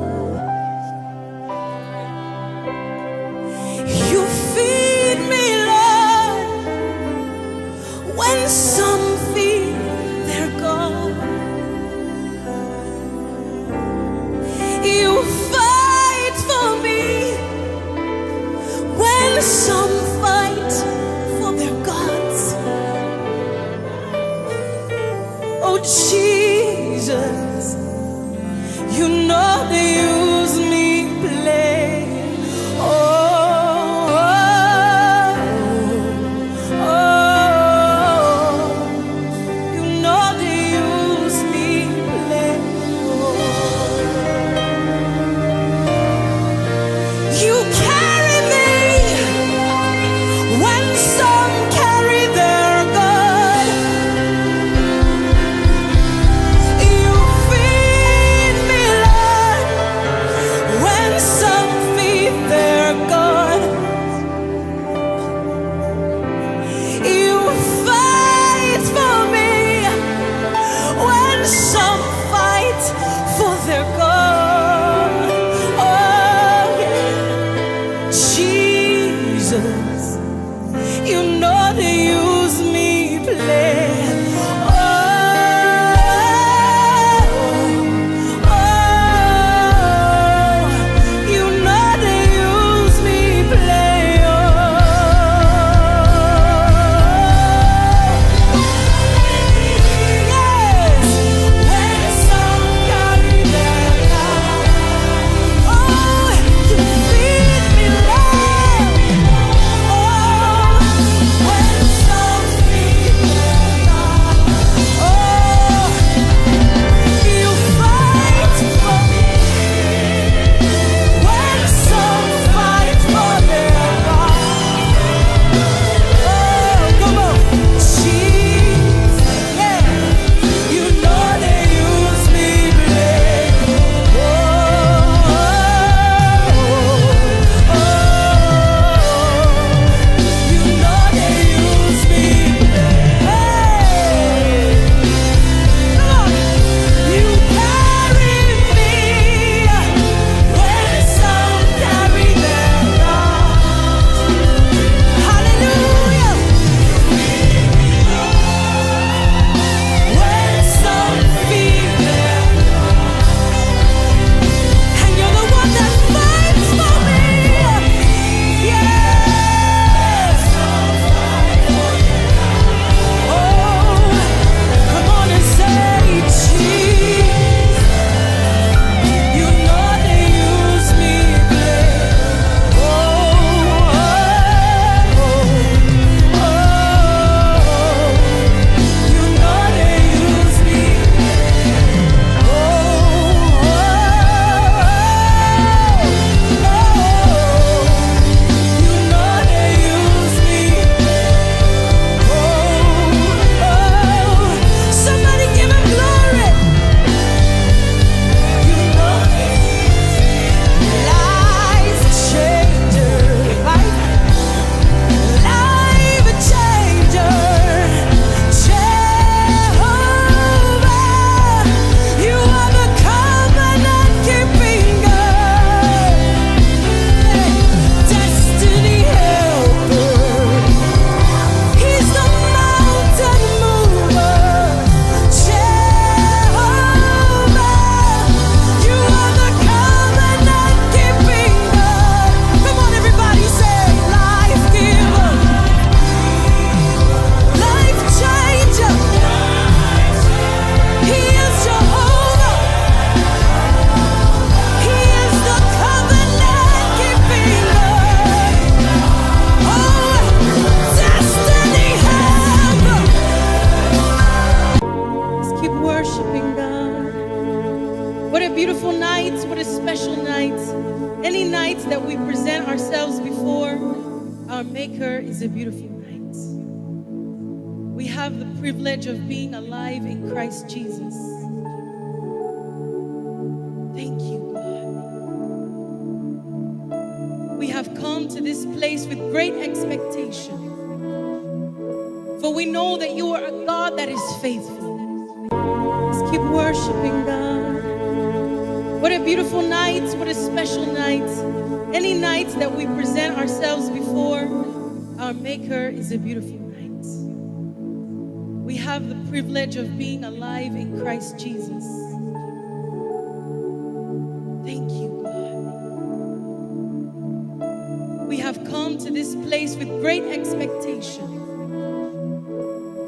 You feed me, Lord, when some feed their God. You fight for me when some fight for their gods. Oh Jesus, you know they use me play. Oh, oh, oh, you know they use me play. Oh. You carry me when some carry their God. a special night. Any night that we present ourselves before our Maker is a beautiful night. We have the privilege of being alive in Christ Jesus. Thank you, God. We have come to this place with great expectation, for we know that you are a God that is faithful. Let's keep worshiping God. What a beautiful night, what a special night. Any night that we present ourselves before our Maker is a beautiful night. We have the privilege of being alive in Christ Jesus. Thank you, God. We have come to this place with great expectation,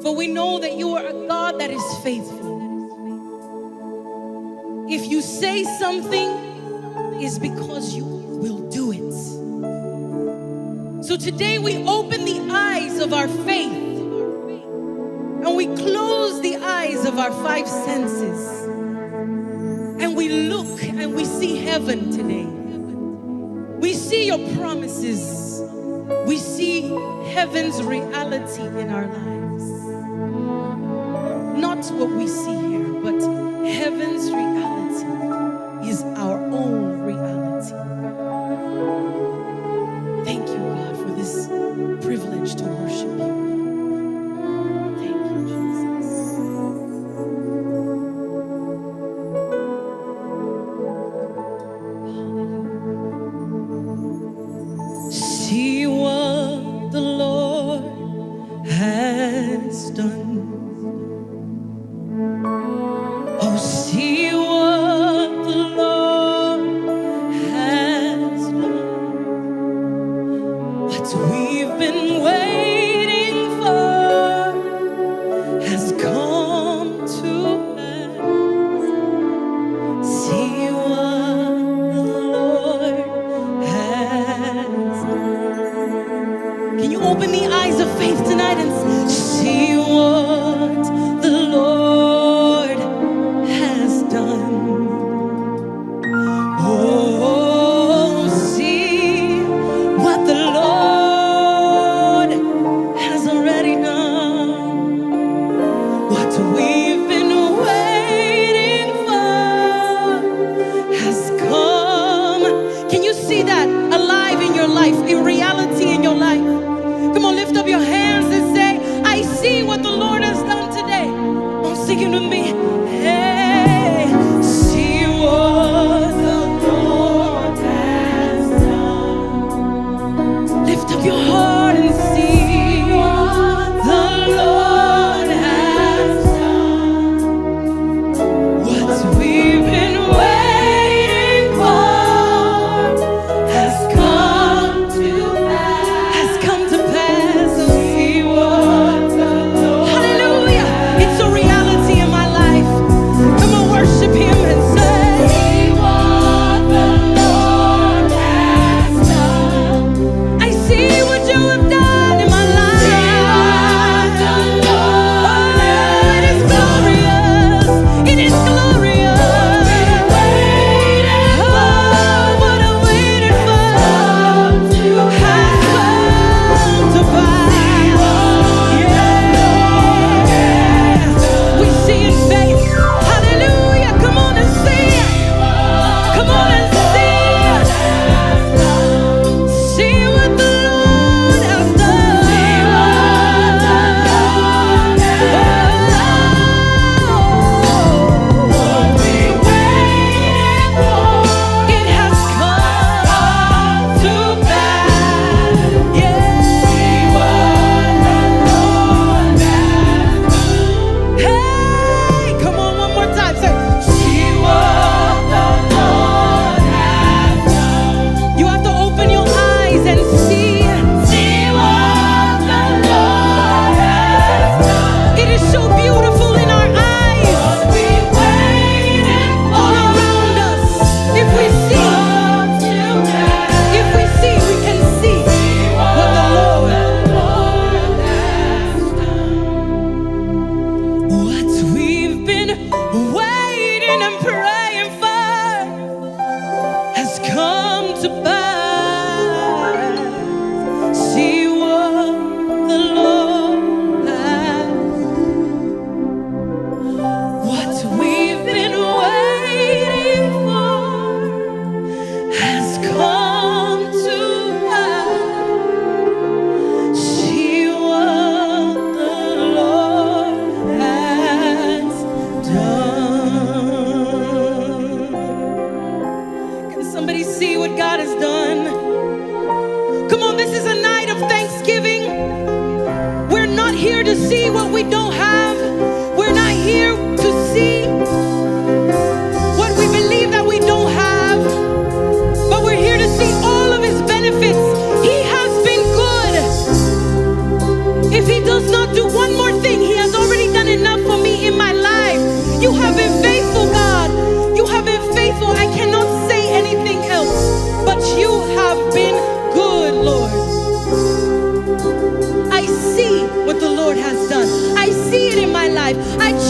for we know that you are a God that is faithful. If you say something, it's because you will do it. So today we open the eyes of our faith and we close the eyes of our five senses and we look and we see heaven today. We see your promises. We see heaven's reality in our lives. Not what we see here, but heaven's reality is our own reality. Thank you, God, for this privilege to worship you. Thank you, Jesus. Hallelujah. See what the Lord has done. Oh, see what the Lord has done. What we've been waiting for has come to pass. See what the Lord has done. Can you open the eyes of faith tonight and see what the Lord has done? Oh, see what the Lord has already done. What we've been waiting for has come. Can you see that alive in your life, in reality in your life? Come on, lift up your hands and say, I see what the Lord has done today. Oh, sing it with me. Hey, see what the Lord has done. Lift up your heart and see what the Lord has done. What we've been waiting for has come to pass. Has come to pass. See what the Lord. Hallelujah. It's a reality in my life.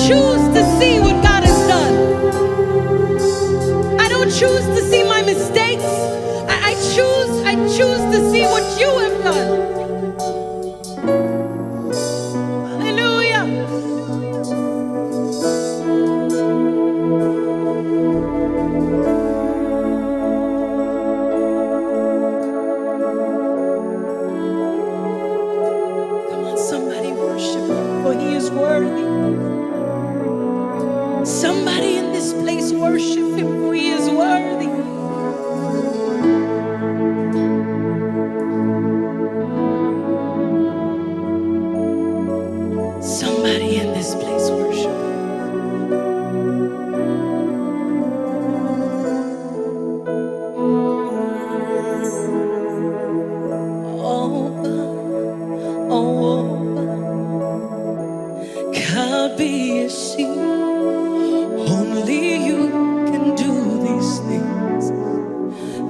choose to see what God has done. I don't choose to see my mistakes. I choose to see what you have done. Hallelujah. Come on, somebody worship him, for he is worthy. Somebody in this place worship him, for he is worthy. Somebody in this place worship him. Oh, Kabiyesi, only you can do these things.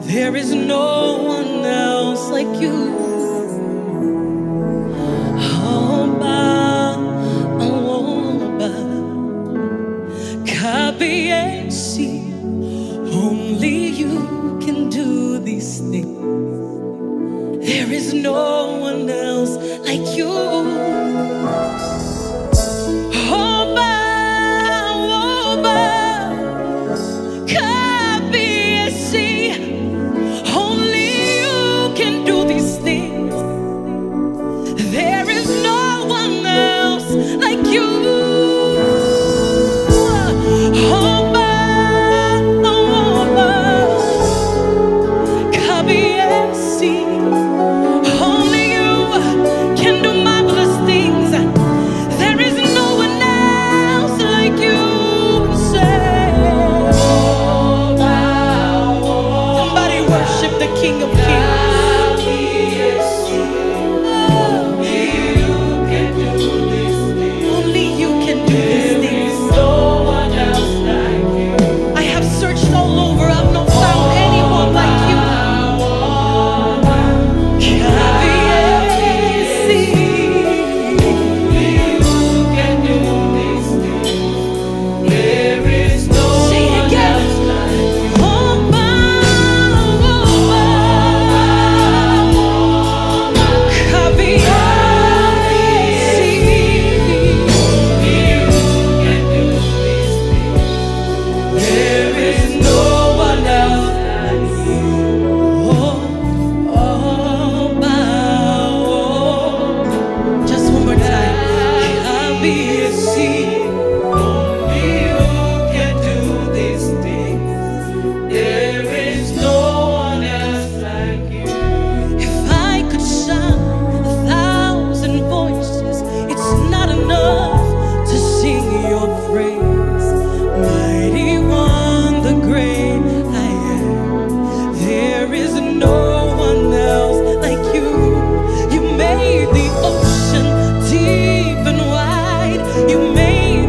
There is no one else like you. Kabiyesi, only you can do these things. There is no one else like you. Kabiyesi, only you can do these things. There is no one else like you. Kabiyesi, only you can do marvelous things. There is no one else like you. Say, somebody worship the King of Kings. Only you can do these things. I have searched all over. I've not found anyone like you. Kabiyesi, say it again. Just one more time. Kabiyesi, only you can do these things. There is no one else like you. If I could shout 1,000 voices, it's not enough to sing your praise. Mighty One, the great I am. There is no one else like you. You made the ocean deep and wide. You made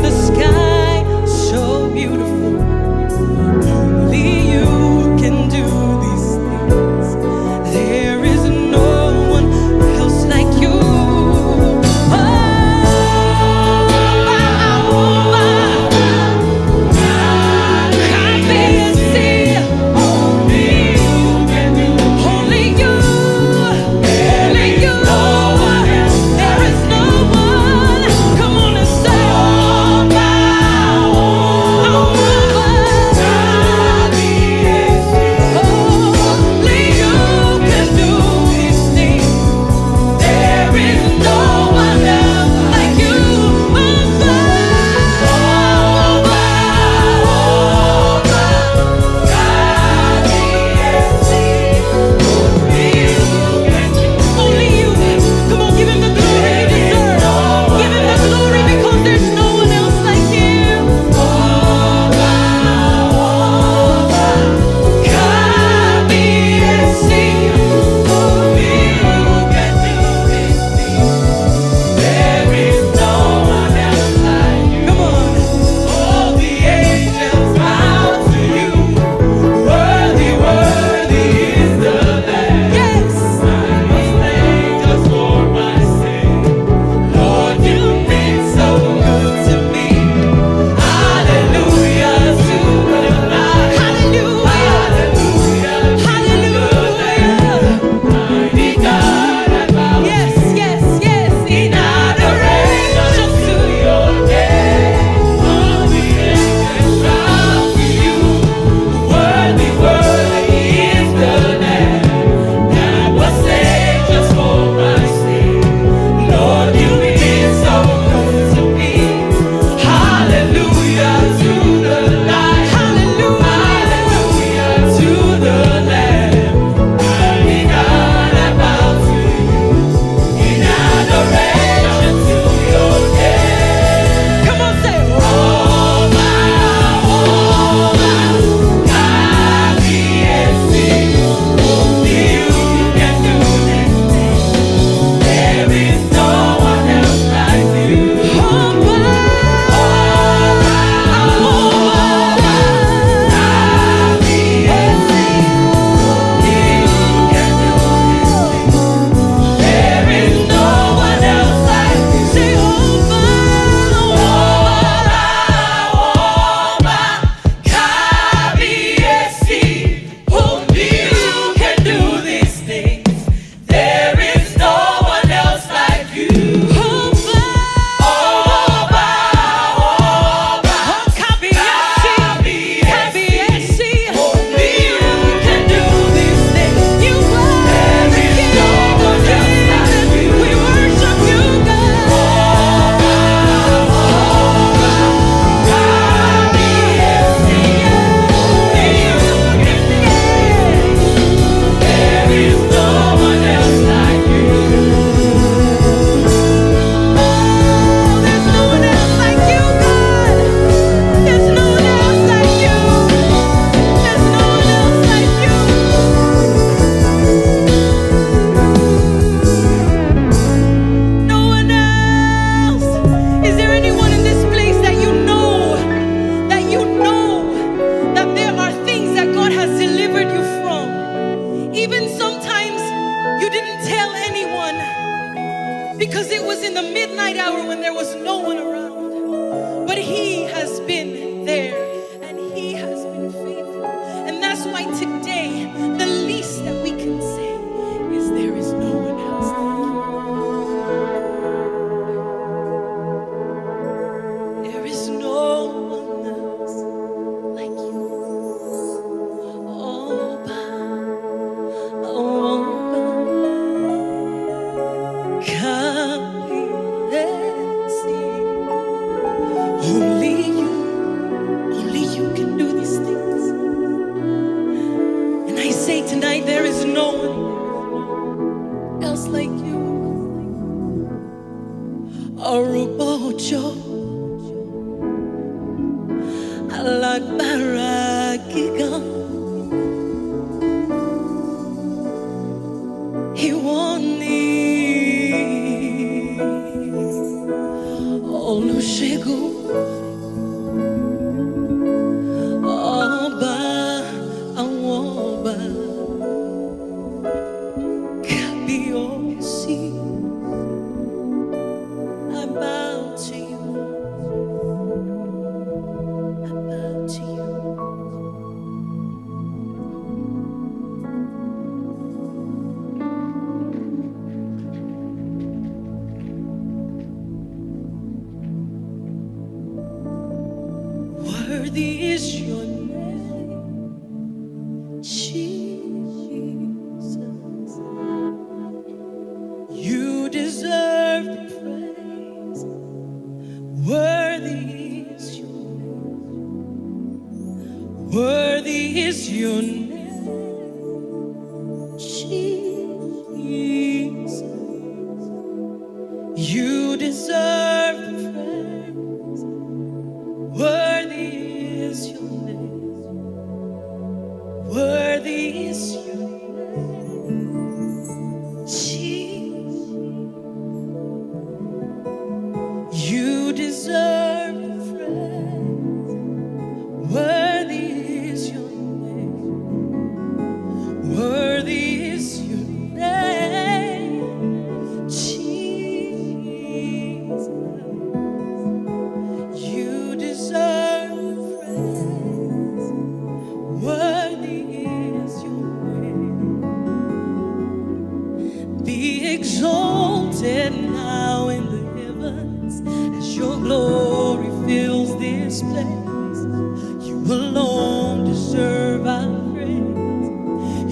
Alágbára gíga, ìwọ ni olùṣègùn, ọba àwọn ọba, kábíyèsí. I bow to you. I bow to you. Worthy is your name, Jesus. You deserve the praise. Worthy is your name. Worthy is your name, Jesus. You deserve the praise. Worthy is your name. Worthy is your name, Jesus. You deserve the praise. Worthy is your name. Worthy is your name, Jesus. You deserve the praise. Worthy is your name. Be exalted now in the heavens as your glory fills this place. You alone deserve our praise.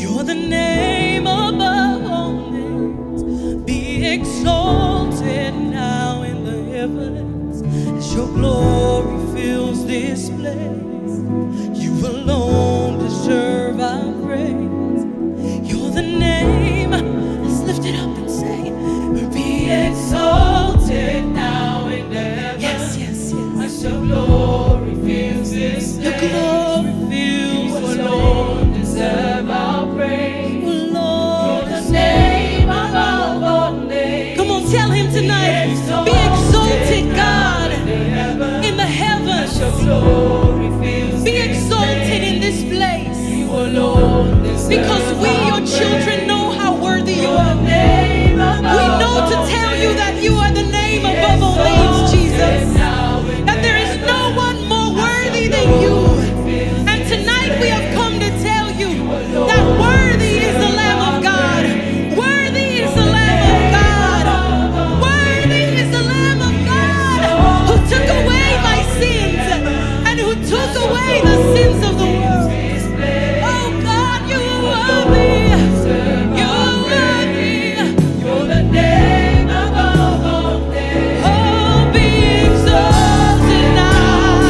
You're the name above all names. Be exalted now in the heavens as your glory fills this place. You alone deserve our praise. You're the name. Let's lift it up and say, be exalted now in the heavens. Yes, yes, yes. As your glory fills this place. Your glory fills this place. You alone deserve our praise. Oh Lord, you're the name above all names. Come on, tell him tonight. Be exalted, God, in the heavens. As your glory fills. Be exalted in this place. You alone deserve. Because we, your children, know how worthy you are. We know to tell you that you are the name above all names, Jesus. That there is no one more worthy than you. And tonight we have come to tell you that worthy is the Lamb of God. Worthy is the Lamb of God. Worthy is the Lamb of God who took away my sins and who took away the sins of the world. Oh God, you are worthy. You are worthy. You're the name above all names. Oh, be exalted now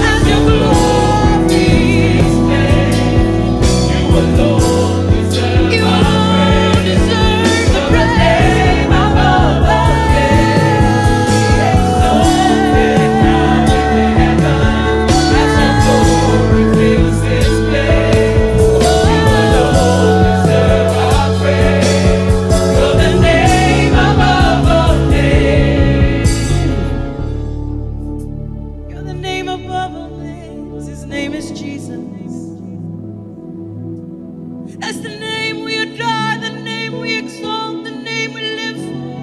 as your glory is made. You alone deserve. You alone deserve the praise. Above all names. Exalted now in the heavens as your glory fills this place. You alone deserve our praise. You're the name above all names. You're the name above all names. His name is Jesus. That's the name we adore, the name we exalt, the name we live for.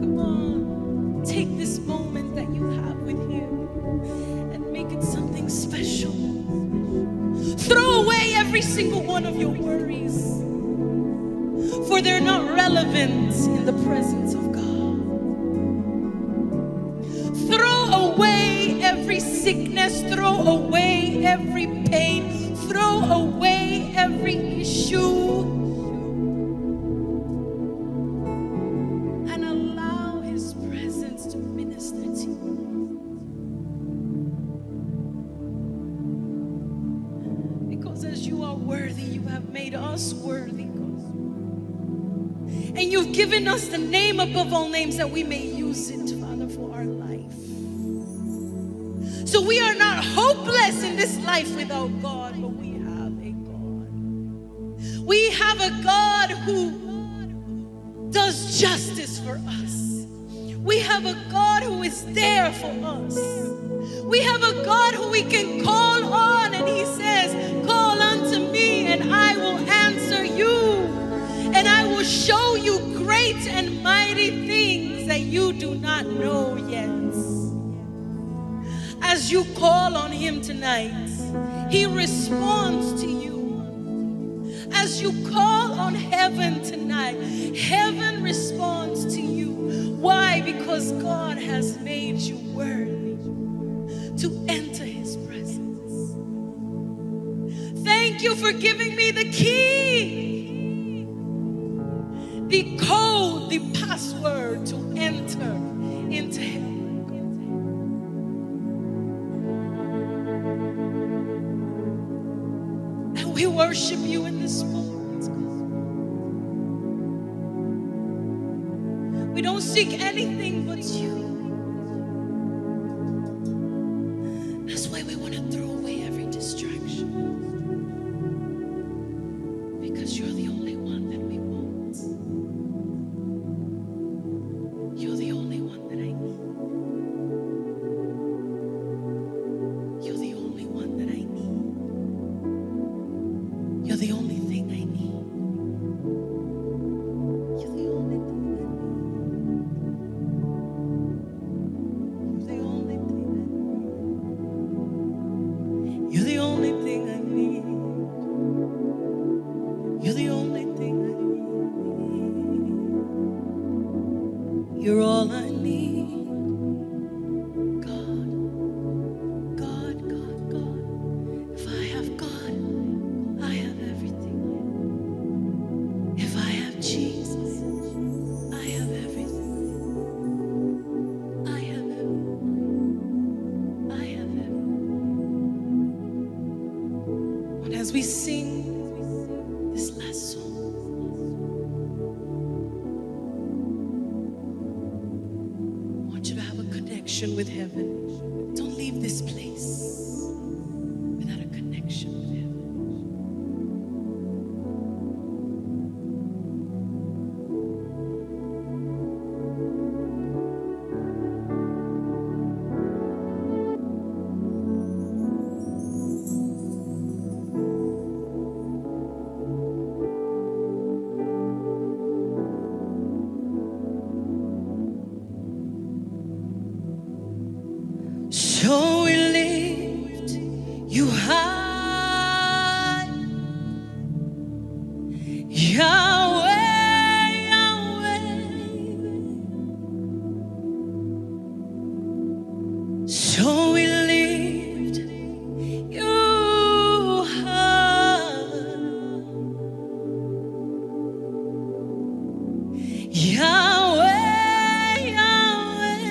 Come on, take this moment that you have with Him and make it something special. Throw away every single one of your worries, for they're not relevant in the presence of God. Throw away every sickness, throw away every pain, throw away every issue, and allow His presence to minister to you. Because as you are worthy, you have made us worthy. And you've given us the name above all names that we may use it, Father, for our life. So we are not hopeless in this life without God, but we have a God. We have a God who does justice for us. We have a God who is there for us. We have a God who we can call on, and he says, call unto me and I will answer you, and I will show you great and mighty things that you do not know yet. As you call on him tonight, he responds to you. As you call on heaven tonight, heaven responds to you. Why? Because God has made you worthy to enter his presence. Thank you for giving me the key, the code, the password to enter into heaven. And we worship you in this moment. We don't seek anything but you. That's why we want to throw away every distraction. Because you're the only one that we want. You're the only one that I need. You're the only one that I need. You're the only thing I need. You're the only thing I need. You're the only thing I need. You're the only thing I need. You're all I need. God, God, God, God. If I have God, I have everything. If I have Jesus, I have everything. I have everything. I have everything. And as we sing this last song, I want you to have a connection with heaven. Don't leave this place without a connection with heaven. So we lift you high, Yahweh, Yahweh. So we lift you high, Yahweh, Yahweh.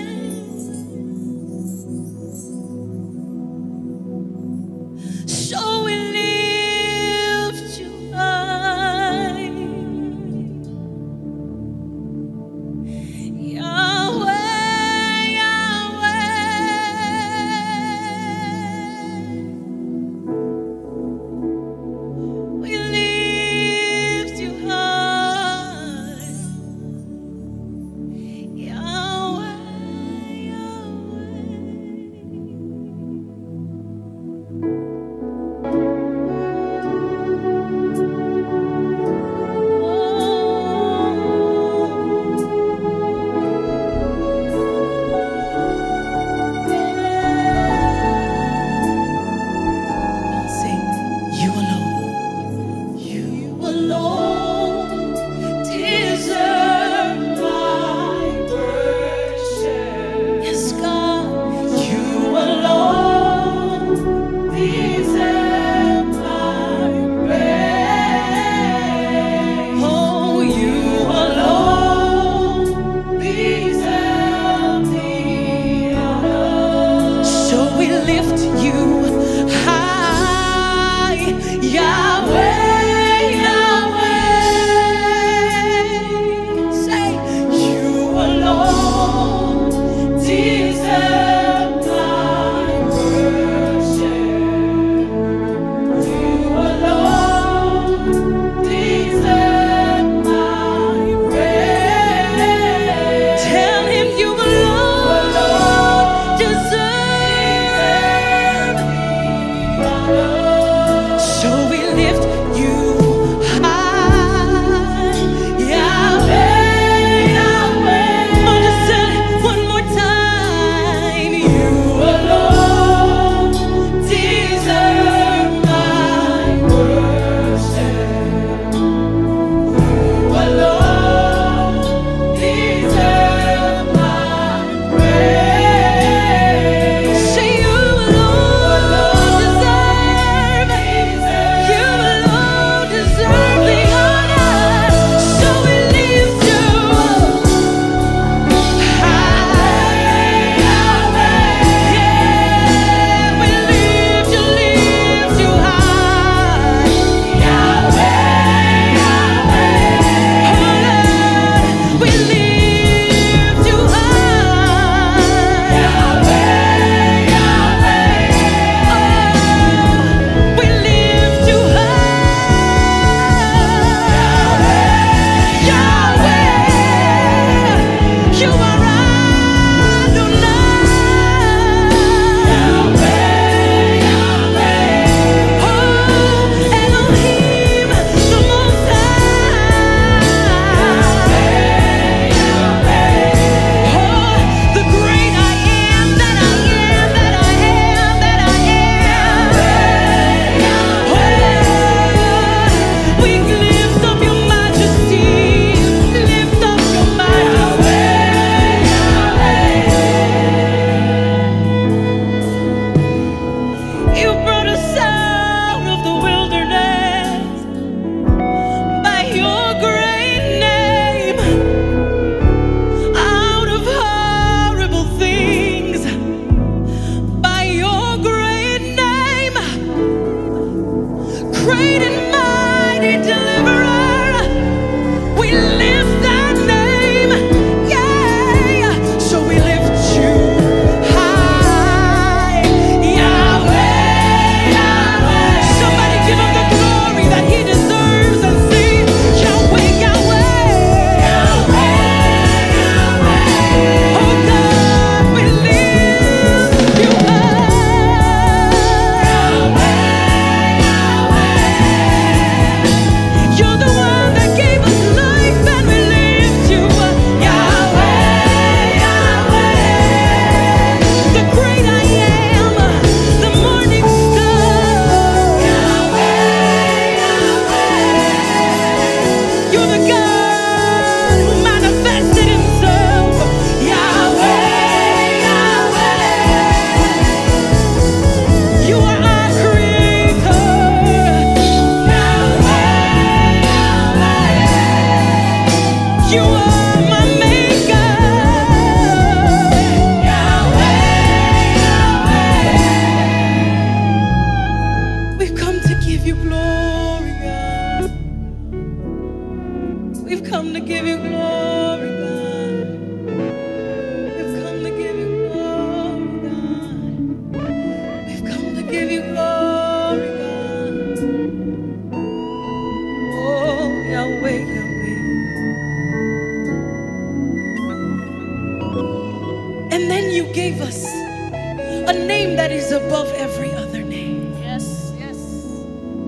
then you gave us a name that is above every other name. Yes, yes.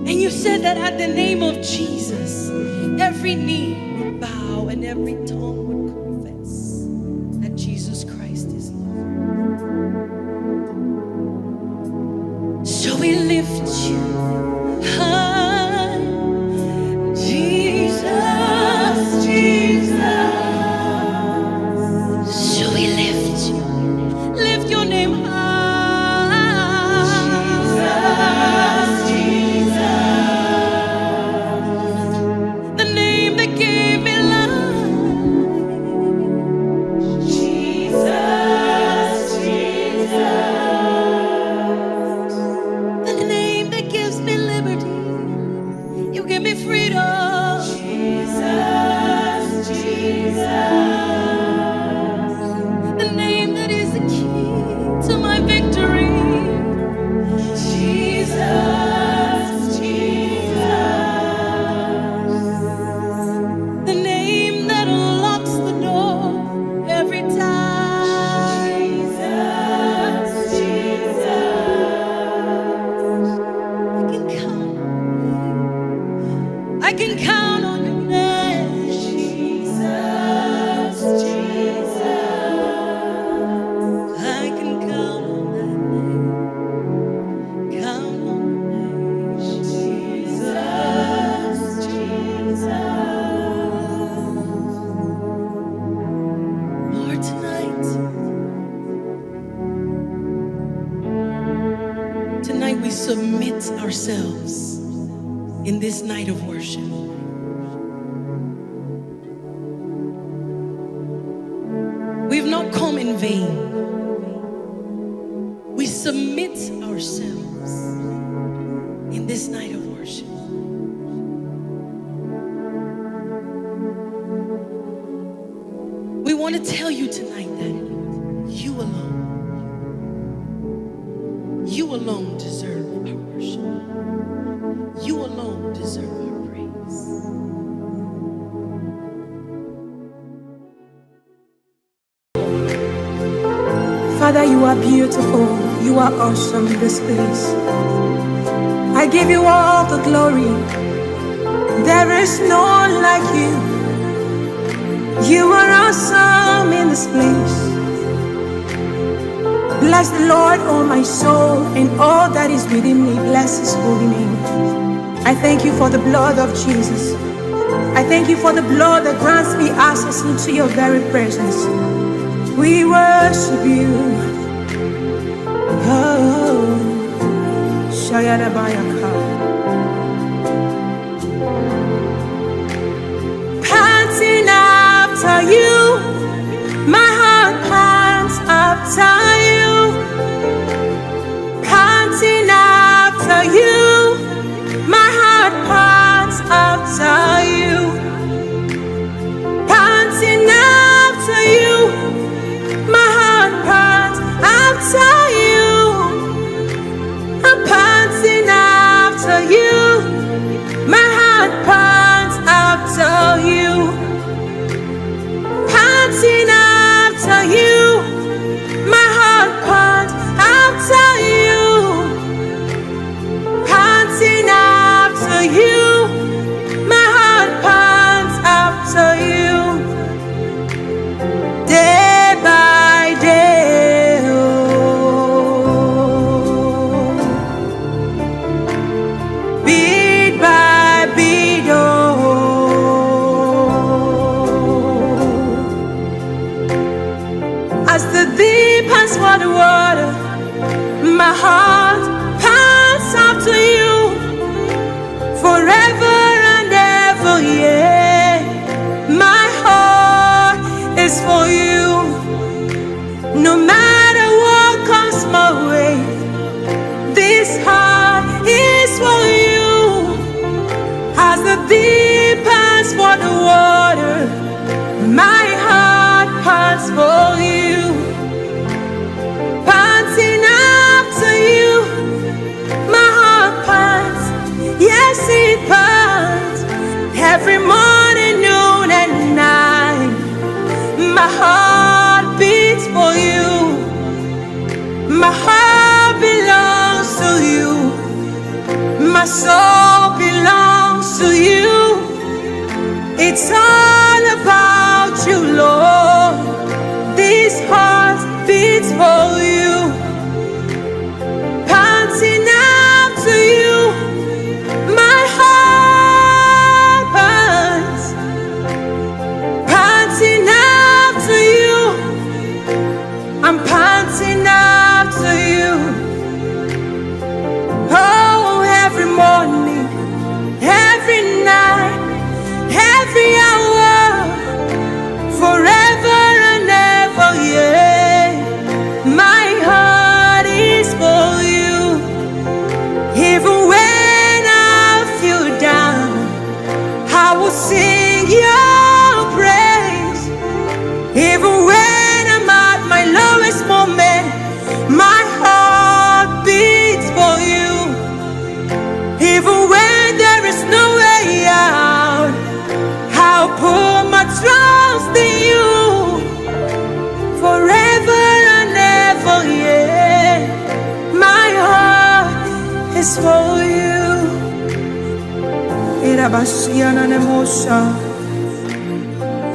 And you said that at the name of Jesus, every knee would bow and every tongue would confess that Jesus Christ is Lord. So we lift you high, Jesus, Jesus. So we lift you, lift your name high, Jesus, Jesus. The name that gave me life, Jesus, Jesus. The name that gives me liberty, you give me freedom, Jesus, Jesus. The name that is the key to my victory, Jesus, Jesus. The name that unlocks the door every time, Jesus, Jesus. I can count on your name, Jesus, Jesus. I can count on that name, count on the name, Jesus, Jesus. Lord, tonight we submit ourselves in this night of worship. We've not come in vain. We submit ourselves in this night of worship. We want to tell you tonight that you alone deserve our worship. You alone deserve our praise. Father, you are beautiful. You are awesome in this place. I give you all the glory. There is no one like you. You are awesome in this place. Bless the Lord, oh my soul, and all that is within me. Bless his holy name. I thank you for the blood of Jesus. I thank you for the blood that grants me access into your very presence. We worship you. Oh, Shayadabayaka. Panting after you, my heart pants after you. Panting after you, my heart pants after you. Panting after you, my heart pants after you. I'm panting after you, my heart pants after you. Panting after you, my heart pants after you. Panting after you, my heart pants after you. Day by day, oh. Beat by beat, oh. As the deep pants for the water, my heart pants after you. Forever and ever, yeah. My heart is for you. No matter what comes my way, this heart is for you. As the deep pants for the water, my heart pants for you. Panting after you, my heart pants. Yes, it pants. Every morning, noon, and night, my heart beats for you.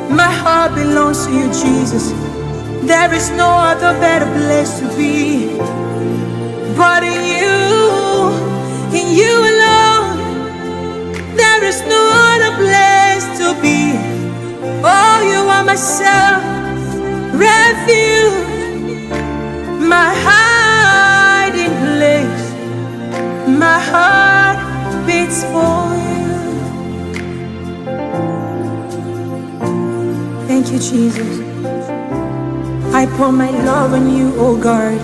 My heart belongs to you, Jesus. There is no other better place to be. But in you alone, there is no other place to be. Oh, you are my self, refuge, my hiding place. My heart beats for you. Thank you, Jesus. I pour my love on you, oh God.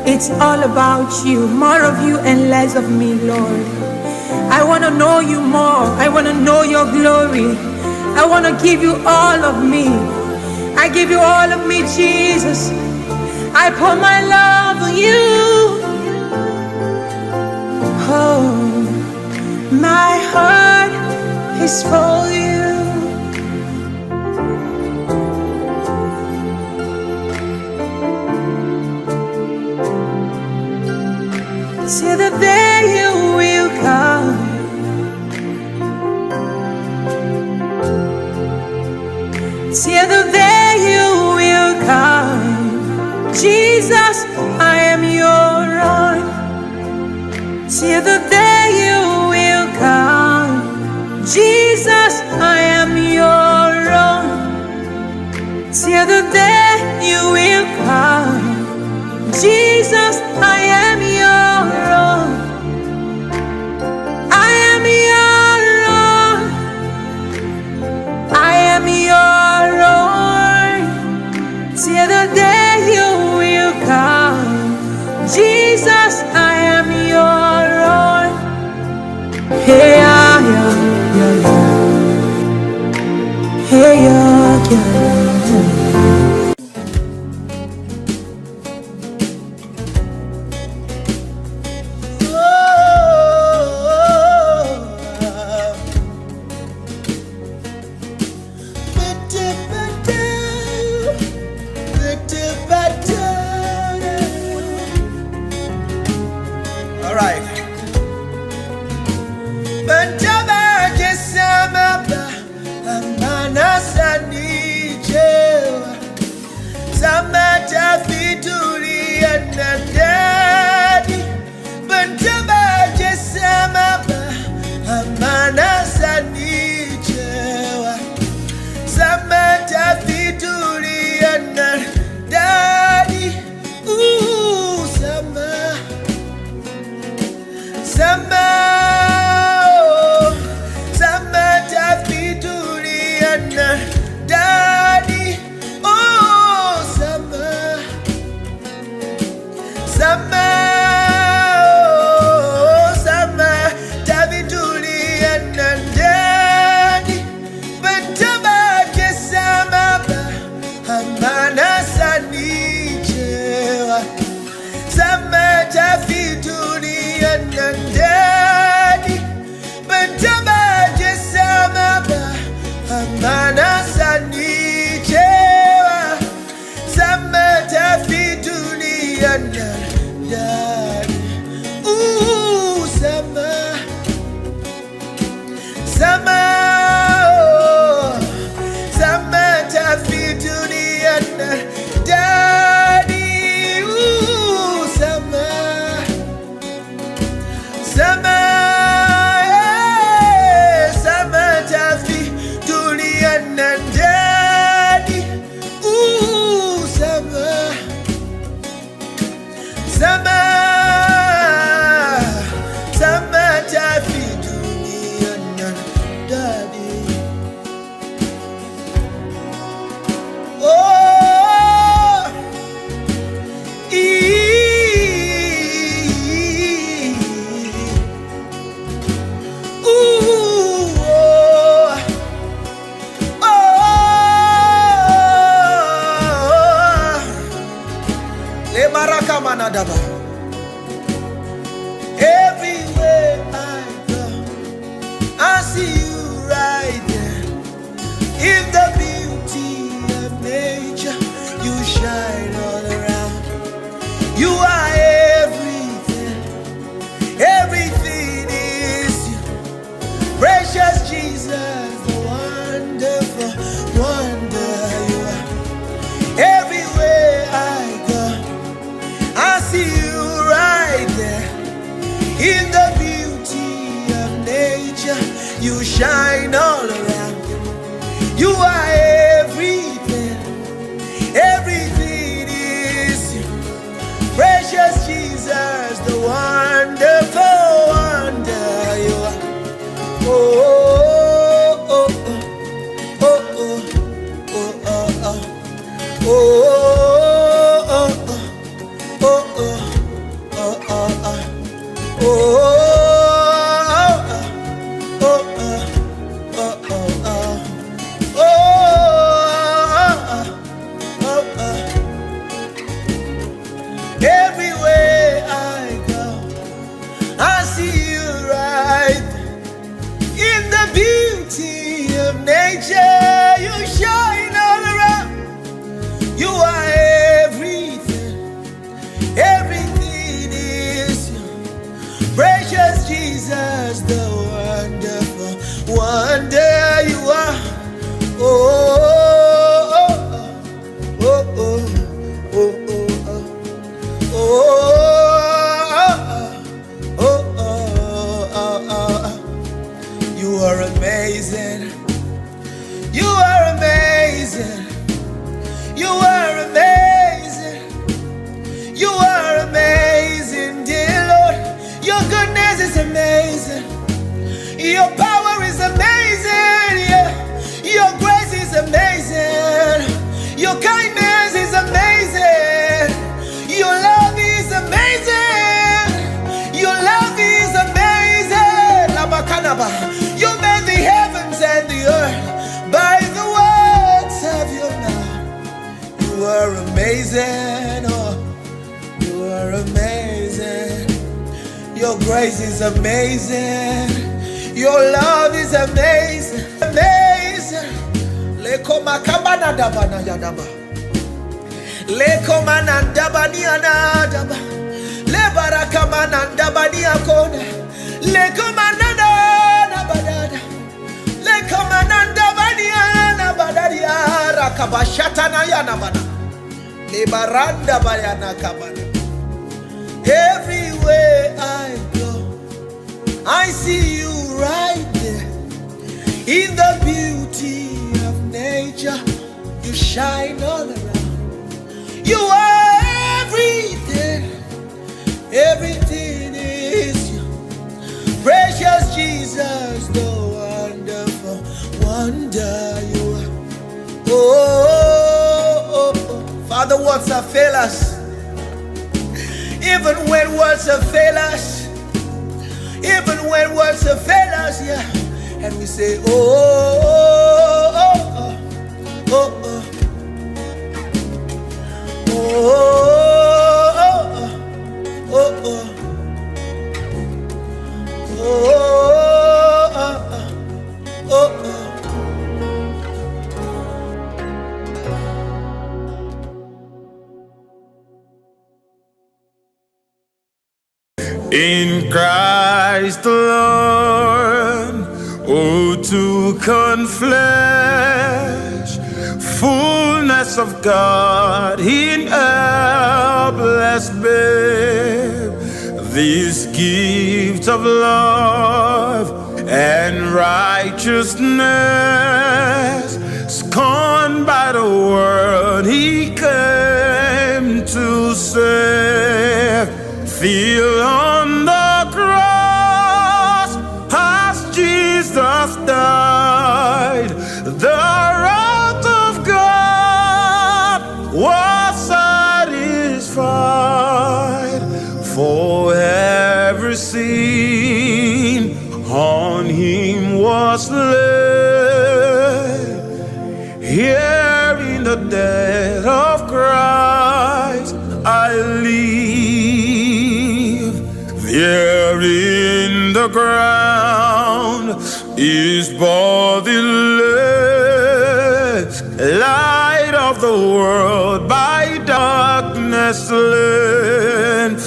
It's all about you, more of you and less of me, Lord. I want to know you more. I want to know your glory. I want to give you all of me. I give you all of me, Jesus. I pour my love on you. Oh, my heart is for you. Till the day you will come, till the day you will come, Jesus, I am your own. Till the day you will come, Jesus, I am your own. Till the day you will come, Jesus, I am your own. I am your own. I am your own. Till the day you will come, Jesus, I am your own. Hey, yeah, yeah, yeah, yeah. Hey, yeah, yeah, yeah. All right. Everywhere I go, I see you right there. In the beauty of nature, you shine all around. You are everything, everything is you. Precious You are everything. Everything is you. Precious Jesus, the wonderful wonder you are. Oh, oh, oh, oh, oh, oh, oh, oh, oh, oh, oh, oh, oh, everywhere I go, I see you right in the beauty of nature. You shine all around. You are everything. Everything is you. Precious Jesus, the wonderful wonder you are. Oh, oh, oh, oh, oh, oh, oh, oh, oh. You are amazing. You are amazing. You are amazing. You are amazing, dear Lord. Your goodness is amazing. Your power is amazing. Yeah. Your grace is amazing. Your kindness is amazing. Your love is amazing. Your love is amazing. Labakanaba. You made the heavens and the earth by the words of your mouth. You are amazing. Oh, you are amazing. Your grace is amazing. Your love is amazing. Amazing. Lekoma kabana dabana yadaba. Lekoma nandabani anadaba. Lebaraka manandabani akona. Lekoma nanda badada. Lekoma nandabani anabadadi arakabashata na yanabana. Lebaranda bayana kabana. Everywhere I go, I see you right there. In the beauty of nature, you shine all around. You are everything. Everything is you. Precious Jesus, the wonderful wonder you are. Oh, oh, oh. Father, words have failed us. Even when words have failed us. Even when words have failed us, yeah. And we say, oh, oh, oh, oh, oh, oh, oh, oh, oh, oh, oh, oh. In Christ alone, oh, to confess fullness of God in a blessed babe, this gift of love and righteousness, scorned by the world, he came to save. Feel on the cross as Jesus died, the wrath of God was satisfied. For every sin on him was laid. Here in the death of Christ I live. There in the ground is body laid, light of the world by darkness slain,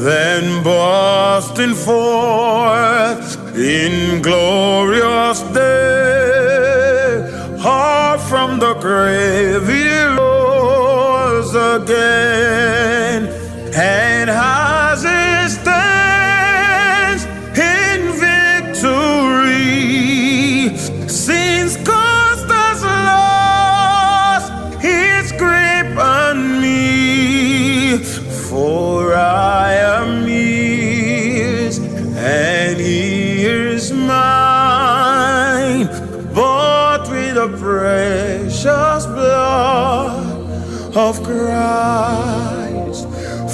then bursting forth in glorious day, hard from the grave he rose again, and as he stands in victory, since cast us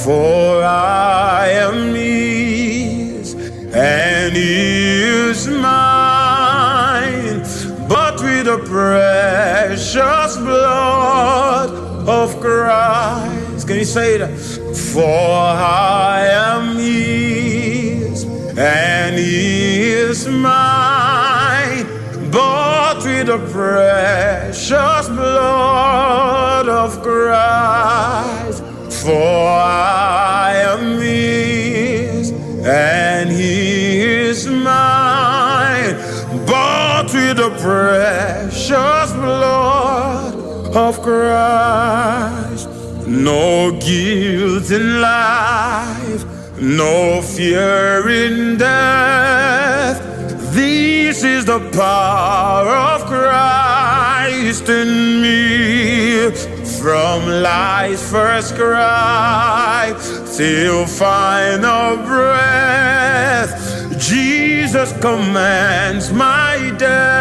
for I am His, and He is mine, bought with the precious blood of Christ. Can you say that? For I am His, and He is mine, bought with the precious blood of Christ. For I am His, and He is mine, bought with the precious blood of Christ. No guilt in life, no fear in death. This is the power of Christ in me. From life's first cry till final breath, Jesus commands my destiny.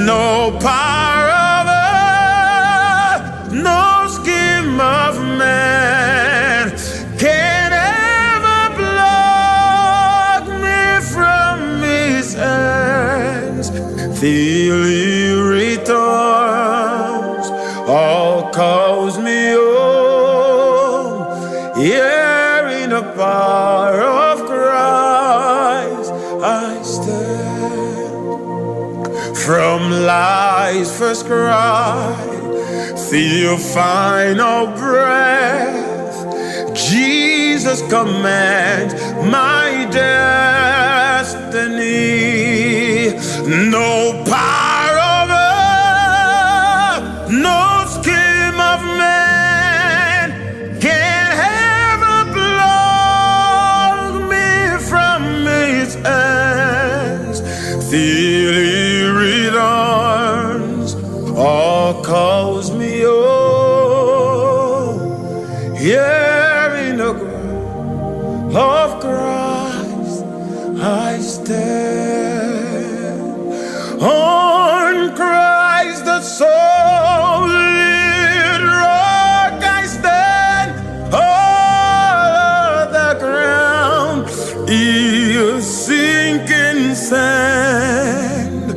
No power of earth, no scheme of man can ever block me from His hands. Till He returns, all calls me home. Here in the power of Christ I stand. From life's first cry till final breath, Jesus commands my destiny. No power of earth, no scheme of man can ever block me from His hands. Till He returns, all calls me home. Here in the ground of Christ I stand. On Christ the solid rock I stand. All of the ground is sinking sand.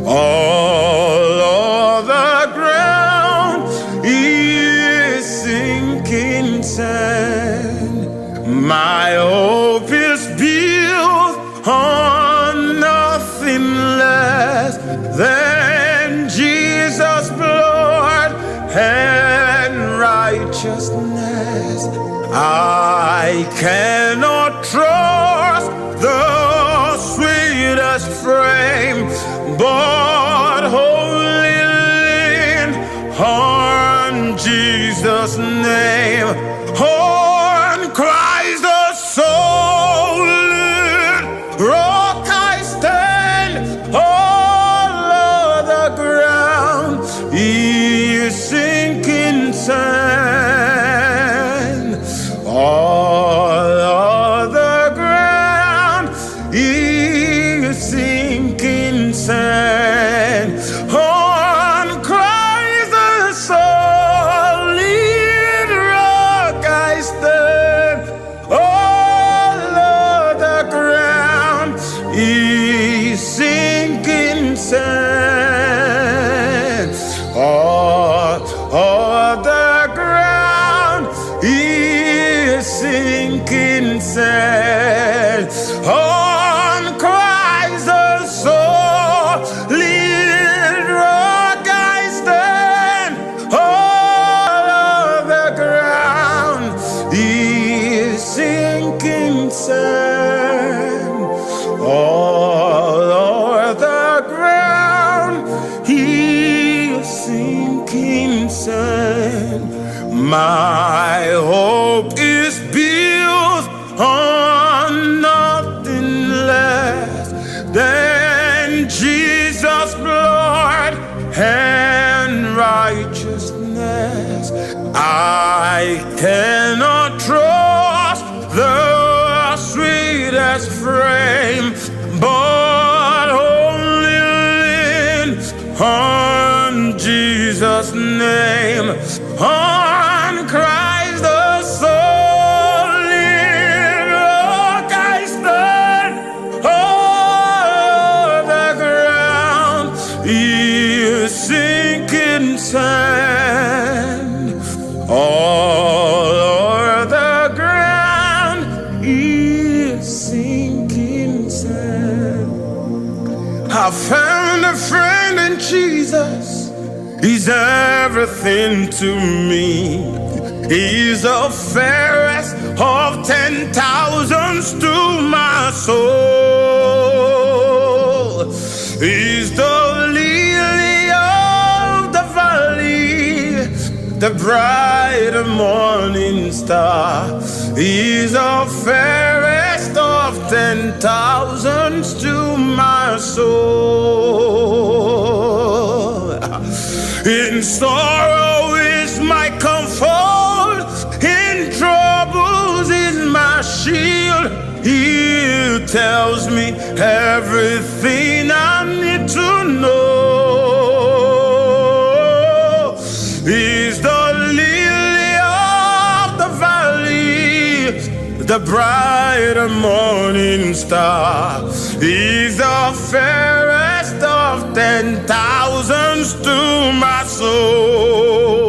All of the ground is sinking sand. My hope is built on nothing less than Jesus' blood and righteousness. I cannot trust the sweetest frame, but wholly lean on Jesus' name. On Christ the solid rock I stand. All of the ground is sinking sand. All of the ground is sinking sand. On Christ the solid rock I stand. All of the ground is sinking sand. All of the ground is sinking sand. On Christ the solid rock I stand. All of the ground is sinking sand. All of the ground is sinking sand. My hope is built on nothing less than Jesus' blood and righteousness. I cannot trust the sweetest frame, but only lean on Jesus' name. On all o'er the ground is sinking sand. I found a friend in Jesus. He's everything to me. He's the fairest of 10,000s to my soul. He's the lily of the valley, the bright morning star. He's the fairest of 10,000s to my soul. In sorrow is my comfort, in troubles is my shield. He tells me everything I need to know. He's the lily of the valley, the bright morning star. He's the fairest of 10,000s to my soul.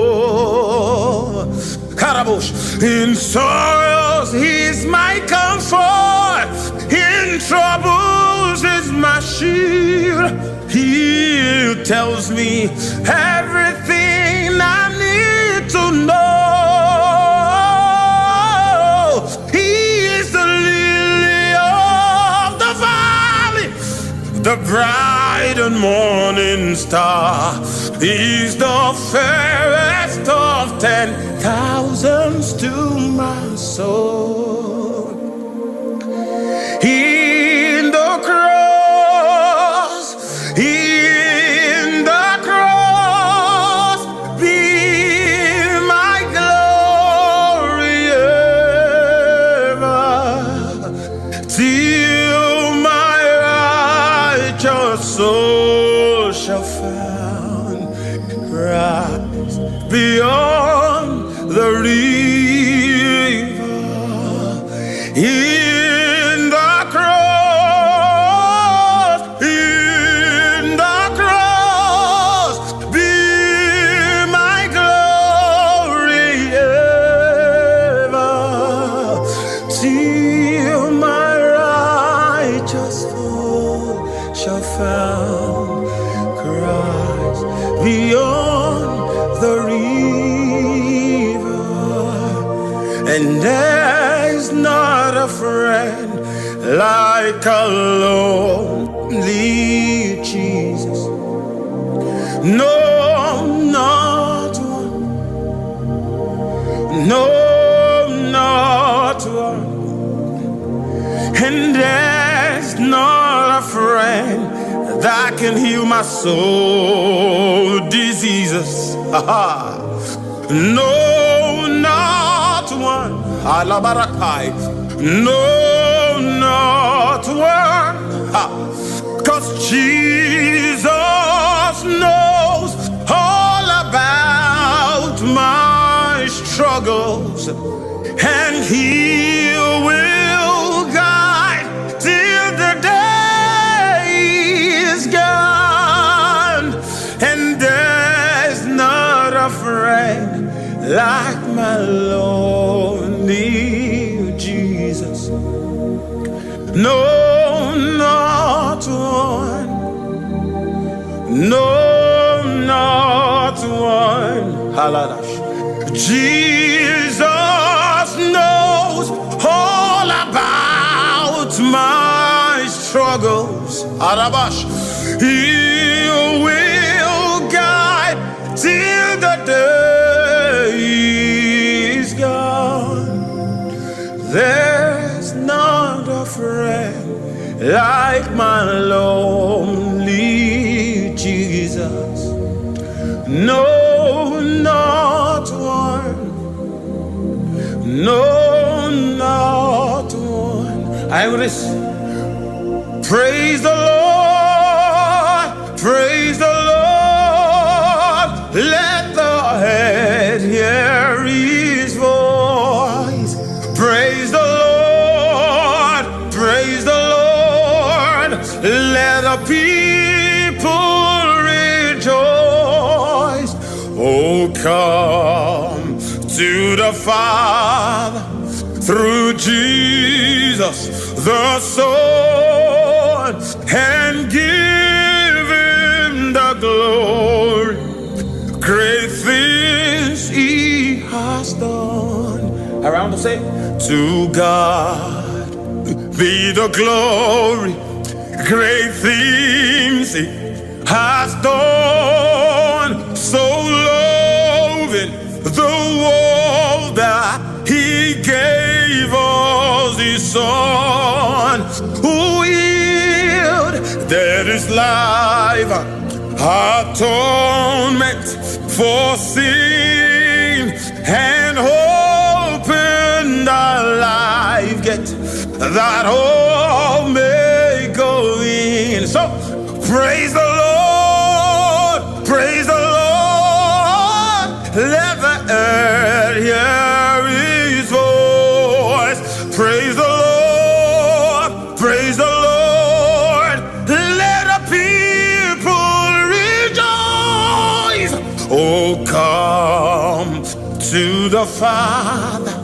Karabush. In sorrows he's my comfort, in troubles is my shield. He tells me everything I need to know. He is the lily of the valley, the bright and morning star. He's the fairest of 10,000s to my soul. In the cross, be my glory ever, till my righteous soul shall find rise beyond the river. In the cross, be my glory ever, till my righteous soul shall find Christ beyond the river. And there's not a friend like a lonely Jesus. No, not one. No, not one. And there's not a friend that can heal my soul diseases. No, not one. Alabarakai. No, not one. 'Cause Jesus knows all about my struggles, and He will guide till the day is gone. And there's not a friend like my lonely Jesus. No, not one. No, not one. Haladash. Jesus knows all about my struggles. Arabash. He will guide till the day is gone. There's not a friend like my lonely Jesus. No, not one. No, not one. I will listen. Praise the Lord, praise the Lord. Let the head hear His voice. Praise the Lord, praise the Lord. Let the people rejoice. Oh, come to to the Father through Jesus the Son, and give him the glory. Great things he has done. Around the say, to God be the glory. Great things he has done. So loving the world that he gave us his Son, who healed dead is life, atonement for sin, and opened our life gate that all may go in. So praise the Lord, praise the Lord, let the earth hear his voice. Praise the Lord, praise the Lord, let the people rejoice. Oh, come to the Father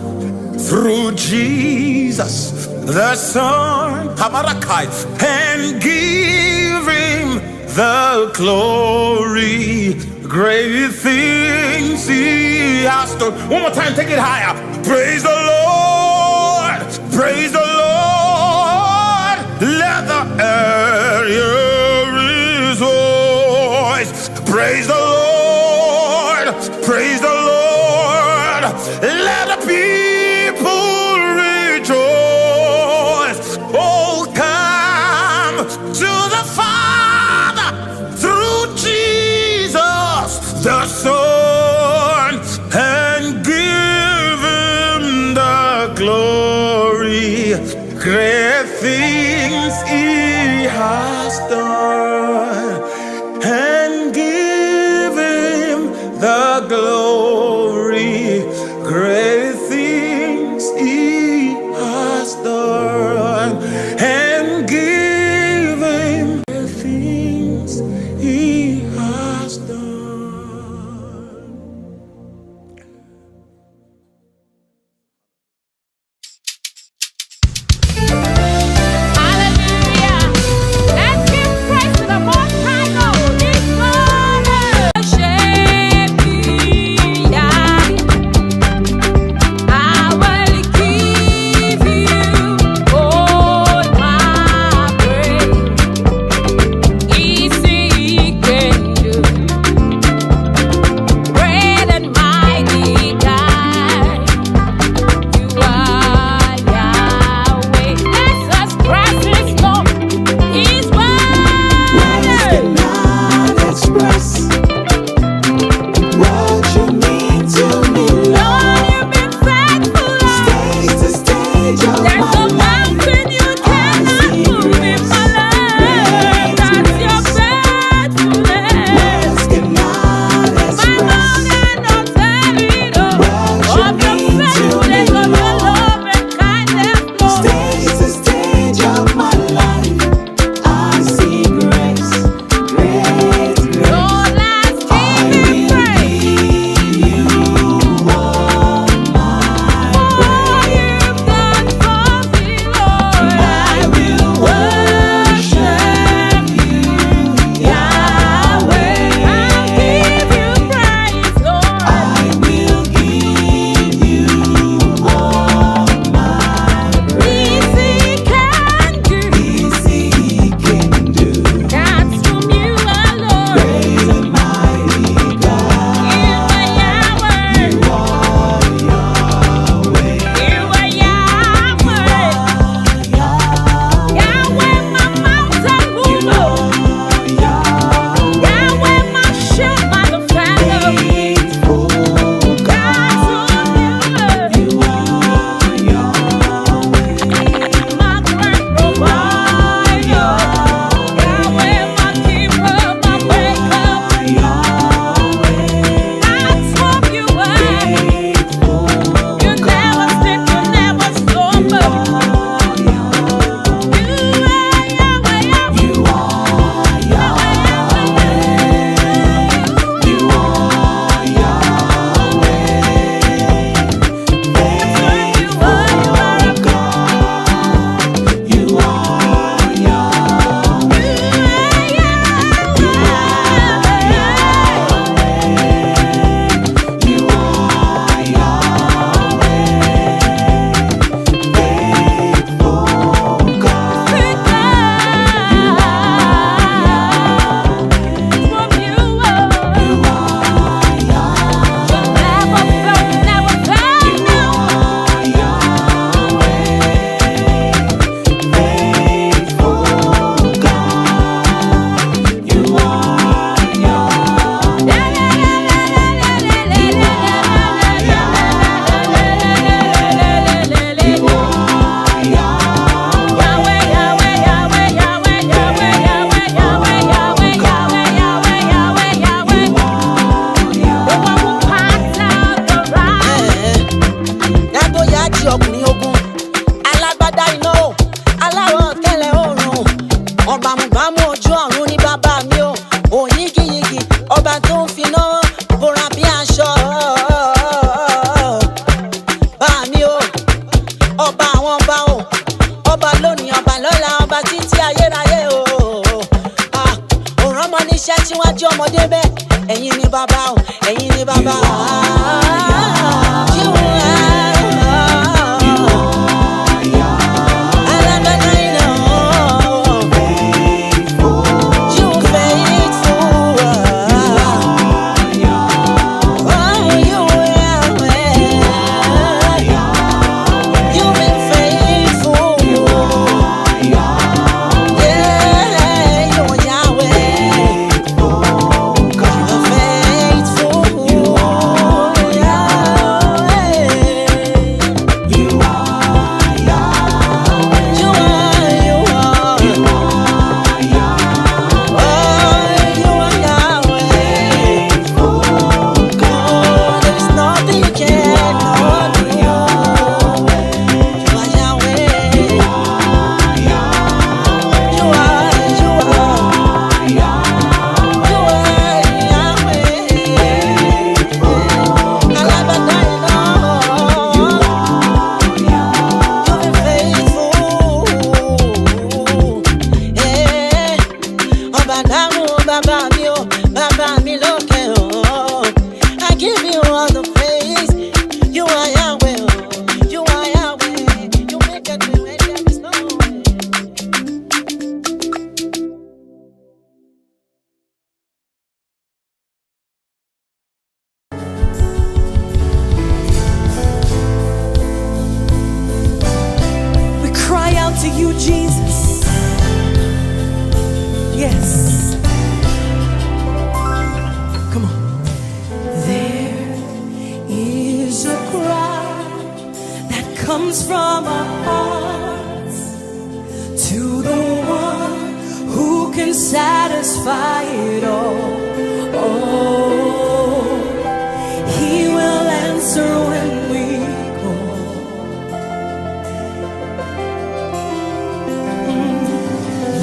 through Jesus the Son, and give him the glory. Great things he has done. One more time, take it higher. Praise the Lord, praise the Lord, let the earth hear his voice. Praise the Lord, praise the Lord, let the people rejoice. Oh, come to the Father through Jesus the Son, and give him the glory. Great things he has done, and give him the glory. Great things he has done, and give him the things he has done. I comes from our hearts to the one who can satisfy it all. Oh, he will answer when we call.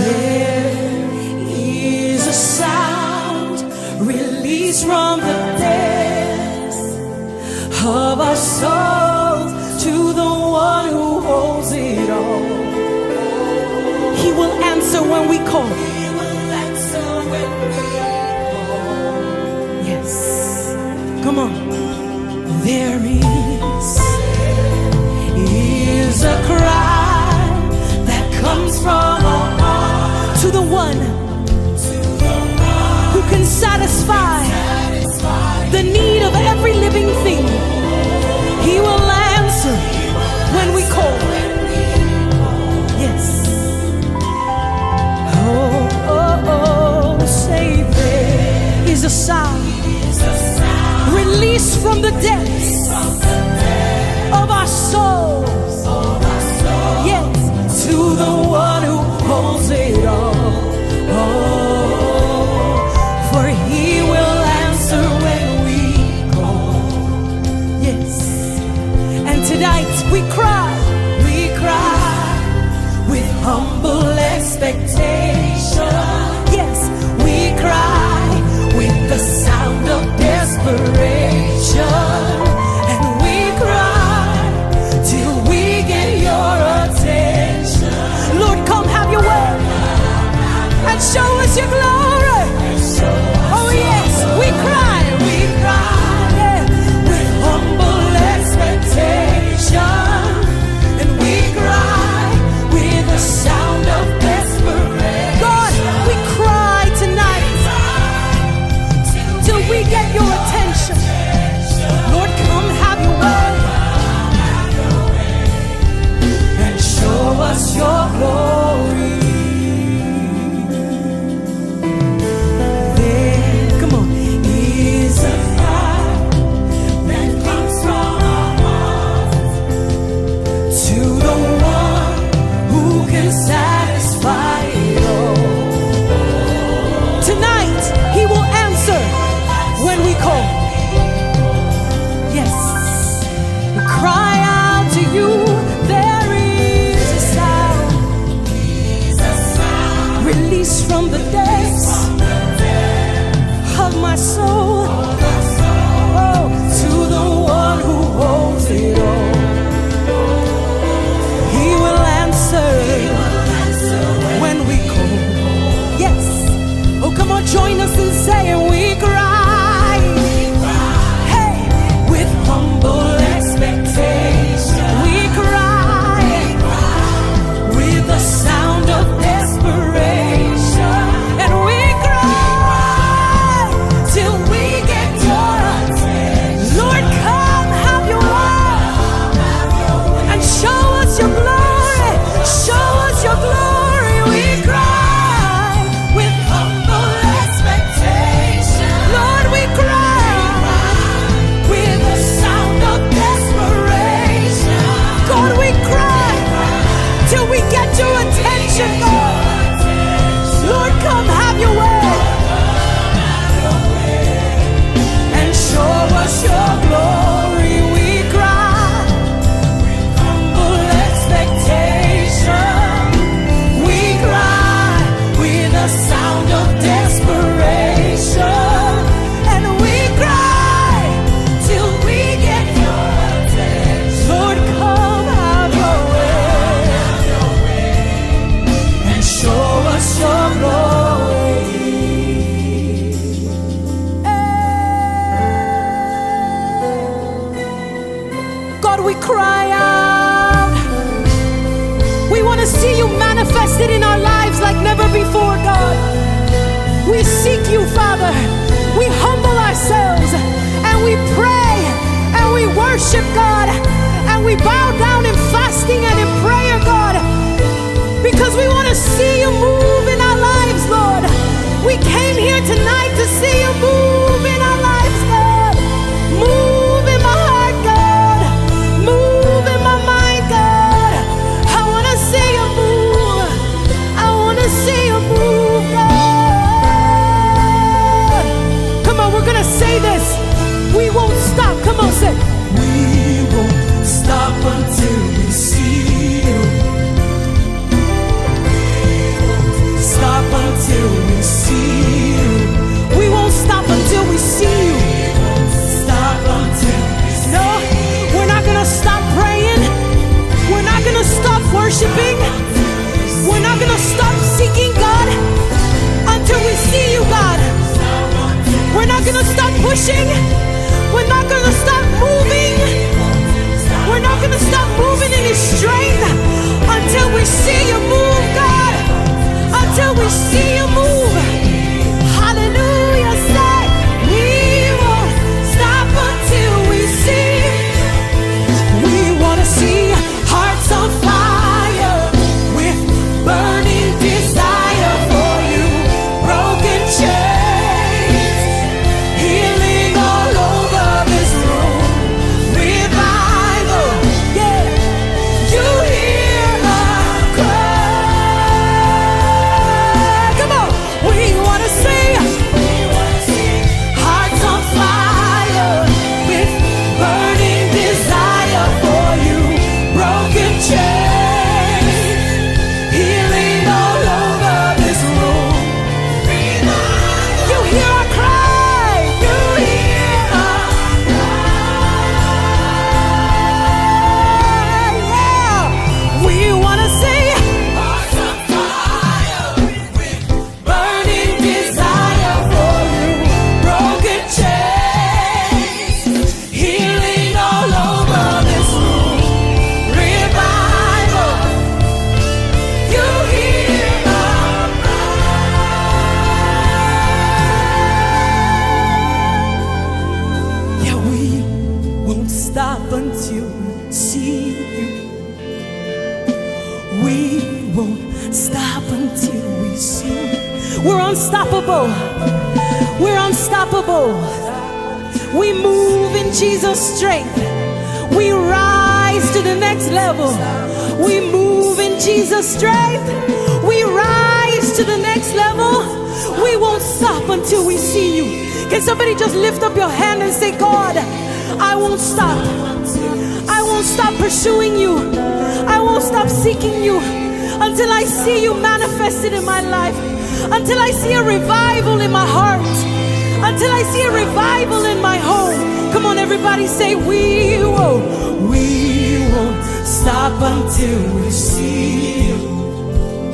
There is a sound released from the depths of our souls to the one who holds it all. He will answer when we call. He will answer when we call. Yes. Come on. There is a cry that comes from our heart to the one who can satisfy the need of every living thing. He will answer when we call. Yes. Oh, oh, oh, say there is a sound released from the depths of our souls. Yes, to the one who holds it all. Oh, for he will answer when we call. Yes, and tonight we cry with humble expectation. Yes, we cry with the sound of desperation. And we cry till we get your attention. Lord, come have your way and show us your glory. Oh yes, we cry yeah, with humble expectation. And we cry with the sound of desperation. God, we cry tonight till we get your attention. Lord, come have your way and show us your glory. There, come on, is a fire that comes from our hearts to the one who can satisfy it all. Tonight, he will answer when we call. Yes, we cry out to you. There is a sound released from the depths of my soul. Oh, to the one who holds it all. He will answer when we call. Yes. Oh, come on, join us and say, we cry. Hey, with humble expectation. We cry with the sound of desperation. And we cry till we get your attention. Lord, come have your way and show us your glory. Show us your glory. We cry with humble expectation. Lord, we cry with the sound of desperation. God, we cry till we get your attention, God. Lord, come have your way and show us your glory. We cry with humble expectation. We cry with a sound of desperation. And we cry till we get your attention. Lord, come have your way and show us your glory. God, we cry out. We want to see you manifested in our lives like never before, God. We seek you, Father. We humble ourselves and we pray and we worship, God. And we bow down in fasting and in prayer, God. Because we want to see you move in our lives, Lord. We came here tonight to see you move in our lives, God. Move in my heart, God. Move in my mind, God. worshiping. We're not gonna stop seeking God until we see you, God. We're not gonna stop pushing. We're not gonna stop moving. We're not gonna stop moving in His strength until we see you move, God. Until we see you move. Hallelujah. Say, we won't stop until we see. We wanna see hearts on fire with burning desire for you. Broken chains, healing all over this room. Revival, yeah. You hear our cry. Come on, we wanna see hearts on fire with burning desire for you. Broken chains, healing all over this room. You hear our cry. You hear our cry. Yeah. We wanna see hearts on fire with burning desire for you. Broken chains, healing all over this room. Revival, you hear our cry. Yeah, we won't stop until we see you. We won't stop until we see you. We're unstoppable. We're unstoppable. We move in Jesus' strength. We rise to the next level. We move in Jesus' strength. We rise to the next level. We won't stop until we see you. Can somebody just lift up your hand and say, God, I won't stop. I won't stop pursuing you. I won't stop seeking you until I see you manifested in my life. Until I see a revival in my heart. Until I see a revival in my home. Come on, everybody say, we won't stop until we see you.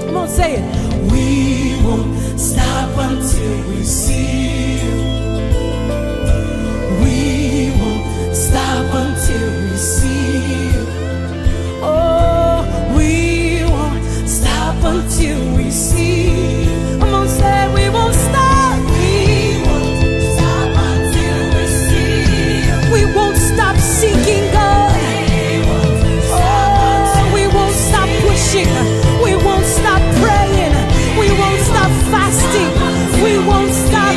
Come on, say it. We won't stop until we see you. We won't stop until we see you. Oh, we won't stop until we see you. Come on, say it. We won't stop. We won't stop until we see you. We won't stop seeking God. Oh, we won't stop pushing. We won't stop praying. We won't stop fasting. We won't stop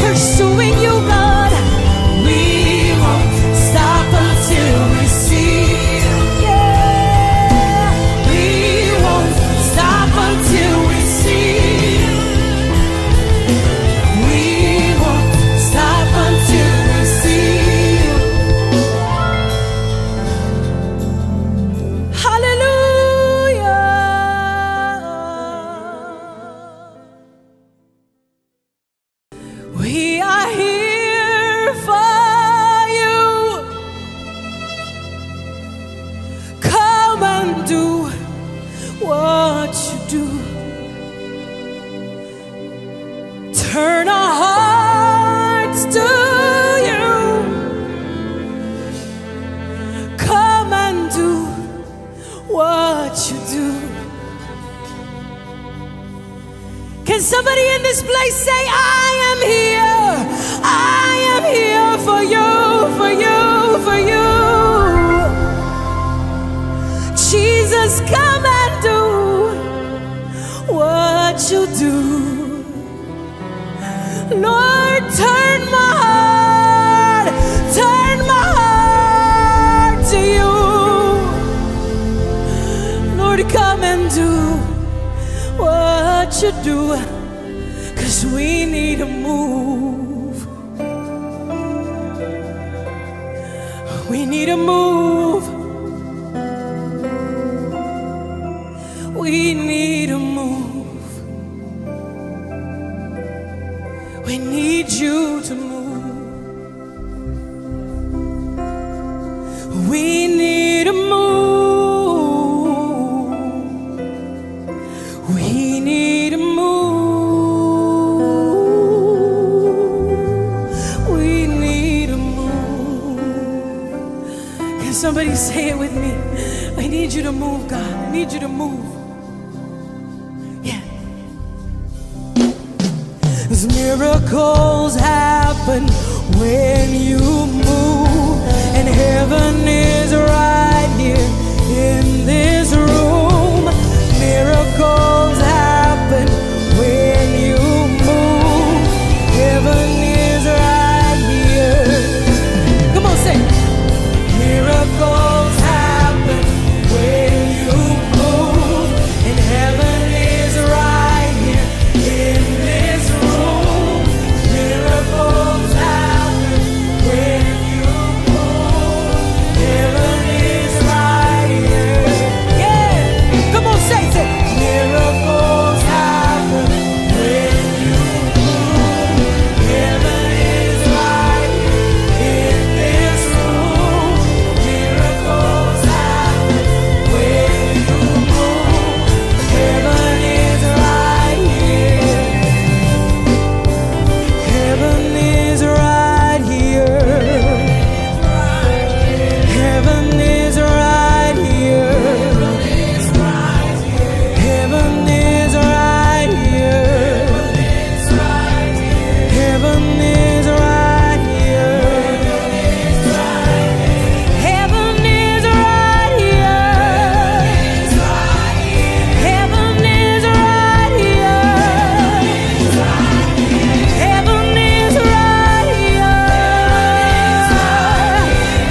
pursuing you, God. We won't stop until we see you. Yeah. We won't stop until we see you. We won't stop until we see you. Hallelujah. We are here for you. Come and do what you do. Turn our hearts to you. Come and do what you do. Can somebody in this place say, I am here. I am here for you, for you, for you. Jesus, come and do what you do. Lord, turn my heart to you. Lord, come and do what you do, 'cause we need to move. We need to move. We need to move. We need you to move. We need to move. Somebody say it with me. I need you to move, God. I need you to move. Yeah. 'Cause miracles happen when you move, and heaven is right here in this room. Miracles happen when you move. Heaven is right here. Come on, say it. Miracles happen when you move, and heaven is right here in this room. Miracles happen when you move. Heaven is right here. Yeah, come on, say it. Miracles happen when you move. Heaven is right here in this room. Miracles happen when you move. Heaven is right here. Heaven is right here. Heaven is right here. Heaven is right here. Heaven is right here. Heaven is right here. Heaven is right here. Heaven is right here.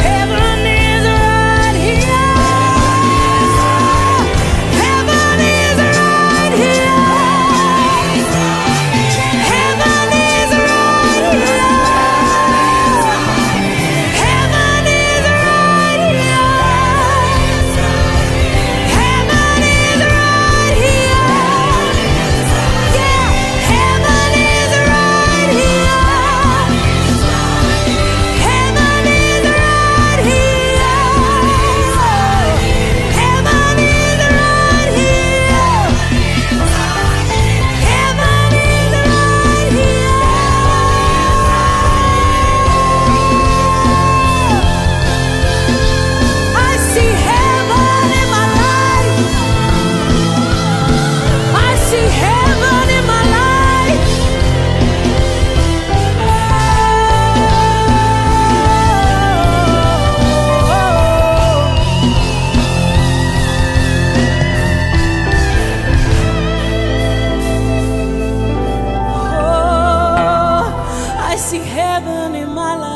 Heaven is right here. Heaven is right here. Heaven is right here. Heaven is right here. Heaven is right here. Yeah, heaven is right here. Heaven is right here. Heaven is right here. Heaven is right here. I see heaven in my life. I see heaven in my life. Oh, I see heaven in my life.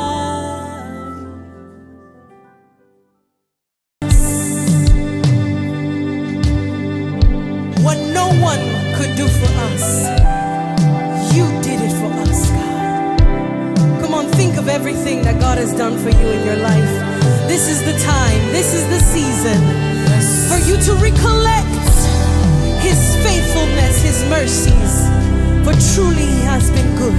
What no one could do for us, you did it for us, God. Come on, think of everything that God has done for you in your life. This is the time, this is the season for you to recollect His faithfulness, His mercies, for truly He has been good.